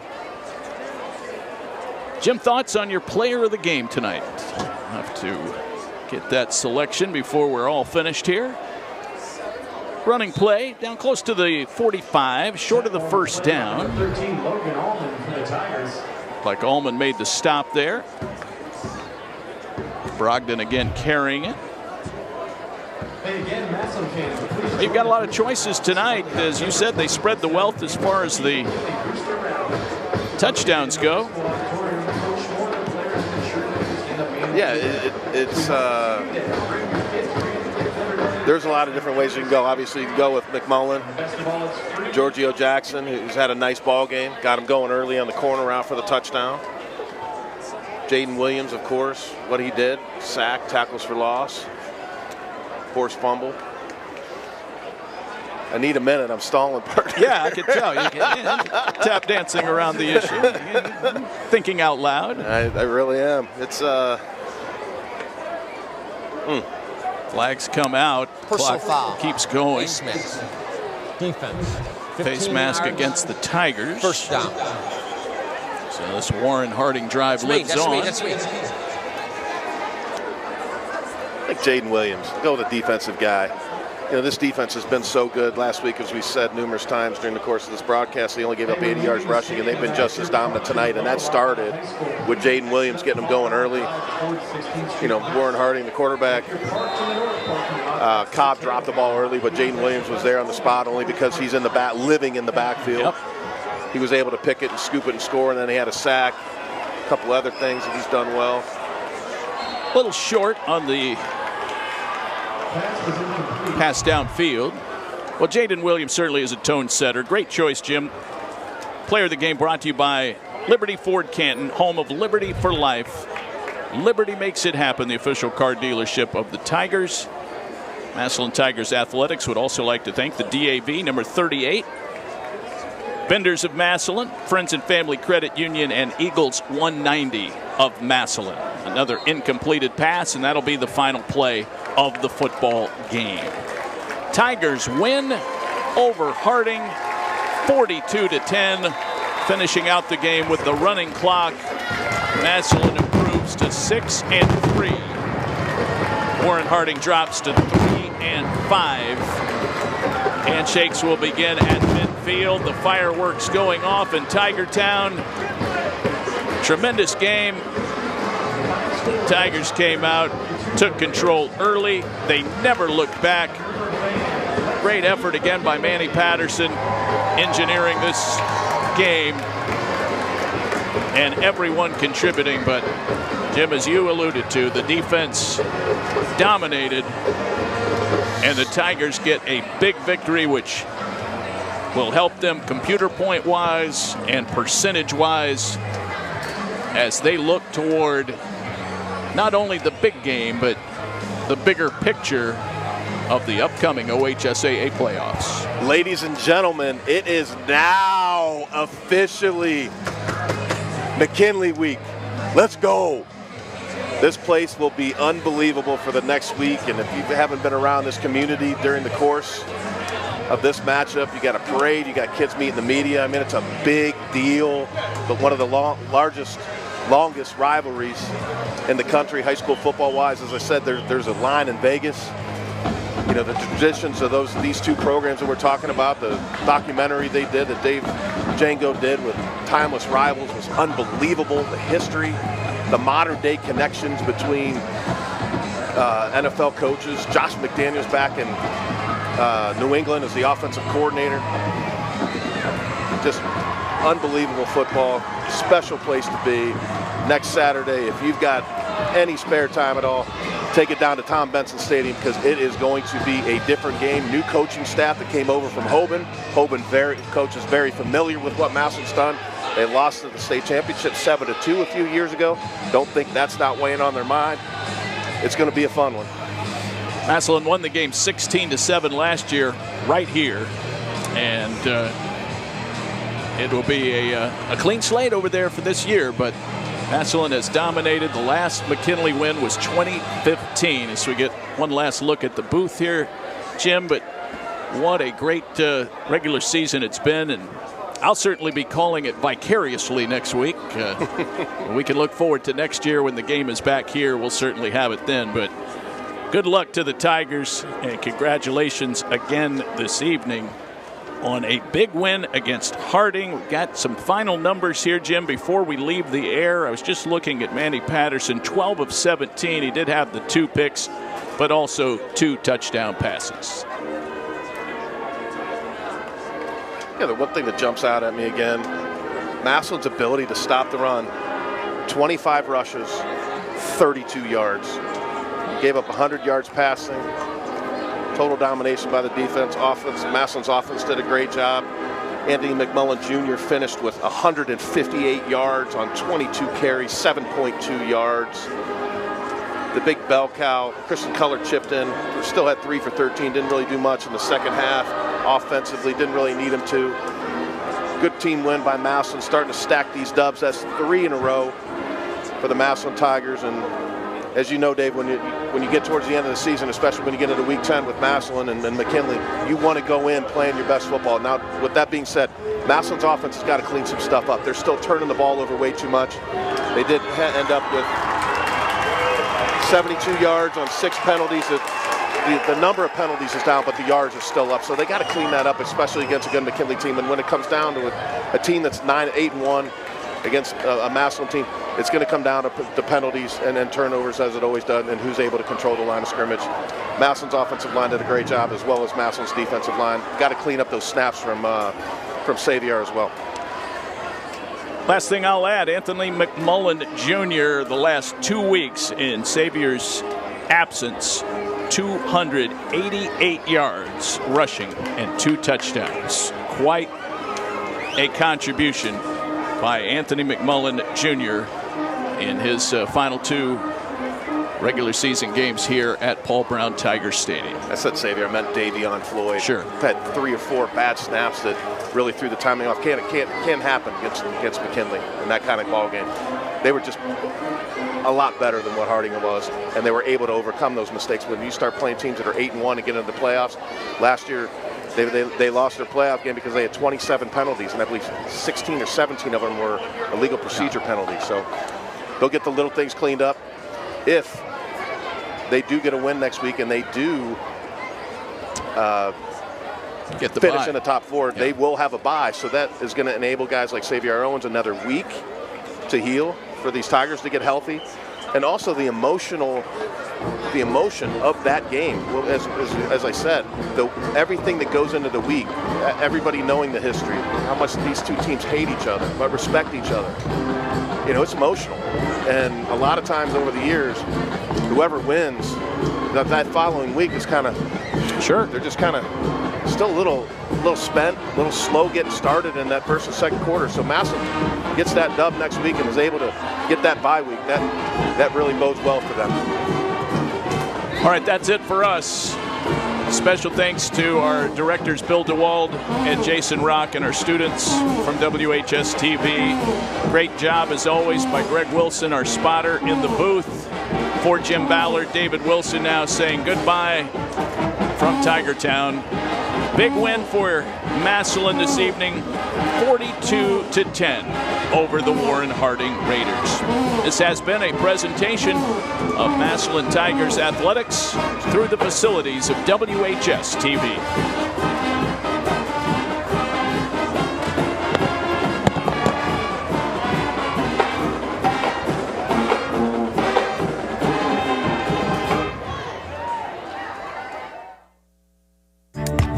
Jim, thoughts on your player of the game tonight? I'll have to get that selection before we're all finished here. Running play down close to the 45, short of the first down. 13, Logan Allman for the Tigers. Like Allman made the stop there. Brogdon again carrying it. Hey, again, Massillon fans, You've got a lot of choices tonight. As you said, they spread the wealth as far as the touchdowns go. Yeah, there's a lot of different ways you can go. Obviously, you can go with McMullen, Giorgio Jackson, who's had a nice ball game, got him going early on the corner route for the touchdown. Jaden Williams, of course, what he did, sack, tackles for loss, forced fumble. I need a minute. I'm stalling. Yeah, I can tell. You can tap dancing around the issue. Thinking out loud. I really am. It's Flags come out. Personal Clock foul. keeps going. Face mask. Defense. Face mask against the Tigers. First down. So this Warren Harding drive lives on. That's me. I think Jaden Williams, go with the defensive guy. You know, this defense has been so good. Last week, as we said numerous times during the course of this broadcast, they only gave up 80 yards rushing, and they've been just as dominant tonight. And that started with Jaden Williams getting them going early. You know, Warren Harding, the quarterback. Cobb dropped the ball early, but Jaden Williams was there on the spot only because he's living in the backfield. Yep. He was able to pick it and scoop it and score, and then he had a sack. A couple other things that he's done well. A little short on the pass downfield. Well, Jaden Williams certainly is a tone setter. Great choice, Jim. Player of the game brought to you by Liberty Ford Canton, home of Liberty for Life. Liberty makes it happen, the official car dealership of the Tigers. Massillon Tigers Athletics would also like to thank the DAV number 38. Vendors of Massillon, Friends and Family Credit Union, and Eagles 190 of Massillon. Another incompleted pass, and that'll be the final play of the football game. Tigers win over Harding 42-10, finishing out the game with the running clock. Massillon improves to 6-3. Warren Harding drops to 3-5. Handshakes will begin at midfield. The fireworks going off in Tiger Town. Tremendous game. Tigers came out, took control early. They never looked back. Great effort again by Manny Patterson, engineering this game, and everyone contributing. But Jim, as you alluded to, the defense dominated, and the Tigers get a big victory, which will help them computer point wise and percentage wise as they look toward not only the big game, but the bigger picture of the upcoming OHSAA playoffs. Ladies and gentlemen, it is now officially McKinley week. Let's go. This place will be unbelievable for the next week, and if you haven't been around this community during the course of this matchup, you got a parade, you got kids meeting the media. I mean, it's a big deal, but one of the longest rivalries in the country, high school football-wise. As I said, there's a line in Vegas. You know, the traditions of these two programs that we're talking about, the documentary they did, that Dave Django did with Timeless Rivals, was unbelievable. The history, the modern-day connections between NFL coaches. Josh McDaniels back in New England as the offensive coordinator. Just unbelievable football. Special place to be. Next Saturday, if you've got any spare time at all, take it down to Tom Benson Stadium, because it is going to be a different game. New coaching staff that came over from Hoban. Coach is very familiar with what Massillon's done. They lost to the state championship 7-2 a few years ago. Don't think that's not weighing on their mind. It's going to be a fun one. Massillon won the game 16-7 last year right here, and it will be a clean slate over there for this year, but Massillon has dominated. The last McKinley win was 2015. As we get one last look at the booth here, Jim, but what a great regular season it's been, and I'll certainly be calling it vicariously next week. We can look forward to next year when the game is back here. We'll certainly have it then, but good luck to the Tigers, and congratulations again this evening on a big win against Harding. We've got some final numbers here, Jim, before we leave the air. I was just looking at Manny Patterson, 12 of 17. He did have the 2 picks, but also 2 touchdown passes. Yeah, the one thing that jumps out at me again, Massillon's ability to stop the run. 25 rushes, 32 yards. Gave up 100 yards passing. Total domination by the defense. Massillon's offense did a great job. Anthony McMullen Jr. finished with 158 yards on 22 carries, 7.2 yards. The big bell cow, Christian Culler, chipped in. Still had 3 for 13, didn't really do much in the second half. offensively, didn't really need them to. Good team win by Massillon, starting to stack these dubs. That's 3 in a row for the Massillon Tigers. And as you know, Dave, when you get towards the end of the season, especially when you get into Week 10 with Massillon and McKinley, you want to go in playing your best football. Now, with that being said, Massillon's offense has got to clean some stuff up. They're still turning the ball over way too much. They did end up with 72 yards on 6 penalties. The number of penalties is down, but the yards are still up. So they got to clean that up, especially against a good McKinley team. And when it comes down to a team that's 8-1 against a Massillon team, it's going to come down to the penalties and turnovers, as it always does, and who's able to control the line of scrimmage. Massillon's offensive line did a great job, as well as Massillon's defensive line. Got to clean up those snaps from Xavier as well. Last thing I'll add, Anthony McMullen Jr., the last 2 weeks in Xavier's absence, 288 yards rushing and 2 touchdowns. Quite a contribution by Anthony McMullen Jr. in his final 2 regular season games here at Paul Brown Tiger Stadium. I said Xavier, I meant Davion Floyd. Sure. Had 3 or 4 bad snaps that really threw the timing off. Can't happen against McKinley in that kind of ball game. They were just a lot better than what Harding was, and they were able to overcome those mistakes. When you start playing teams that are 8-1 and get into the playoffs, last year they lost their playoff game because they had 27 penalties, and I believe 16 or 17 of them were illegal procedure penalties. So they'll get the little things cleaned up. If they do get a win next week and they do finish in the top 4, they will have a bye. So that is going to enable guys like Xavier Owens another week to heal, for these Tigers to get healthy, and also the emotion of that game. Well, as I said, everything that goes into the week, everybody knowing the history, how much these 2 teams hate each other but respect each other. You know, it's emotional, and a lot of times over the years, whoever wins that following week is kind of they're just kind of still a little spent, a little slow getting started in that first and second quarter. So Massillon gets that dub next week and is able to get that bye week. That really bodes well for them. All right, that's it for us. Special thanks to our directors Bill DeWald and Jason Rock and our students from WHS-TV. Great job as always by Greg Wilson, our spotter in the booth. For Jim Ballard, David Wilson now saying goodbye from Tigertown. Big win for Massillon this evening, 42-10 over the Warren Harding Raiders. This has been a presentation of Massillon Tigers athletics through the facilities of WHS-TV.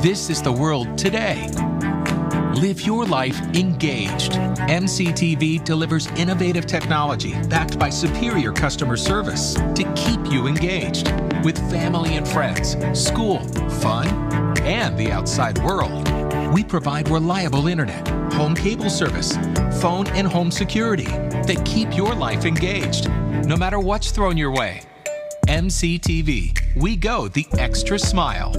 This is the world today. Live your life engaged. MCTV delivers innovative technology backed by superior customer service to keep you engaged with family and friends, school, fun, and the outside world. We provide reliable internet, home cable service, phone and home security that keep your life engaged, no matter what's thrown your way. MCTV, we go the extra smile.